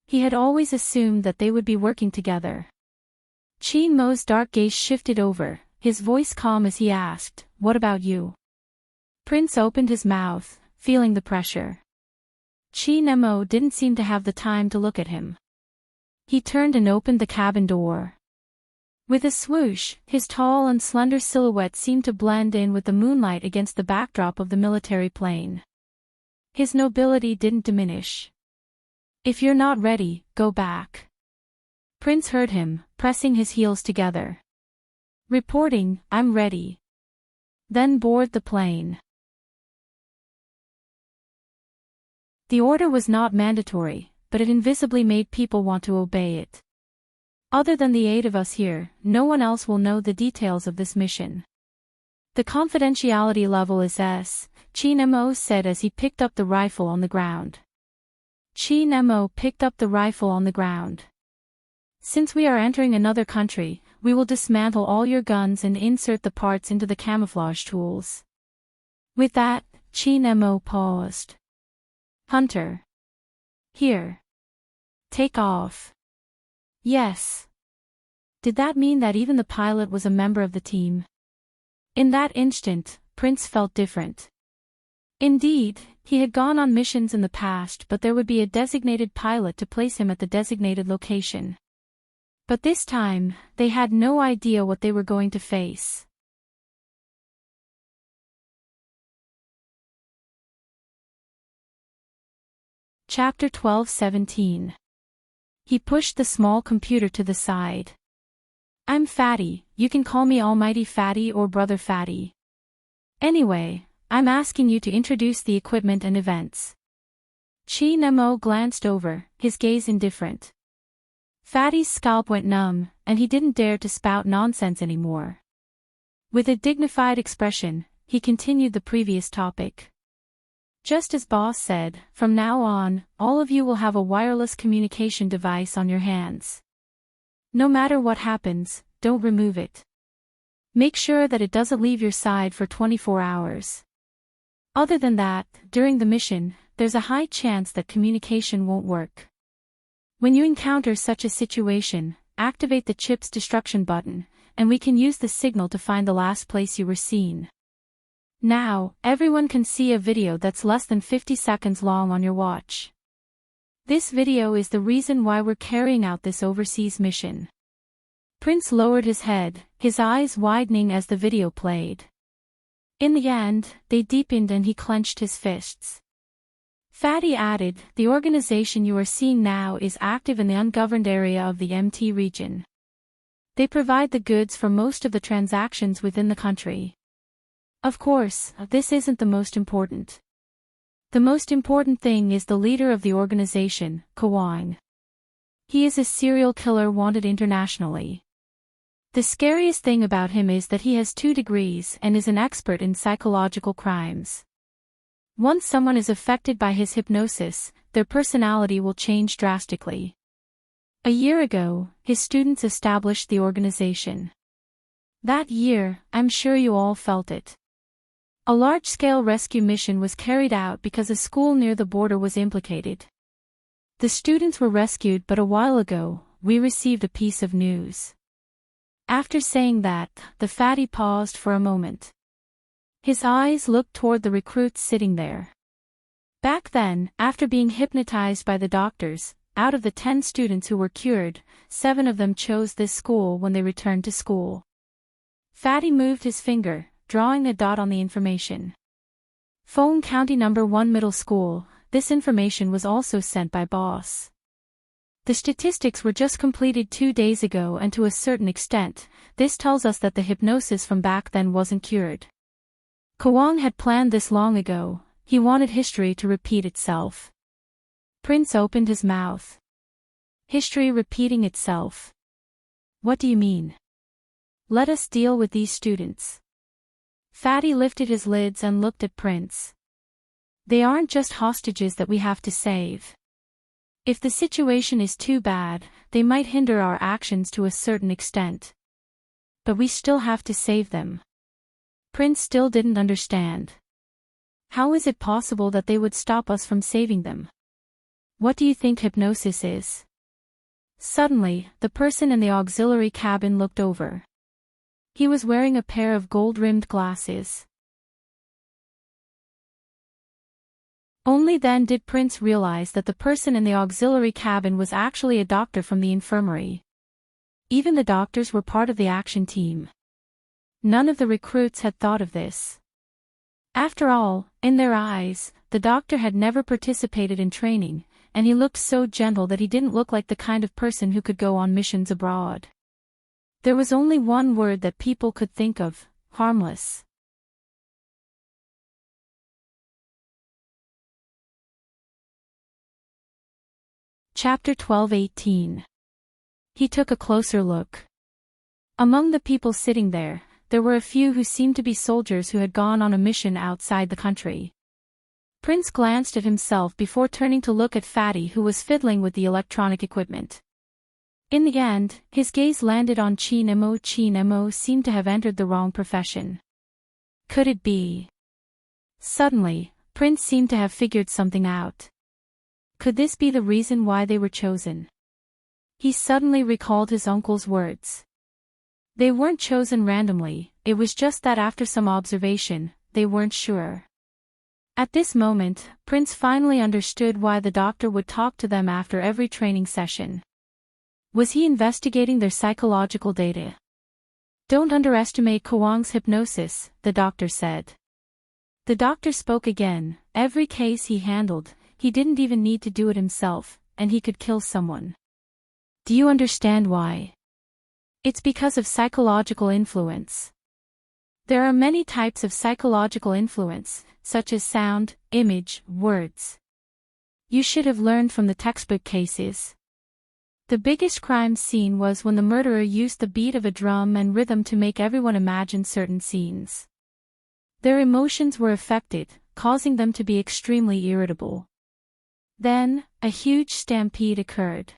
He had always assumed that they would be working together. Qin Mo's dark gaze shifted over, his voice calm as he asked, "What about you?" Prince opened his mouth, feeling the pressure. Qin Mo didn't seem to have the time to look at him. He turned and opened the cabin door. With a swoosh, his tall and slender silhouette seemed to blend in with the moonlight against the backdrop of the military plane. His nobility didn't diminish. If you're not ready, go back. Prince heard him, pressing his heels together. Reporting, I'm ready. Then board the plane. The order was not mandatory, but it invisibly made people want to obey it. Other than the 8 of us here, no one else will know the details of this mission. The confidentiality level is S, Chin-mo said as he picked up the rifle on the ground. Chin-mo picked up the rifle on the ground. Since we are entering another country, we will dismantle all your guns and insert the parts into the camouflage tools. With that, Chin-mo paused. Hunter. Here. Take off. Yes. Did that mean that even the pilot was a member of the team? In that instant, Prince felt different. Indeed, he had gone on missions in the past, but there would be a designated pilot to place him at the designated location. But this time, they had no idea what they were going to face. Chapter 12:17. He pushed the small computer to the side. I'm Fatty, you can call me Almighty Fatty or Brother Fatty. Anyway, I'm asking you to introduce the equipment and events. Chin-mo glanced over, his gaze indifferent. Fatty's scalp went numb, and he didn't dare to spout nonsense anymore. With a dignified expression, he continued the previous topic. Just as Boss said, from now on, all of you will have a wireless communication device on your hands. No matter what happens, don't remove it. Make sure that it doesn't leave your side for 24 hours. Other than that, during the mission, there's a high chance that communication won't work. When you encounter such a situation, activate the chip's destruction button, and we can use the signal to find the last place you were seen. Now, everyone can see a video that's less than 50 seconds long on your watch. This video is the reason why we're carrying out this overseas mission. Prince lowered his head, his eyes widening as the video played. In the end, they deepened and he clenched his fists. Fatty added, the organization you are seeing now is active in the ungoverned area of the MT region. They provide the goods for most of the transactions within the country. Of course, this isn't the most important. The most important thing is the leader of the organization, Kwang. He is a serial killer wanted internationally. The scariest thing about him is that he has 2 degrees and is an expert in psychological crimes. Once someone is affected by his hypnosis, their personality will change drastically. A year ago, his students established the organization. That year, I'm sure you all felt it. A large-scale rescue mission was carried out because a school near the border was implicated. The students were rescued, but a while ago, we received a piece of news. After saying that, the fatty paused for a moment. His eyes looked toward the recruits sitting there. Back then, after being hypnotized by the doctors, out of the 10 students who were cured, 7 of them chose this school when they returned to school. Fatty moved his finger, drawing a dot on the information. Phone County No. 1 Middle School. This information was also sent by Boss. The statistics were just completed 2 days ago, and to a certain extent, this tells us that the hypnosis from back then wasn't cured. Kwang had planned this long ago, he wanted history to repeat itself. Prince opened his mouth. History repeating itself. What do you mean? Let us deal with these students. Fatty lifted his lids and looked at Prince. They aren't just hostages that we have to save. If the situation is too bad, they might hinder our actions to a certain extent. But we still have to save them. Prince still didn't understand. How is it possible that they would stop us from saving them? What do you think hypnosis is? Suddenly, the person in the auxiliary cabin looked over. He was wearing a pair of gold-rimmed glasses. Only then did Prince realize that the person in the auxiliary cabin was actually a doctor from the infirmary. Even the doctors were part of the action team. None of the recruits had thought of this. After all, in their eyes, the doctor had never participated in training, and he looked so gentle that he didn't look like the kind of person who could go on missions abroad. There was only one word that people could think of: harmless. Chapter 12:18. He took a closer look. Among the people sitting there were a few who seemed to be soldiers who had gone on a mission outside the country. Prince glanced at himself before turning to look at Fatty, who was fiddling with the electronic equipment. In the end, his gaze landed on Chin Mo. Chin Mo seemed to have entered the wrong profession. Could it be? Suddenly, Prince seemed to have figured something out. Could this be the reason why they were chosen? He suddenly recalled his uncle's words. They weren't chosen randomly, it was just that after some observation, they weren't sure. At this moment, Prince finally understood why the doctor would talk to them after every training session. Was he investigating their psychological data? Don't underestimate Kwang's hypnosis, the doctor said. The doctor spoke again. Every case he handled, he didn't even need to do it himself, and he could kill someone. Do you understand why? It's because of psychological influence. There are many types of psychological influence, such as sound, image, words. You should have learned from the textbook cases. The biggest crime scene was when the murderer used the beat of a drum and rhythm to make everyone imagine certain scenes. Their emotions were affected, causing them to be extremely irritable. Then, a huge stampede occurred.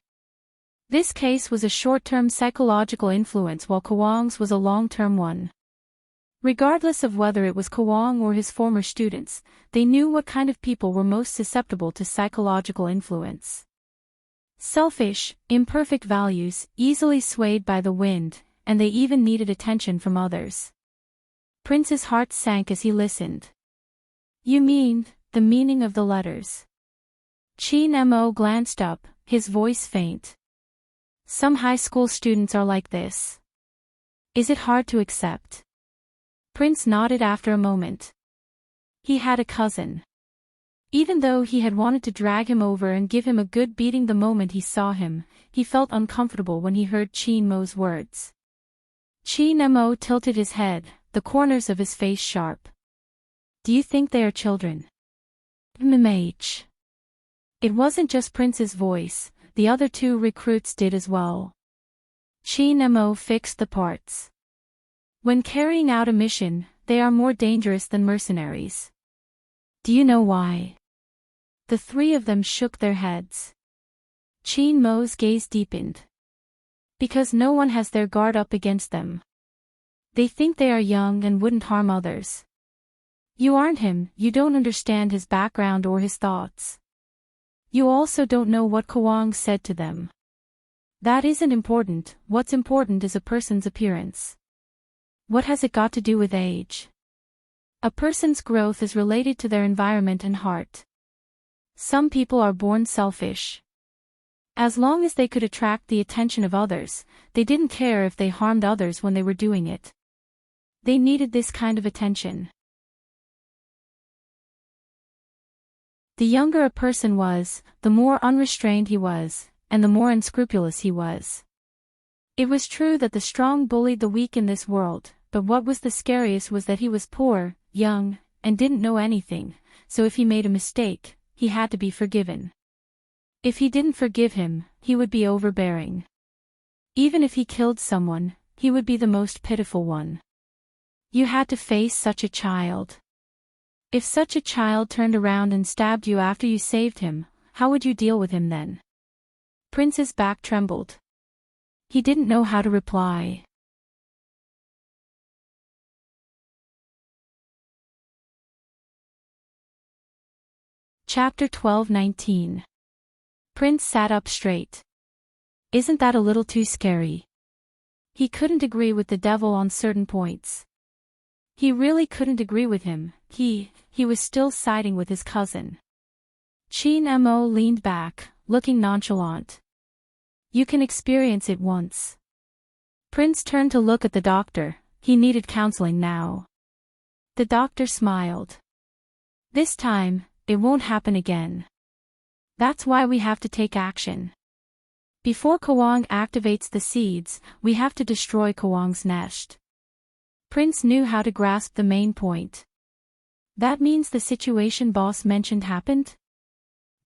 This case was a short-term psychological influence while Kwang's was a long-term one. Regardless of whether it was Kwang or his former students, they knew what kind of people were most susceptible to psychological influence. Selfish, imperfect values, easily swayed by the wind, and they even needed attention from others. Prince's heart sank as he listened. You mean, the meaning of the letters? Chin Mo glanced up, his voice faint. Some high school students are like this. Is it hard to accept? Prince nodded after a moment. He had a cousin. Even though he had wanted to drag him over and give him a good beating the moment he saw him, he felt uncomfortable when he heard Chin Mo's words. Chin Mo tilted his head, the corners of his face sharp. Do you think they are children? MMH. It wasn't just Prince's voice, the other two recruits did as well. Chin Mo fixed the parts. When carrying out a mission, they are more dangerous than mercenaries. Do you know why? The three of them shook their heads. Chin Mo's gaze deepened. Because no one has their guard up against them. They think they are young and wouldn't harm others. You aren't him, you don't understand his background or his thoughts. You also don't know what Kwang said to them. That isn't important, what's important is a person's appearance. What has it got to do with age? A person's growth is related to their environment and heart. Some people are born selfish. As long as they could attract the attention of others, they didn't care if they harmed others when they were doing it. They needed this kind of attention. The younger a person was, the more unrestrained he was, and the more unscrupulous he was. It was true that the strong bullied the weak in this world, but what was the scariest was that he was poor, young, and didn't know anything, so if he made a mistake, he had to be forgiven. If he didn't forgive him, he would be overbearing. Even if he killed someone, he would be the most pitiful one. You had to face such a child. If such a child turned around and stabbed you after you saved him, how would you deal with him then? Prince's back trembled. He didn't know how to reply. Chapter 12:19. Prince sat up straight. Isn't that a little too scary? He couldn't agree with the devil on certain points. He really couldn't agree with him, he was still siding with his cousin. Chin Mo leaned back, looking nonchalant. You can experience it once. Prince turned to look at the doctor, he needed counseling now. The doctor smiled. This time, it won't happen again. That's why we have to take action. Before Kwang activates the seeds, we have to destroy Kwang's nest. Prince knew how to grasp the main point. That means the situation boss mentioned happened?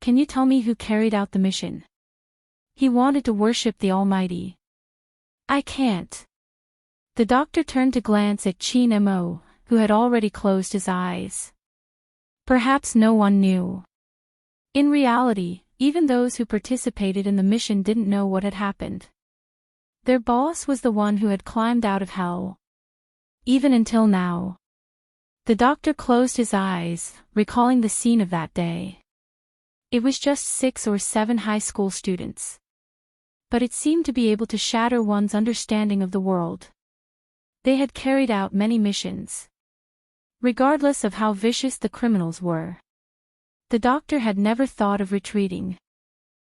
Can you tell me who carried out the mission? He wanted to worship the Almighty. I can't. The doctor turned to glance at Chin Mo, who had already closed his eyes. Perhaps no one knew. In reality, even those who participated in the mission didn't know what had happened. Their boss was the one who had climbed out of hell. Even until now. The doctor closed his eyes, recalling the scene of that day. It was just 6 or 7 high school students. But it seemed to be able to shatter one's understanding of the world. They had carried out many missions. Regardless of how vicious the criminals were. The doctor had never thought of retreating.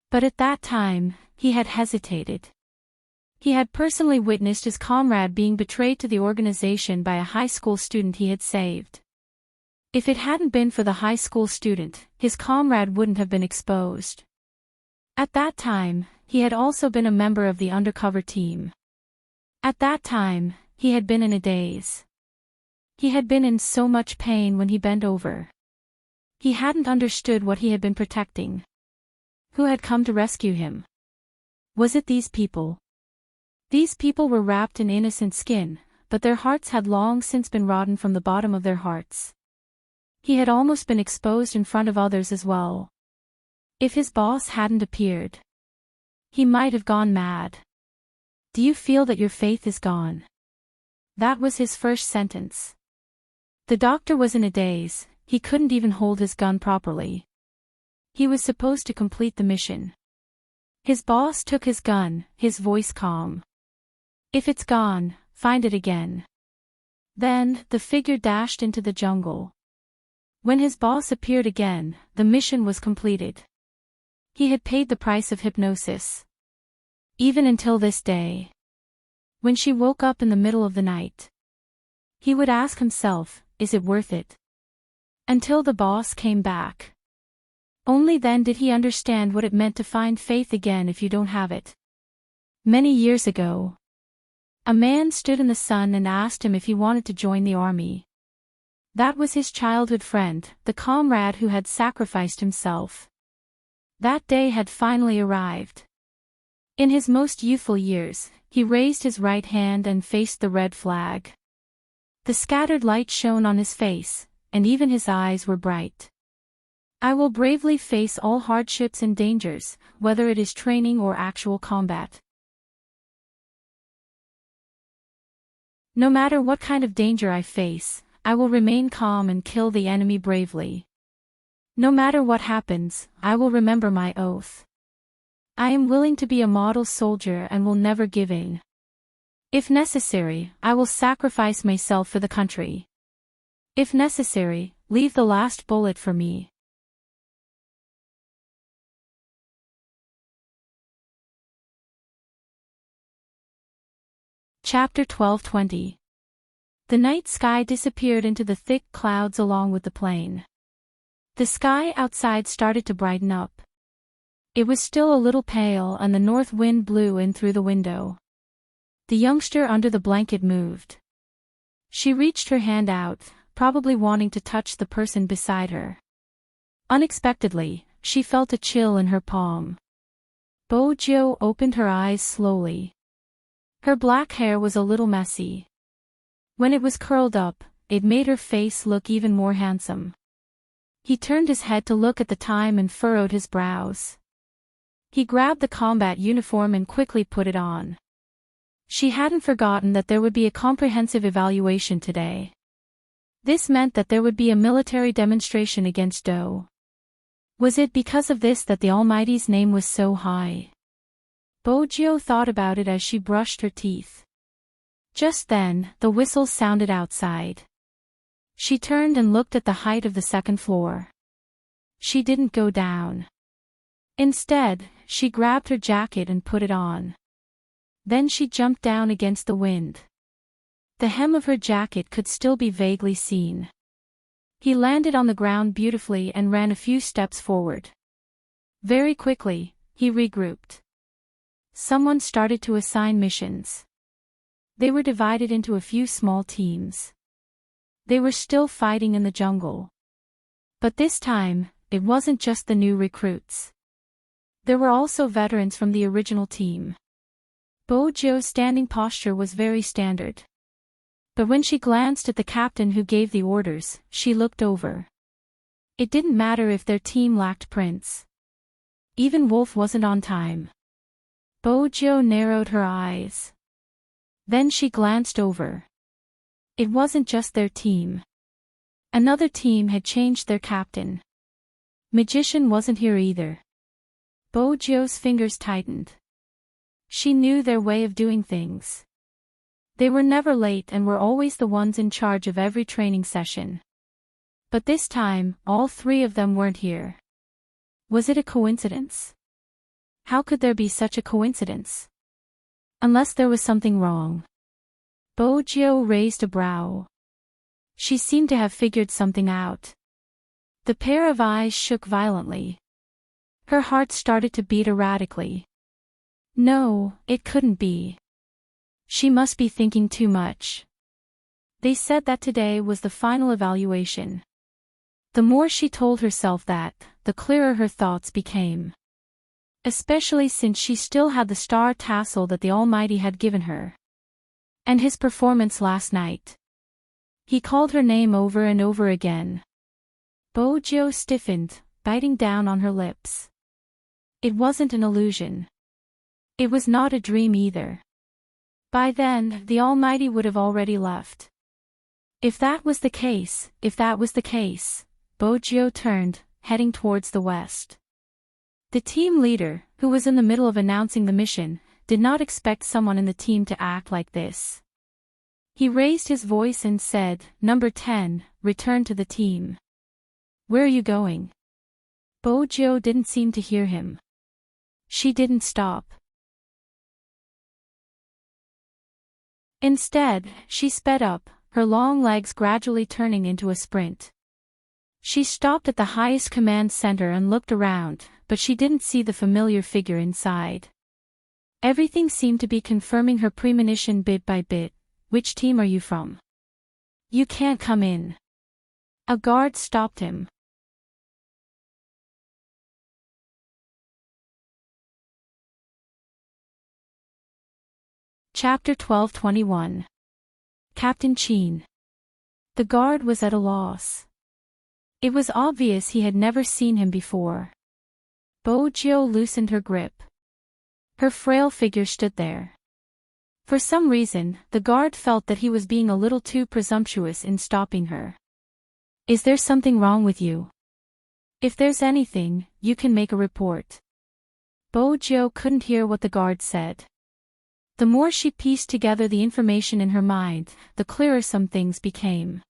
But at that time, he had hesitated. He had personally witnessed his comrade being betrayed to the organization by a high school student he had saved. If it hadn't been for the high school student, his comrade wouldn't have been exposed. At that time, he had also been a member of the undercover team. At that time, he had been in a daze. He had been in so much pain when he bent over. He hadn't understood what he had been protecting. Who had come to rescue him? Was it these people? These people were wrapped in innocent skin, but their hearts had long since been rotten from the bottom of their hearts. He had almost been exposed in front of others as well. If his boss hadn't appeared, he might have gone mad. Do you feel that your faith is gone? That was his first sentence. The doctor was in a daze, he couldn't even hold his gun properly. He was supposed to complete the mission. His boss took his gun, his voice calm. If it's gone, find it again. Then, the figure dashed into the jungle. When his boss appeared again, the mission was completed. He had paid the price of hypnosis. Even until this day. When she woke up in the middle of the night, he would ask himself, is it worth it? Until the boss came back. Only then did he understand what it meant to find faith again if you don't have it. Many years ago, a man stood in the sun and asked him if he wanted to join the army. That was his childhood friend, the comrade who had sacrificed himself. That day had finally arrived. In his most youthful years, he raised his right hand and faced the red flag. The scattered light shone on his face, and even his eyes were bright. I will bravely face all hardships and dangers, whether it is training or actual combat. No matter what kind of danger I face, I will remain calm and kill the enemy bravely. No matter what happens, I will remember my oath. I am willing to be a model soldier and will never give in. If necessary, I will sacrifice myself for the country. If necessary, leave the last bullet for me. Chapter 12:20. The night sky disappeared into the thick clouds along with the plane. The sky outside started to brighten up. It was still a little pale and the north wind blew in through the window. The youngster under the blanket moved. She reached her hand out, probably wanting to touch the person beside her. Unexpectedly, she felt a chill in her palm. Bojo opened her eyes slowly. Her black hair was a little messy. When it was curled up, it made her face look even more handsome. He turned his head to look at the time and furrowed his brows. He grabbed the combat uniform and quickly put it on. She hadn't forgotten that there would be a comprehensive evaluation today. This meant that there would be a military demonstration against Do. Was it because of this that the Almighty's name was so high? Bojo thought about it as she brushed her teeth. Just then, the whistle sounded outside. She turned and looked at the height of the second floor. She didn't go down. Instead, she grabbed her jacket and put it on. Then she jumped down against the wind. The hem of her jacket could still be vaguely seen. He landed on the ground beautifully and ran a few steps forward. Very quickly, he regrouped. Someone started to assign missions. They were divided into a few small teams. They were still fighting in the jungle. But this time, it wasn't just the new recruits. There were also veterans from the original team. Bojo's standing posture was very standard. But when she glanced at the captain who gave the orders, she looked over. It didn't matter if their team lacked prints. Even Wolf wasn't on time. Bojo narrowed her eyes. Then she glanced over. It wasn't just their team. Another team had changed their captain. Magician wasn't here either. Bojo's fingers tightened. She knew their way of doing things. They were never late and were always the ones in charge of every training session. But this time, all three of them weren't here. Was it a coincidence? How could there be such a coincidence? Unless there was something wrong. Bojo raised a brow. She seemed to have figured something out. The pair of eyes shook violently. Her heart started to beat erratically. No, it couldn't be. She must be thinking too much. They said that today was the final evaluation. The more she told herself that, the clearer her thoughts became. Especially since she still had the star tassel that the Almighty had given her. And his performance last night. He called her name over and over again. Bojo stiffened, biting down on her lips. It wasn't an illusion. It was not a dream either. By then, the Almighty would have already left. If that was the case, Bojo turned, heading towards the west. The team leader, who was in the middle of announcing the mission, did not expect someone in the team to act like this. He raised his voice and said, "Number 10, return to the team." "Where are you going?" Bojo didn't seem to hear him. She didn't stop. Instead, she sped up, her long legs gradually turning into a sprint. She stopped at the highest command center and looked around, but she didn't see the familiar figure inside. Everything seemed to be confirming her premonition bit by bit. "Which team are you from? You can't come in." A guard stopped him. Chapter 12:21. Captain Cheen. The guard was at a loss. It was obvious he had never seen him before. Bojo loosened her grip. Her frail figure stood there. For some reason, the guard felt that he was being a little too presumptuous in stopping her. "Is there something wrong with you? If there's anything, you can make a report." Bojo couldn't hear what the guard said. The more she pieced together the information in her mind, the clearer some things became.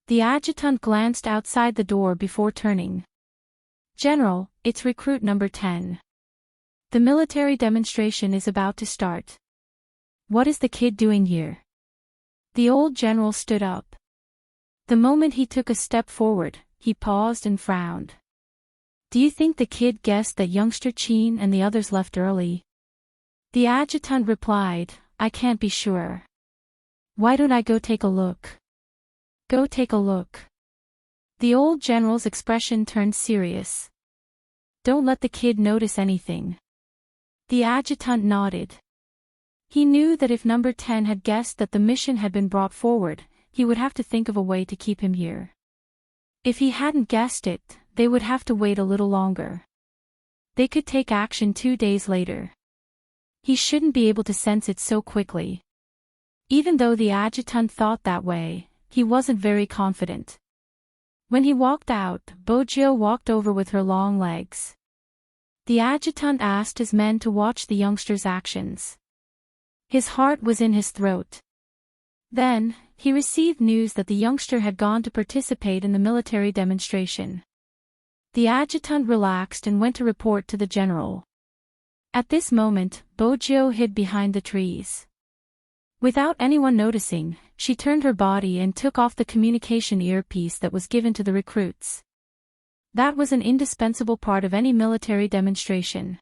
The adjutant glanced outside the door before turning. "General, it's recruit number 10. The military demonstration is about to start. What is the kid doing here?" The old general stood up. The moment he took a step forward, he paused and frowned. "Do you think the kid guessed that youngster Cheen and the others left early?" The adjutant replied, "I can't be sure. Why don't I go take a look?" "Go take a look." The old general's expression turned serious. "Don't let the kid notice anything." The adjutant nodded. He knew that if number 10 had guessed that the mission had been brought forward, he would have to think of a way to keep him here. If he hadn't guessed it, they would have to wait a little longer. They could take action 2 days later. He shouldn't be able to sense it so quickly. Even though the adjutant thought that way, he wasn't very confident. When he walked out, Bojo walked over with her long legs. The adjutant asked his men to watch the youngster's actions. His heart was in his throat. Then, he received news that the youngster had gone to participate in the military demonstration. The adjutant relaxed and went to report to the general. At this moment, Bojo hid behind the trees. Without anyone noticing, she turned her body and took off the communication earpiece that was given to the recruits. That was an indispensable part of any military demonstration.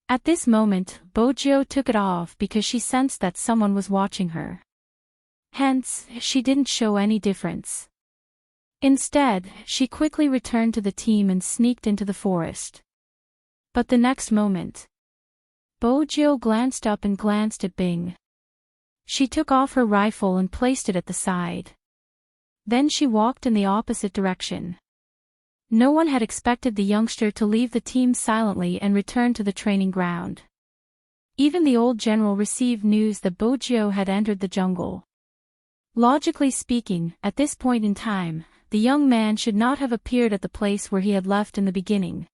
At this moment, Bojo took it off because she sensed that someone was watching her. Hence, she didn't show any difference. Instead, she quickly returned to the team and sneaked into the forest. But the next moment, Bojo glanced up and glanced at Bing. She took off her rifle and placed it at the side. Then she walked in the opposite direction. No one had expected the youngster to leave the team silently and return to the training ground. Even the old general received news that Bojo had entered the jungle. Logically speaking, at this point in time, the young man should not have appeared at the place where he had left in the beginning.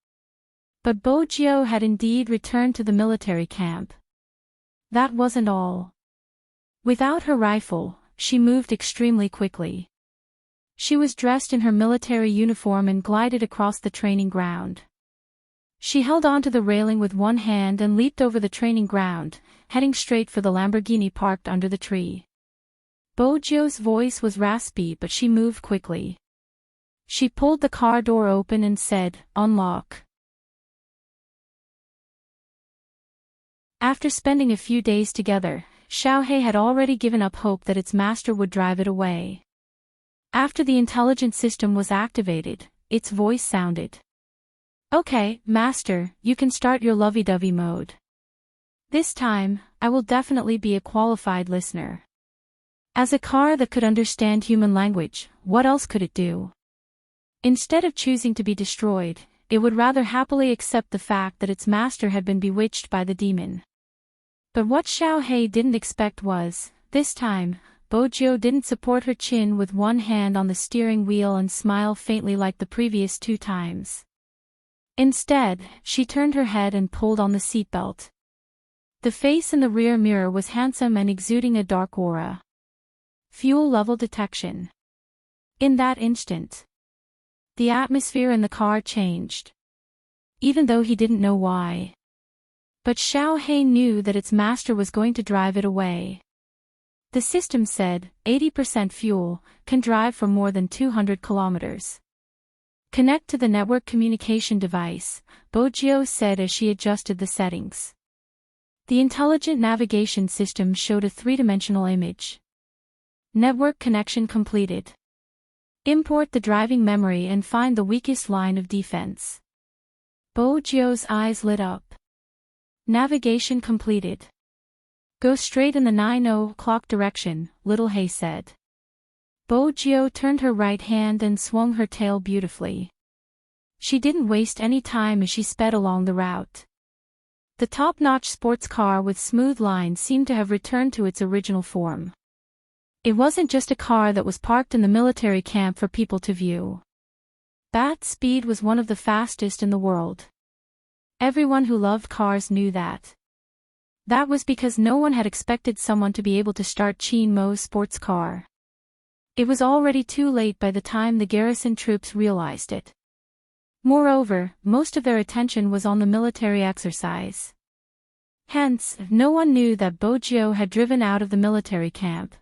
But Bojo had indeed returned to the military camp. That wasn't all. Without her rifle, she moved extremely quickly. She was dressed in her military uniform and glided across the training ground. She held onto the railing with one hand and leaped over the training ground, heading straight for the Lamborghini parked under the tree. Bojo's voice was raspy, but she moved quickly. She pulled the car door open and said, "Unlock." After spending a few days together, Xiaohei had already given up hope that its master would drive it away. After the intelligence system was activated, its voice sounded. "Okay, master, you can start your lovey-dovey mode. This time, I will definitely be a qualified listener." As a car that could understand human language, what else could it do? Instead of choosing to be destroyed, it would rather happily accept the fact that its master had been bewitched by the demon. But what Xiaohei didn't expect was, this time, Bojo didn't support her chin with one hand on the steering wheel and smile faintly like the previous 2 times. Instead, she turned her head and pulled on the seatbelt. The face in the rear mirror was handsome and exuding a dark aura. Fuel level detection. In that instant, the atmosphere in the car changed. Even though he didn't know why. But Xiaohei knew that its master was going to drive it away. The system said, 80% fuel, can drive for more than 200 kilometers. Connect to the network communication device, Bojo said as she adjusted the settings. The intelligent navigation system showed a 3-dimensional image. Network connection completed. Import the driving memory and find the weakest line of defense. Bojo's eyes lit up. Navigation completed. Go straight in the 9 o'clock direction, Little Hay said. Bojo turned her right hand and swung her tail beautifully. She didn't waste any time as she sped along the route. The top-notch sports car with smooth lines seemed to have returned to its original form. It wasn't just a car that was parked in the military camp for people to view. Bat speed was one of the fastest in the world. Everyone who loved cars knew that. That was because no one had expected someone to be able to start Qin Mo's sports car. It was already too late by the time the garrison troops realized it. Moreover, most of their attention was on the military exercise. Hence, no one knew that Bojo had driven out of the military camp.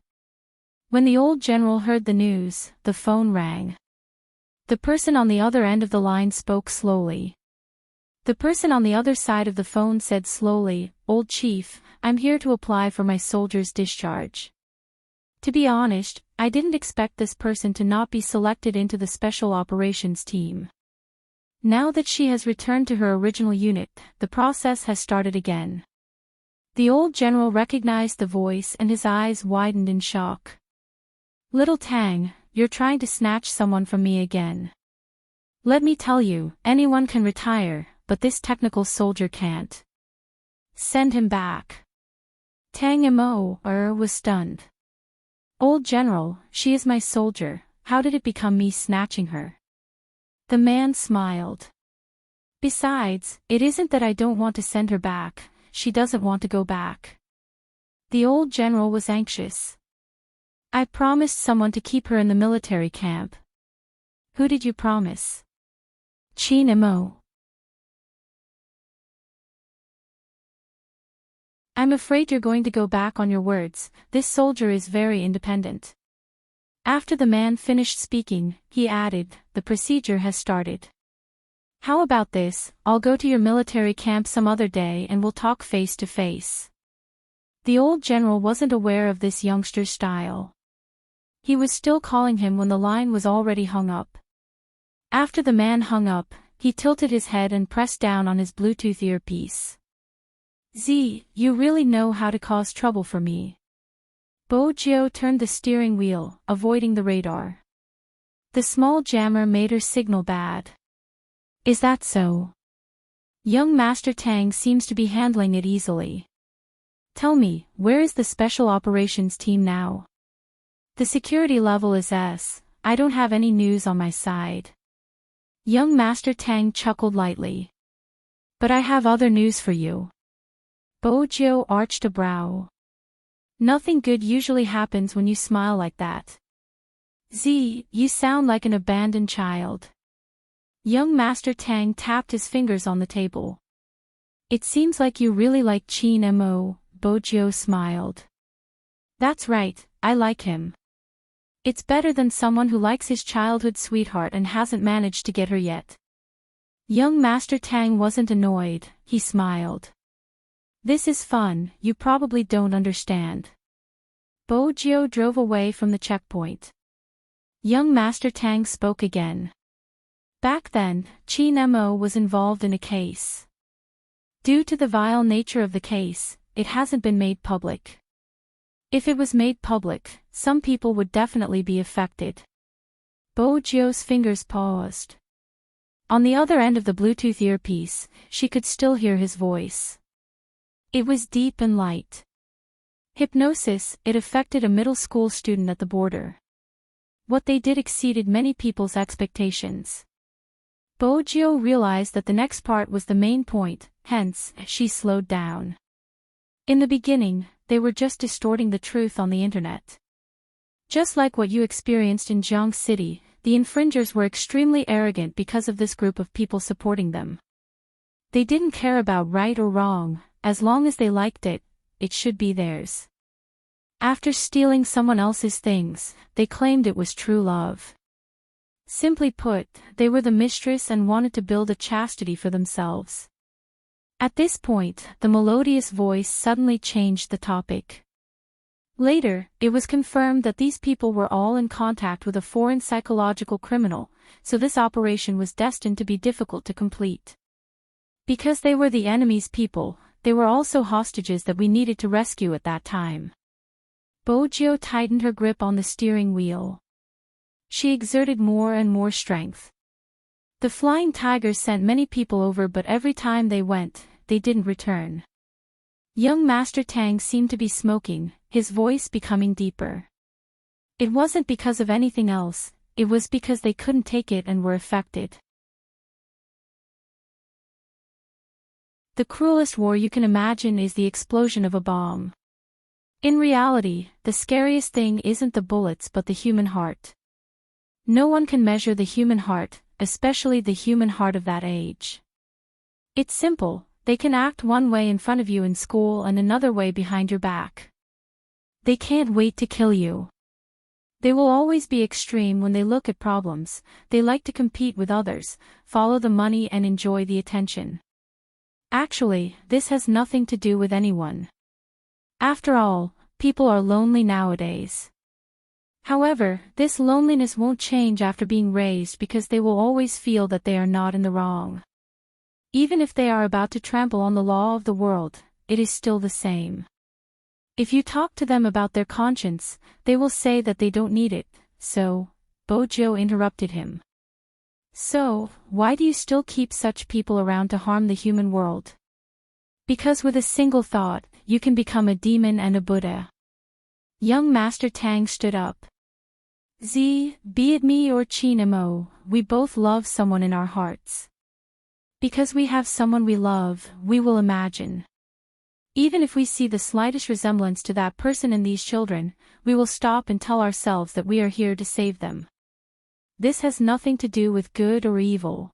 When the old general heard the news, the phone rang. The person on the other end of the line spoke slowly. The person on the other side of the phone said slowly, "Old Chief, I'm here to apply for my soldier's discharge. To be honest, I didn't expect this person to not be selected into the special operations team. Now that she has returned to her original unit, the process has started again." The old general recognized the voice and his eyes widened in shock. "Little Tang, you're trying to snatch someone from me again. Let me tell you, anyone can retire, but this technical soldier can't. Send him back." Tang Mo was stunned. "Old General, she is my soldier, how did it become me snatching her?" The man smiled. "Besides, it isn't that I don't want to send her back, she doesn't want to go back." The old general was anxious. "I promised someone to keep her in the military camp." "Who did you promise?" "Qin Mo." "I'm afraid you're going to go back on your words, this soldier is very independent." After the man finished speaking, he added, "The procedure has started. How about this, I'll go to your military camp some other day and we'll talk face to face." The old general wasn't aware of this youngster's style. He was still calling him when the line was already hung up. After the man hung up, he tilted his head and pressed down on his Bluetooth earpiece. Z, you really know how to cause trouble for me. Bojo turned the steering wheel, avoiding the radar. The small jammer made her signal bad. Is that so? Young Master Tang seems to be handling it easily. Tell me, where is the special operations team now? The security level is S. I don't have any news on my side. Young Master Tang chuckled lightly. But I have other news for you. Bojo arched a brow. Nothing good usually happens when you smile like that. Z, you sound like an abandoned child. Young Master Tang tapped his fingers on the table. It seems like you really like Chin Mo, Bojo smiled. That's right, I like him. It's better than someone who likes his childhood sweetheart and hasn't managed to get her yet. Young Master Tang wasn't annoyed, he smiled. This is fun, you probably don't understand. Bojo drove away from the checkpoint. Young Master Tang spoke again. Back then, Chin Mo was involved in a case. Due to the vile nature of the case, it hasn't been made public. If it was made public, some people would definitely be affected. Bojo's fingers paused. On the other end of the Bluetooth earpiece, she could still hear his voice. It was deep and light. Hypnosis, it affected a middle school student at the border. What they did exceeded many people's expectations. Bojo realized that the next part was the main point, hence, she slowed down. In the beginning, they were just distorting the truth on the internet. Just like what you experienced in Jiang City, the infringers were extremely arrogant because of this group of people supporting them. They didn't care about right or wrong, as long as they liked it, it should be theirs. After stealing someone else's things, they claimed it was true love. Simply put, they were the mistress and wanted to build a chastity for themselves. At this point, the melodious voice suddenly changed the topic. Later, it was confirmed that these people were all in contact with a foreign psychological criminal, so this operation was destined to be difficult to complete. Because they were the enemy's people, they were also hostages that we needed to rescue at that time. Bojo tightened her grip on the steering wheel. She exerted more and more strength. The flying tigers sent many people over, but every time they went, they didn't return. Young Master Tang seemed to be smoking, his voice becoming deeper. It wasn't because of anything else, it was because they couldn't take it and were affected. The cruelest war you can imagine is the explosion of a bomb. In reality, the scariest thing isn't the bullets but the human heart. No one can measure the human heart, especially the human heart of that age. It's simple, they can act one way in front of you in school and another way behind your back. They can't wait to kill you. They will always be extreme when they look at problems, they like to compete with others, follow the money and enjoy the attention. Actually, this has nothing to do with anyone. After all, people are lonely nowadays. However, this loneliness won't change after being raised because they will always feel that they are not in the wrong. Even if they are about to trample on the law of the world, it is still the same. If you talk to them about their conscience, they will say that they don't need it, so, Bojo interrupted him. So, why do you still keep such people around to harm the human world? Because with a single thought, you can become a demon and a Buddha. Young Master Tang stood up. Z, be it me or Chin Mo, we both love someone in our hearts. Because we have someone we love, we will imagine. Even if we see the slightest resemblance to that person in these children, we will stop and tell ourselves that we are here to save them. This has nothing to do with good or evil.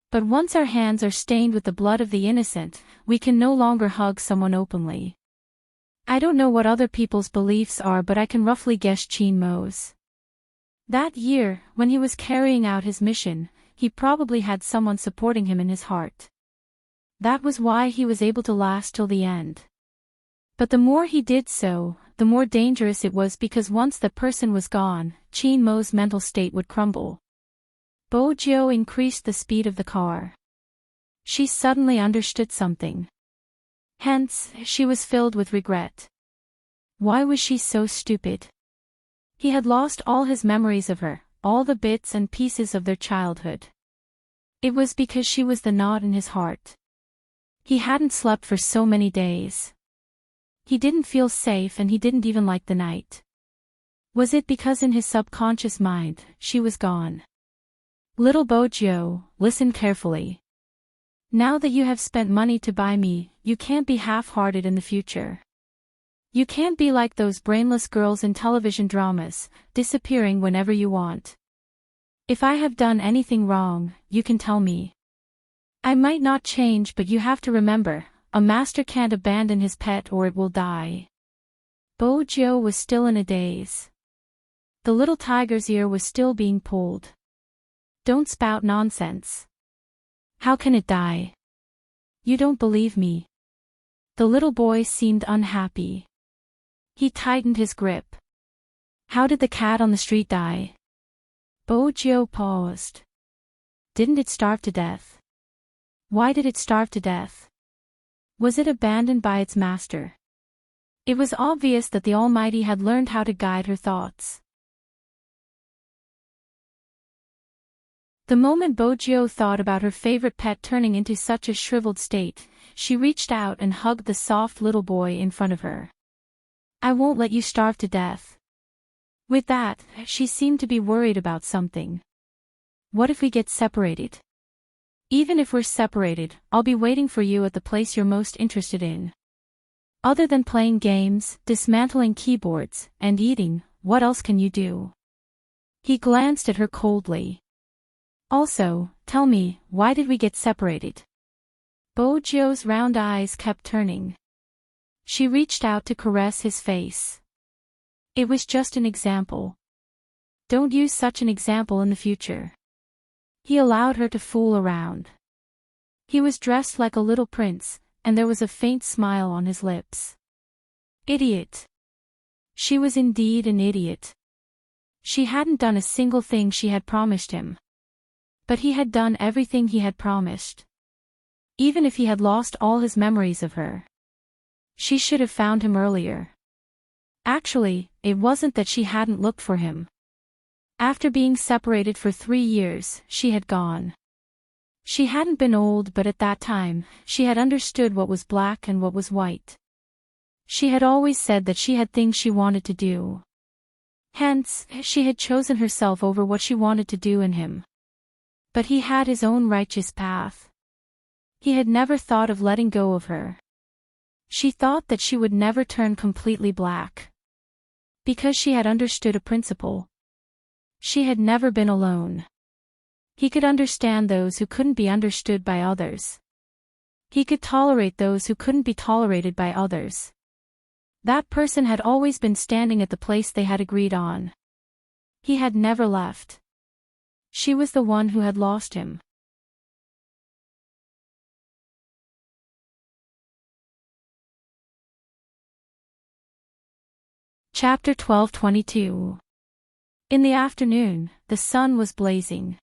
But once our hands are stained with the blood of the innocent, we can no longer hug someone openly. I don't know what other people's beliefs are, but I can roughly guess Chin Mo's. That year, when he was carrying out his mission, he probably had someone supporting him in his heart. That was why he was able to last till the end. But the more he did so, the more dangerous it was, because once the person was gone, Chin Mo's mental state would crumble. Bojo increased the speed of the car. She suddenly understood something. Hence, she was filled with regret. Why was she so stupid? He had lost all his memories of her, all the bits and pieces of their childhood. It was because she was the knot in his heart. He hadn't slept for so many days. He didn't feel safe and he didn't even like the night. Was it because in his subconscious mind, she was gone? Little Bojo, listen carefully. Now that you have spent money to buy me, you can't be half-hearted in the future. You can't be like those brainless girls in television dramas, disappearing whenever you want. If I have done anything wrong, you can tell me. I might not change, but you have to remember, a master can't abandon his pet or it will die. Bojo was still in a daze. The little tiger's ear was still being pulled. Don't spout nonsense. How can it die? You don't believe me. The little boy seemed unhappy. He tightened his grip. How did the cat on the street die? Bojo paused. Didn't it starve to death? Why did it starve to death? Was it abandoned by its master? It was obvious that the Almighty had learned how to guide her thoughts. The moment Bojo thought about her favorite pet turning into such a shriveled state, she reached out and hugged the soft little boy in front of her. I won't let you starve to death. With that, she seemed to be worried about something. What if we get separated? Even if we're separated, I'll be waiting for you at the place you're most interested in. Other than playing games, dismantling keyboards, and eating, what else can you do? He glanced at her coldly. Also, tell me, why did we get separated? Bojo's round eyes kept turning. She reached out to caress his face. It was just an example. Don't use such an example in the future. He allowed her to fool around. He was dressed like a little prince, and there was a faint smile on his lips. Idiot. She was indeed an idiot. She hadn't done a single thing she had promised him. But he had done everything he had promised. Even if he had lost all his memories of her. She should have found him earlier. Actually, it wasn't that she hadn't looked for him. After being separated for 3 years, she had gone. She hadn't been old, but at that time, she had understood what was black and what was white. She had always said that she had things she wanted to do. Hence, she had chosen herself over what she wanted to do in him. But he had his own righteous path. He had never thought of letting go of her. She thought that she would never turn completely black. Because she had understood a principle. She had never been alone. He could understand those who couldn't be understood by others. He could tolerate those who couldn't be tolerated by others. That person had always been standing at the place they had agreed on. He had never left. She was the one who had lost him. Chapter 12:22. In the afternoon, the sun was blazing.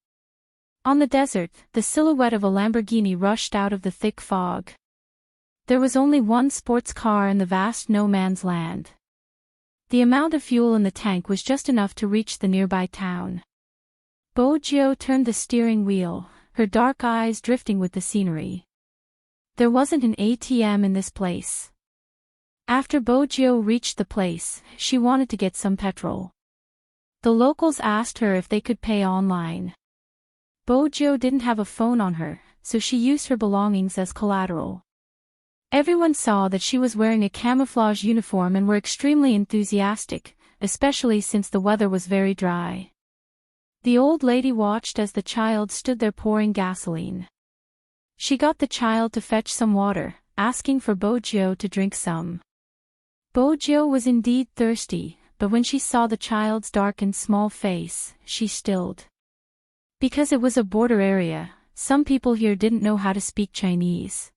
On the desert, the silhouette of a Lamborghini rushed out of the thick fog. There was only one sports car in the vast no-man's land. The amount of fuel in the tank was just enough to reach the nearby town. Bojo turned the steering wheel, her dark eyes drifting with the scenery. There wasn't an ATM in this place. After Bojo reached the place, she wanted to get some petrol. The locals asked her if they could pay online. Bojo didn't have a phone on her, so she used her belongings as collateral. Everyone saw that she was wearing a camouflage uniform and were extremely enthusiastic, especially since the weather was very dry. The old lady watched as the child stood there pouring gasoline. She got the child to fetch some water, asking for Bojo to drink some. Bojo was indeed thirsty, but when she saw the child's dark and small face, she stilled. Because it was a border area, some people here didn't know how to speak Chinese.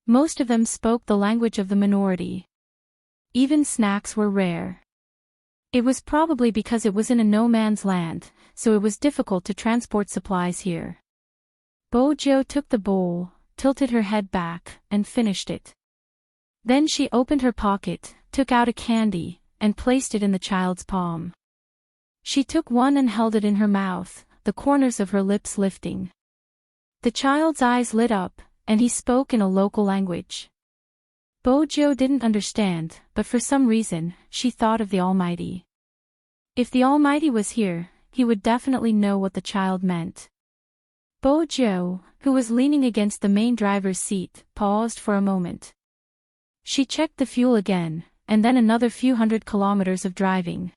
Most of them spoke the language of the minority. Even snacks were rare. It was probably because it was in a no-man's land, so it was difficult to transport supplies here. Bojo took the bowl, tilted her head back, and finished it. Then she opened her pocket, took out a candy, and placed it in the child's palm. She took one and held it in her mouth, the corners of her lips lifting. The child's eyes lit up, and he spoke in a local language. Bojo didn't understand, but for some reason, she thought of the Almighty. If the Almighty was here, he would definitely know what the child meant. Bojo, who was leaning against the main driver's seat, paused for a moment. She checked the fuel again, and then another few hundred kilometers of driving.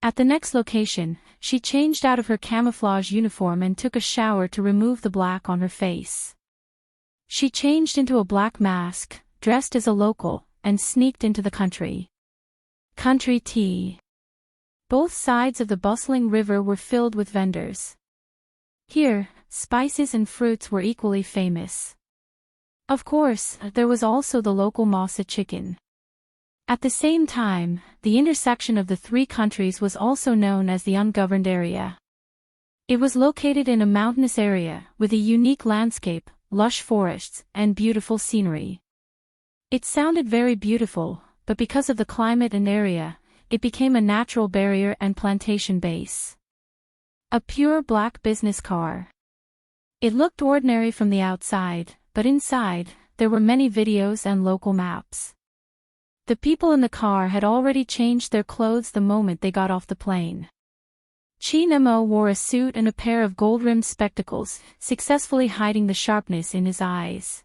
At the next location, she changed out of her camouflage uniform and took a shower to remove the black on her face. She changed into a black mask, dressed as a local, and sneaked into the country. Country tea. Both sides of the bustling river were filled with vendors. Here, spices and fruits were equally famous. Of course, there was also the local masa chicken. At the same time, the intersection of the three countries was also known as the ungoverned area. It was located in a mountainous area, with a unique landscape, lush forests, and beautiful scenery. It sounded very beautiful, but because of the climate and area, it became a natural barrier and plantation base. A pure black business car. It looked ordinary from the outside, but inside, there were many videos and local maps. The people in the car had already changed their clothes the moment they got off the plane. Chinemo wore a suit and a pair of gold-rimmed spectacles, successfully hiding the sharpness in his eyes.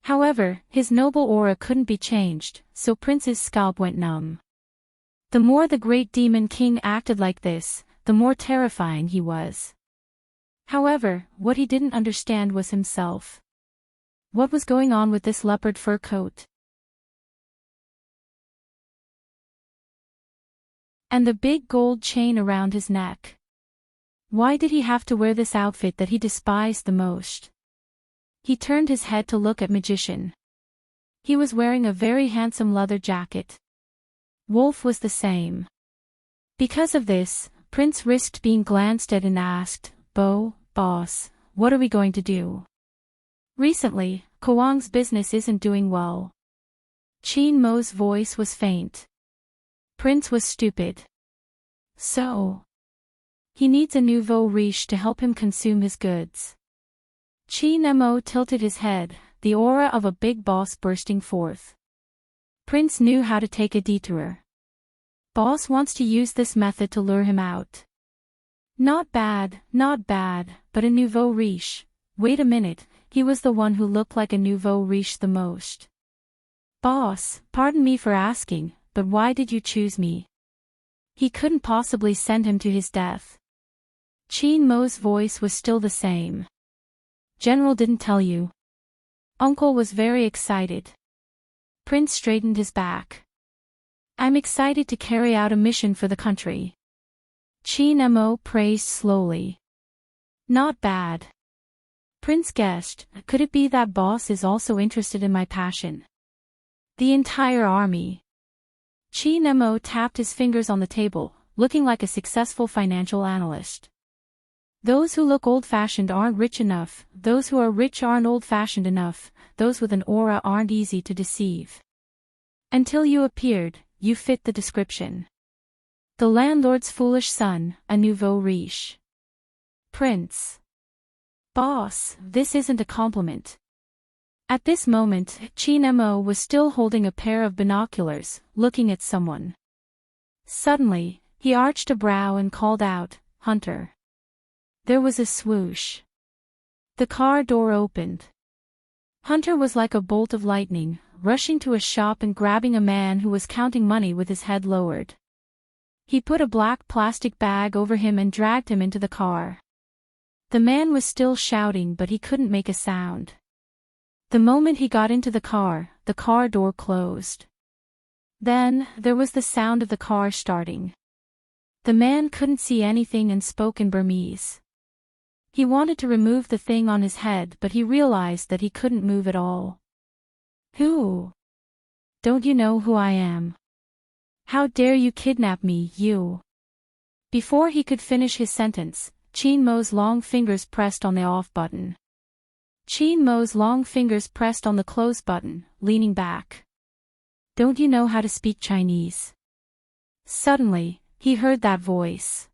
However, his noble aura couldn't be changed, so Prince's scalp went numb. The more the great demon king acted like this, the more terrifying he was. However, what he didn't understand was himself. What was going on with this leopard fur coat? And the big gold chain around his neck. Why did he have to wear this outfit that he despised the most? He turned his head to look at Magician. He was wearing a very handsome leather jacket. Wolf was the same. Because of this, Prince risked being glanced at and asked, Boss, what are we going to do? Recently, Kawang's business isn't doing well. Chin Mo's voice was faint. Prince was stupid. So, he needs a nouveau riche to help him consume his goods. Chin Mo tilted his head, the aura of a big boss bursting forth. Prince knew how to take a detour. Boss wants to use this method to lure him out. Not bad, but a nouveau riche. Wait a minute, he was the one who looked like a nouveau riche the most. Boss, pardon me for asking, but why did you choose me? He couldn't possibly send him to his death. Chin Mo's voice was still the same. General didn't tell you. Uncle was very excited. Prince straightened his back. I'm excited to carry out a mission for the country. Chin Mo praised slowly. Not bad. Prince guessed, could it be that boss is also interested in my passion? The entire army. Chin Mo tapped his fingers on the table, looking like a successful financial analyst. Those who look old-fashioned aren't rich enough, those who are rich aren't old-fashioned enough, those with an aura aren't easy to deceive. Until you appeared, you fit the description. The landlord's foolish son, a nouveau riche. Prince. Boss, this isn't a compliment. At this moment, Chin Mo was still holding a pair of binoculars, looking at someone. Suddenly, he arched a brow and called out, Hunter. There was a swoosh. The car door opened. Hunter was like a bolt of lightning, rushing to a shop and grabbing a man who was counting money with his head lowered. He put a black plastic bag over him and dragged him into the car. The man was still shouting, but he couldn't make a sound. The moment he got into the car door closed. Then, there was the sound of the car starting. The man couldn't see anything and spoke in Burmese. He wanted to remove the thing on his head, but he realized that he couldn't move at all. Who? Don't you know who I am? How dare you kidnap me, you? Before he could finish his sentence, Chin Mo's long fingers pressed on the off button. Chin Mo's long fingers pressed on the close button, leaning back. Don't you know how to speak Chinese? Suddenly, he heard that voice.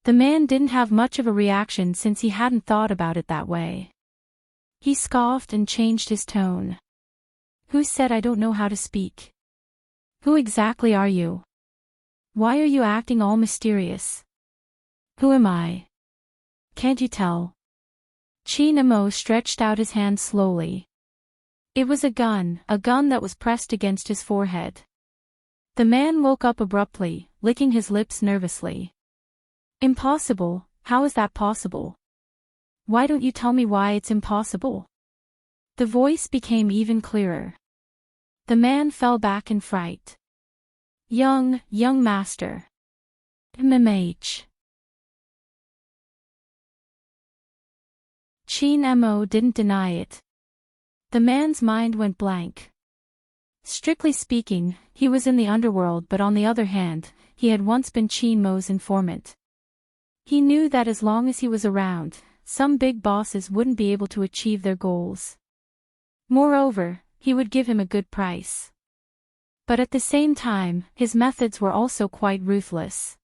The man didn't have much of a reaction since he hadn't thought about it that way. He scoffed and changed his tone. Who said I don't know how to speak? Who exactly are you? Why are you acting all mysterious? Who am I? Can't you tell? Chin Mo stretched out his hand slowly. It was a gun that was pressed against his forehead. The man woke up abruptly, licking his lips nervously. Impossible, how is that possible? Why don't you tell me why it's impossible? The voice became even clearer. The man fell back in fright. Young master. MMH. Chin Mo didn't deny it. The man's mind went blank. Strictly speaking, he was in the underworld, but on the other hand, he had once been Chin Mo's informant. He knew that as long as he was around, some big bosses wouldn't be able to achieve their goals. Moreover, he would give him a good price. But at the same time, his methods were also quite ruthless.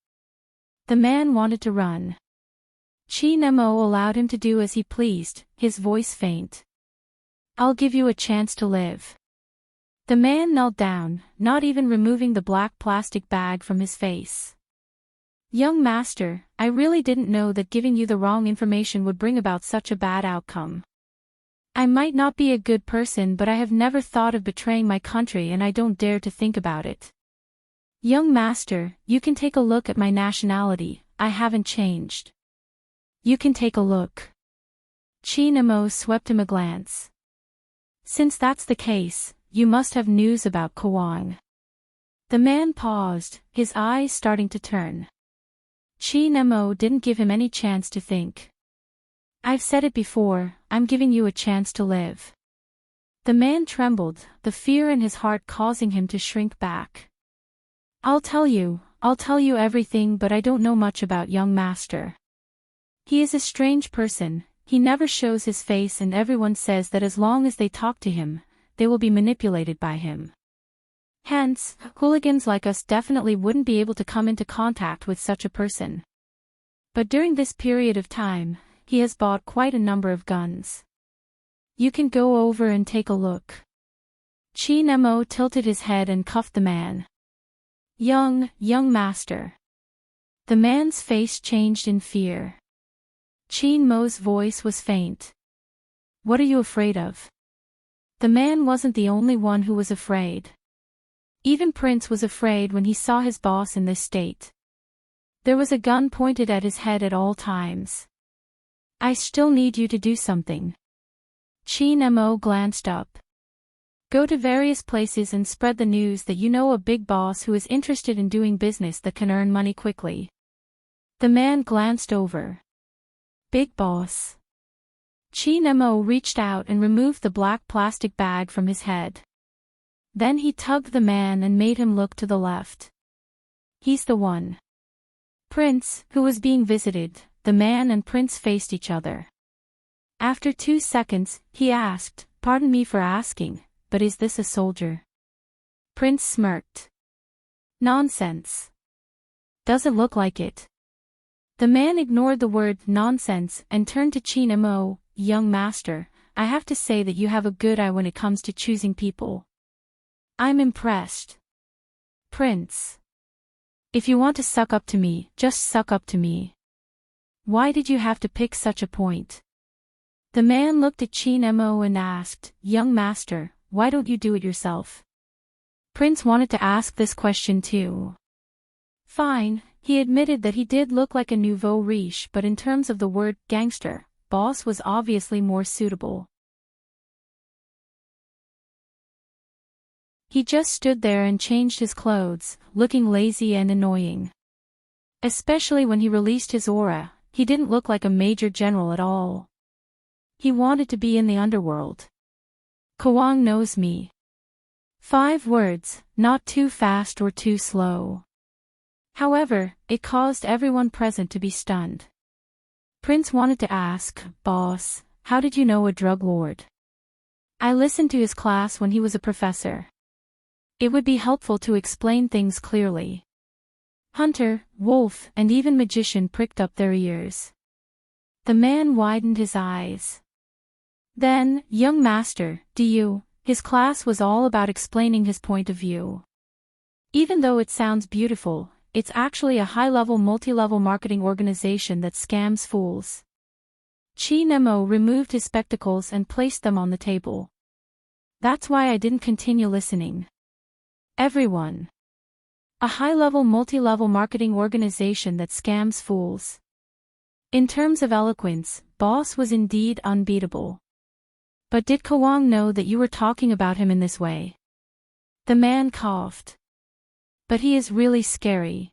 The man wanted to run. Chin Mo allowed him to do as he pleased, his voice faint. I'll give you a chance to live. The man knelt down, not even removing the black plastic bag from his face. Young master, I really didn't know that giving you the wrong information would bring about such a bad outcome. I might not be a good person, but I have never thought of betraying my country, and I don't dare to think about it. Young master, you can take a look at my nationality, I haven't changed. You can take a look. Chin Mo swept him a glance. Since that's the case, you must have news about Kawang. The man paused, his eyes starting to turn. Chin Mo didn't give him any chance to think. I've said it before, I'm giving you a chance to live. The man trembled, the fear in his heart causing him to shrink back. I'll tell you everything, but I don't know much about young master. He is a strange person, he never shows his face, and everyone says that as long as they talk to him, they will be manipulated by him. Hence, hooligans like us definitely wouldn't be able to come into contact with such a person. But during this period of time, he has bought quite a number of guns. You can go over and take a look. Chin Mo tilted his head and cuffed the man. Young master. The man's face changed in fear. Chin Mo's voice was faint. What are you afraid of? The man wasn't the only one who was afraid. Even Prince was afraid when he saw his boss in this state. There was a gun pointed at his head at all times. I still need you to do something. Chin Mo glanced up. Go to various places and spread the news that you know a big boss who is interested in doing business that can earn money quickly. The man glanced over. Big boss. Chin Mo reached out and removed the black plastic bag from his head. Then he tugged the man and made him look to the left. He's the one. Prince, who was being visited, the man and Prince faced each other. After 2 seconds, he asked, Pardon me for asking, but is this a soldier? Prince smirked. Nonsense. Doesn't look like it. The man ignored the word nonsense and turned to Chin Mo. Young master, I have to say that you have a good eye when it comes to choosing people. I'm impressed. Prince. If you want to suck up to me, just suck up to me. Why did you have to pick such a point? The man looked at Chin Mo and asked, Young master, why don't you do it yourself? Prince wanted to ask this question too. Fine, he admitted that he did look like a nouveau riche, but in terms of the word gangster, boss was obviously more suitable. He just stood there and changed his clothes, looking lazy and annoying. Especially when he released his aura, he didn't look like a major general at all. He wanted to be in the underworld. Kawang knows me. 5 words, not too fast or too slow. However, it caused everyone present to be stunned. Prince wanted to ask, "Boss, how did you know a drug lord?" "I listened to his class when he was a professor. It would be helpful to explain things clearly." Hunter, wolf, and even magician pricked up their ears. The man widened his eyes. "Then, young master, his class was all about explaining his point of view. Even though it sounds beautiful, it's actually a high-level multi-level marketing organization that scams fools." Chi Nemo removed his spectacles and placed them on the table. "That's why I didn't continue listening." Everyone. A high-level multi-level marketing organization that scams fools. In terms of eloquence, Boss was indeed unbeatable. "But did Kawang know that you were talking about him in this way?" The man coughed. "But he is really scary.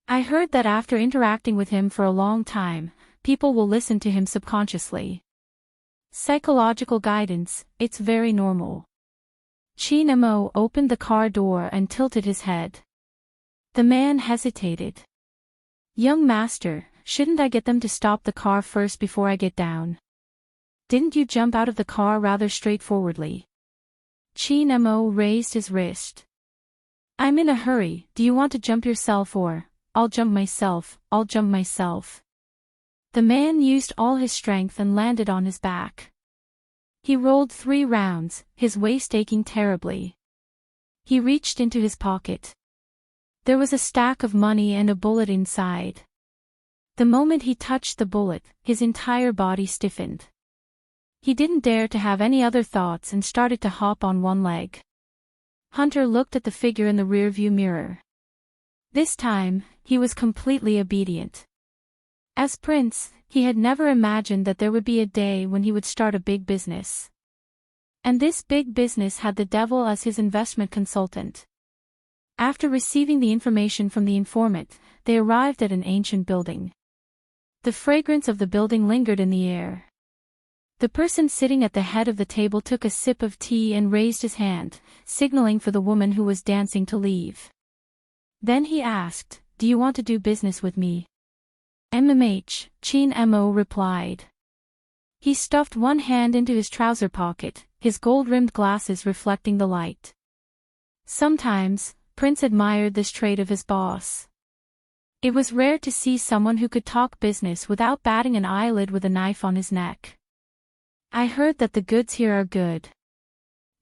I heard that after interacting with him for a long time, people will listen to him subconsciously. Psychological guidance, it's very normal." Chi Nemo opened the car door and tilted his head. The man hesitated. "Young master, shouldn't I get them to stop the car first before I get down? Didn't you jump out of the car rather straightforwardly?" Chi Nemo raised his wrist. "I'm in a hurry, do you want to jump yourself or, I'll jump myself." The man used all his strength and landed on his back. He rolled 3 rounds, his waist aching terribly. He reached into his pocket. There was a stack of money and a bullet inside. The moment he touched the bullet, his entire body stiffened. He didn't dare to have any other thoughts and started to hop on one leg. Hunter looked at the figure in the rearview mirror. This time, he was completely obedient. As Prince, he had never imagined that there would be a day when he would start a big business. And this big business had the devil as his investment consultant. After receiving the information from the informant, they arrived at an ancient building. The fragrance of the building lingered in the air. The person sitting at the head of the table took a sip of tea and raised his hand, signaling for the woman who was dancing to leave. Then he asked, "Do you want to do business with me?" "MMH, Chin Mo replied. He stuffed one hand into his trouser pocket, his gold-rimmed glasses reflecting the light. Sometimes, Prince admired this trait of his boss. It was rare to see someone who could talk business without batting an eyelid with a knife on his neck. "I heard that the goods here are good.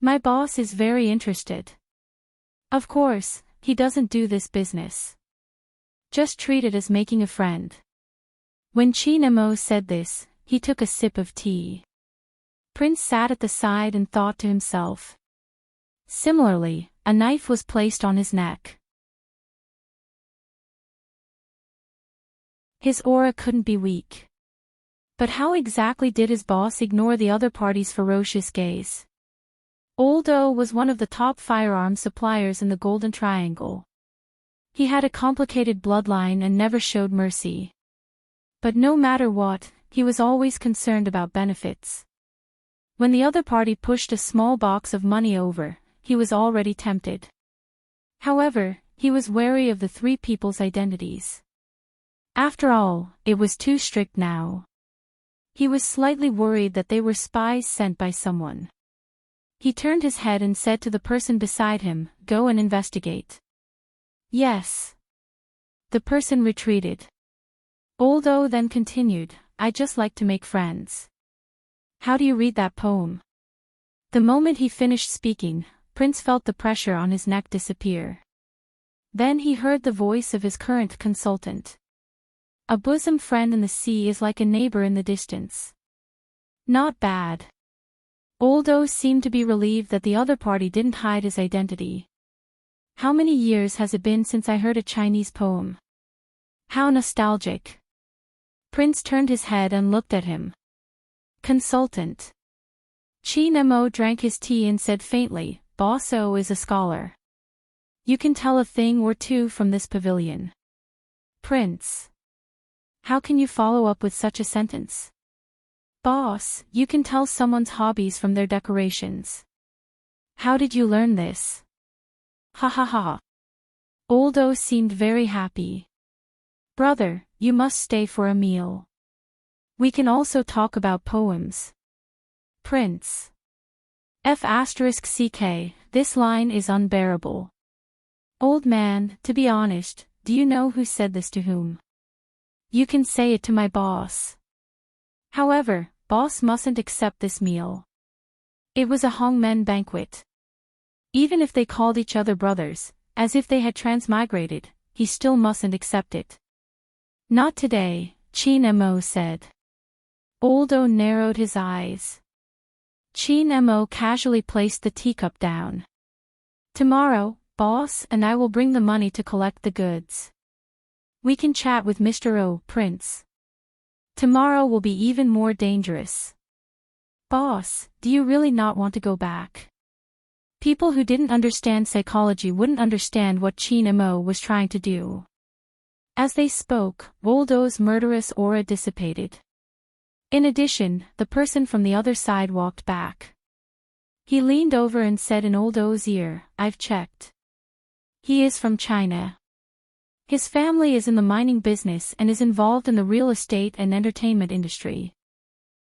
My boss is very interested. Of course, he doesn't do this business. Just treat it as making a friend." When Chi Nemo said this, he took a sip of tea. Prince sat at the side and thought to himself. Similarly, a knife was placed on his neck. His aura couldn't be weak. But how exactly did his boss ignore the other party's ferocious gaze? Old O was one of the top firearms suppliers in the Golden Triangle. He had a complicated bloodline and never showed mercy. But no matter what, he was always concerned about benefits. When the other party pushed a small box of money over, he was already tempted. However, he was wary of the 3 people's identities. After all, it was too strict now. He was slightly worried that they were spies sent by someone. He turned his head and said to the person beside him, "Go and investigate." "Yes." The person retreated. Old O then continued, "I just like to make friends. How do you read that poem?" The moment he finished speaking, Prince felt the pressure on his neck disappear. Then he heard the voice of his current consultant. "A bosom friend in the sea is like a neighbor in the distance." Not bad. Old O seemed to be relieved that the other party didn't hide his identity. "How many years has it been since I heard a Chinese poem? How nostalgic." Prince turned his head and looked at him. Consultant. Chi Nemo drank his tea and said faintly, "Boss O is a scholar. You can tell a thing or two from this pavilion." Prince. How can you follow up with such a sentence? "Boss, you can tell someone's hobbies from their decorations." How did you learn this? Ha ha ha. Oldo seemed very happy. Brother, you must stay for a meal. We can also talk about poems. Prince. F***ck, this line is unbearable. Old man, to be honest, do you know who said this to whom? You can say it to my boss. However, boss mustn't accept this meal. It was a hongmen banquet. Even if they called each other brothers, as if they had transmigrated, he still mustn't accept it. Not today, Chin Mo said. Oldo narrowed his eyes. Chin Mo casually placed the teacup down. Tomorrow, boss and I will bring the money to collect the goods. We can chat with Mr. O, Prince. Tomorrow will be even more dangerous. Boss, do you really not want to go back? People who didn't understand psychology wouldn't understand what Chin Mo was trying to do. As they spoke, Oldo's murderous aura dissipated. In addition, the person from the other side walked back. He leaned over and said in Oldo's ear, I've checked. He is from China. His family is in the mining business and is involved in the real estate and entertainment industry.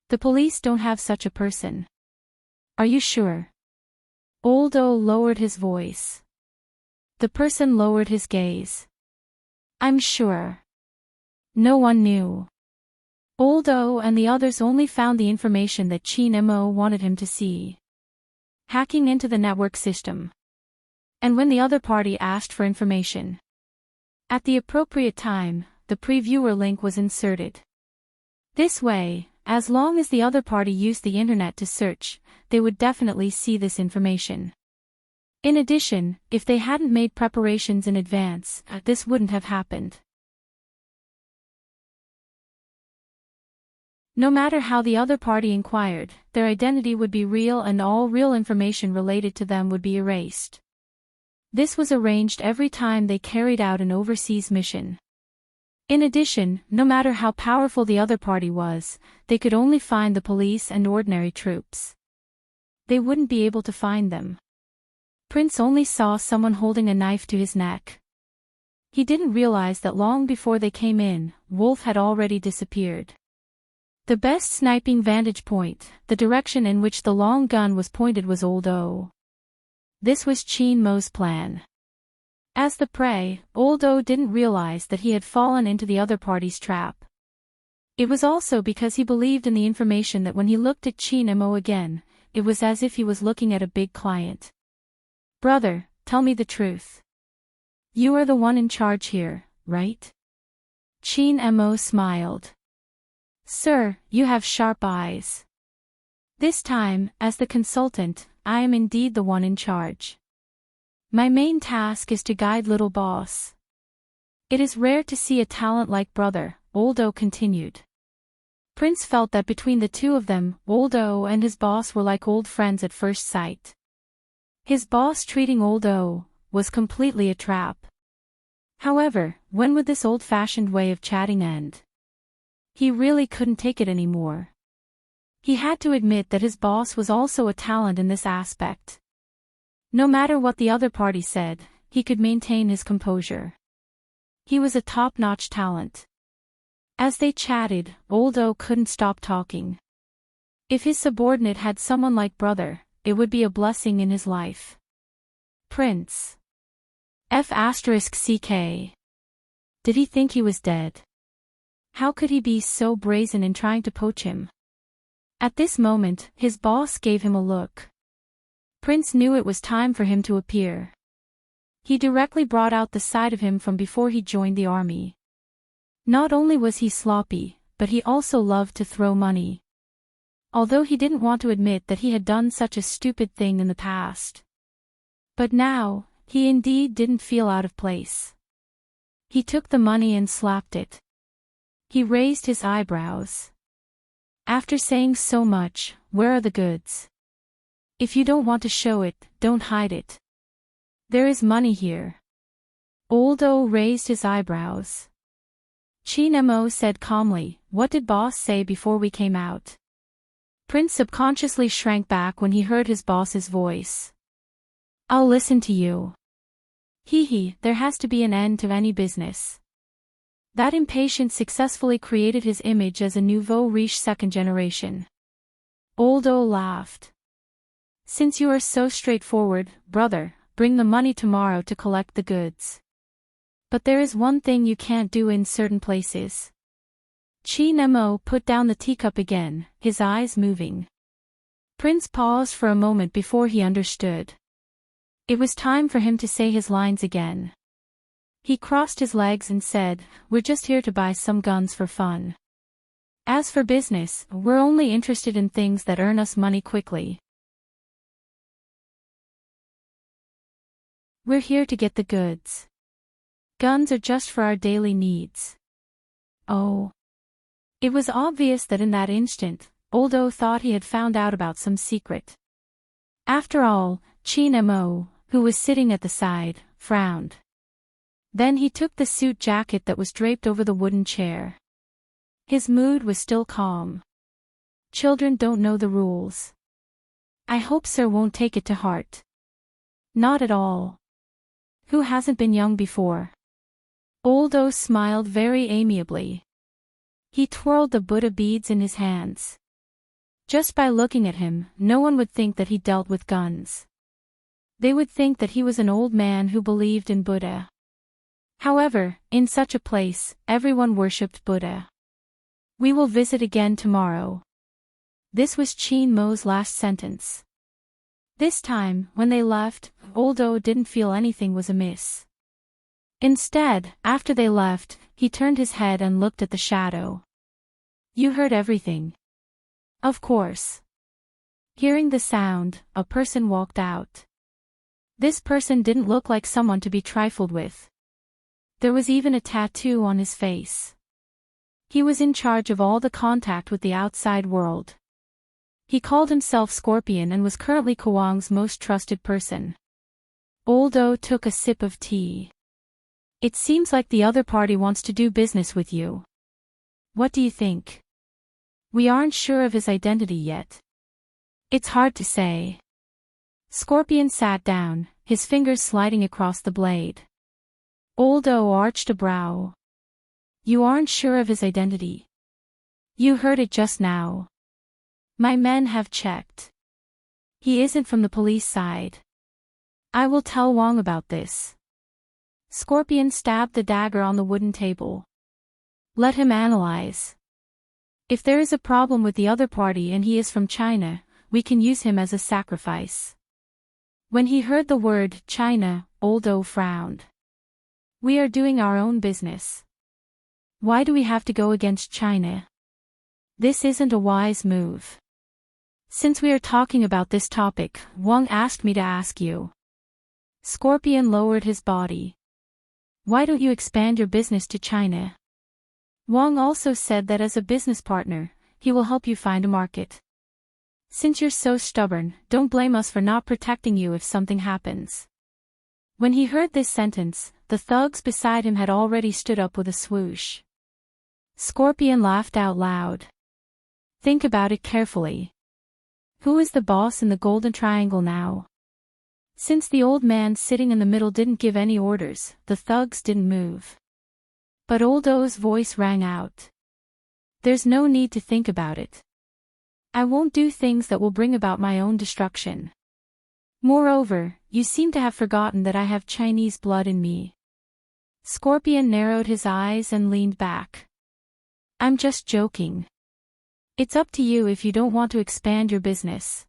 The police don't have such a person. Are you sure? Oldo lowered his voice. The person lowered his gaze. I'm sure. No one knew. Oldo and the others only found the information that Chin Mo wanted him to see. Hacking into the network system. And when the other party asked for information, at the appropriate time, the previewer link was inserted. This way, as long as the other party used the internet to search, they would definitely see this information. In addition, if they hadn't made preparations in advance, this wouldn't have happened. No matter how the other party inquired, their identity would be real and all real information related to them would be erased. This was arranged every time they carried out an overseas mission. In addition, no matter how powerful the other party was, they could only find the police and ordinary troops. They wouldn't be able to find them. Prince only saw someone holding a knife to his neck. He didn't realize that long before they came in, Wolf had already disappeared. The best sniping vantage point, the direction in which the long gun was pointed was Oldo. This was Chin Mo's plan. As the prey, Oldo didn't realize that he had fallen into the other party's trap. It was also because he believed in the information that when he looked at Chin Mo again, it was as if he was looking at a big client. Brother, tell me the truth. You are the one in charge here, right? Chin Mo smiled. Sir, you have sharp eyes. This time, as the consultant, I am indeed the one in charge. My main task is to guide little boss. It is rare to see a talent like brother, Oldo continued. Prince felt that between the two of them, Oldo and his boss were like old friends at first sight. His boss treating Oldo was completely a trap. However, when would this old-fashioned way of chatting end? He really couldn't take it anymore. He had to admit that his boss was also a talent in this aspect. No matter what the other party said, he could maintain his composure. He was a top-notch talent. As they chatted, Oldo couldn't stop talking. If his subordinate had someone like brother, it would be a blessing in his life. Prince. F***ck. Did he think he was dead? How could he be so brazen in trying to poach him? At this moment, his boss gave him a look. Prince knew it was time for him to appear. He directly brought out the side of him from before he joined the army. Not only was he sloppy, but he also loved to throw money. Although he didn't want to admit that he had done such a stupid thing in the past. But now, he indeed didn't feel out of place. He took the money and slapped it. He raised his eyebrows. After saying so much, where are the goods? If you don't want to show it, don't hide it. There is money here. Oldo raised his eyebrows. Chin Mo said calmly, what did boss say before we came out? Prince subconsciously shrank back when he heard his boss's voice. I'll listen to you. Hee, there has to be an end to any business. That impatience successfully created his image as a nouveau riche second generation. Old O laughed. Since you are so straightforward, brother, bring the money tomorrow to collect the goods. But there is one thing you can't do in certain places. Qin Mo put down the teacup again, his eyes moving. Prince paused for a moment before he understood. It was time for him to say his lines again. He crossed his legs and said, "We're just here to buy some guns for fun. As for business, we're only interested in things that earn us money quickly. We're here to get the goods. Guns are just for our daily needs." Oh. It was obvious that in that instant, Old O thought he had found out about some secret. After all, Qin Mo, who was sitting at the side, frowned. Then he took the suit jacket that was draped over the wooden chair. His mood was still calm. Children don't know the rules. I hope sir won't take it to heart. Not at all. Who hasn't been young before? Old O smiled very amiably. He twirled the Buddha beads in his hands. Just by looking at him, no one would think that he dealt with guns. They would think that he was an old man who believed in Buddha. However, in such a place, everyone worshipped Buddha. We will visit again tomorrow. This was Qin Mo's last sentence. This time, when they left, Old O didn't feel anything was amiss. Instead, after they left, he turned his head and looked at the shadow. You heard everything. Of course. Hearing the sound, a person walked out. This person didn't look like someone to be trifled with. There was even a tattoo on his face. He was in charge of all the contact with the outside world. He called himself Scorpion and was currently Kuang's most trusted person. Old O took a sip of tea. It seems like the other party wants to do business with you. What do you think? We aren't sure of his identity yet. It's hard to say. Scorpion sat down, his fingers sliding across the blade. Old O arched a brow. You aren't sure of his identity. You heard it just now. My men have checked. He isn't from the police side. I will tell Wang about this. Scorpion stabbed the dagger on the wooden table. Let him analyze. If there is a problem with the other party and he is from China, we can use him as a sacrifice. When he heard the word China, Old O frowned. We are doing our own business. Why do we have to go against China? This isn't a wise move. Since we are talking about this topic, Wang asked me to ask you. Scorpion lowered his body. Why don't you expand your business to China? Wang also said that as a business partner, he will help you find a market. Since you're so stubborn, don't blame us for not protecting you if something happens. When he heard this sentence, the thugs beside him had already stood up with a swoosh. Scorpion laughed out loud. Think about it carefully. Who is the boss in the Golden Triangle now? Since the old man sitting in the middle didn't give any orders, the thugs didn't move. But Old O's voice rang out. There's no need to think about it. I won't do things that will bring about my own destruction. Moreover, you seem to have forgotten that I have Chinese blood in me. Scorpion narrowed his eyes and leaned back. I'm just joking. It's up to you if you don't want to expand your business.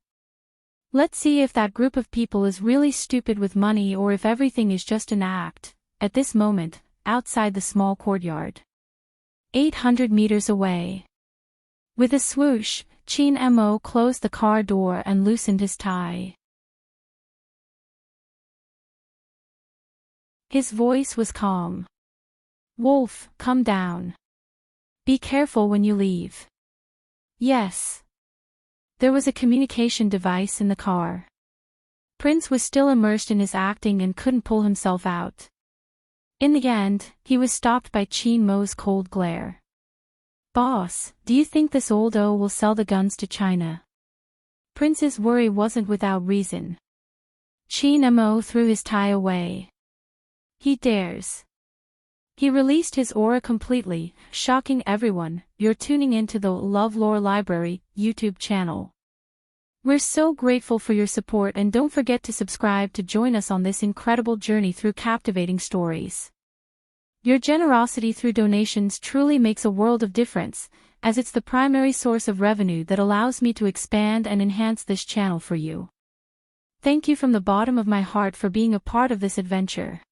Let's see if that group of people is really stupid with money or if everything is just an act. At this moment, outside the small courtyard. 800 meters away. With a swoosh, Qin Mo closed the car door and loosened his tie. His voice was calm. Wolf, come down. Be careful when you leave. Yes. There was a communication device in the car. Prince was still immersed in his acting and couldn't pull himself out. In the end, he was stopped by Qin Mo's cold glare. Boss, do you think this Old O will sell the guns to China? Prince's worry wasn't without reason. Qin Mo threw his tie away. He dares. He released his aura completely, shocking everyone. You're tuning into the LoveLore Library YouTube channel. We're so grateful for your support, and don't forget to subscribe to join us on this incredible journey through captivating stories. Your generosity through donations truly makes a world of difference, as it's the primary source of revenue that allows me to expand and enhance this channel for you. Thank you from the bottom of my heart for being a part of this adventure.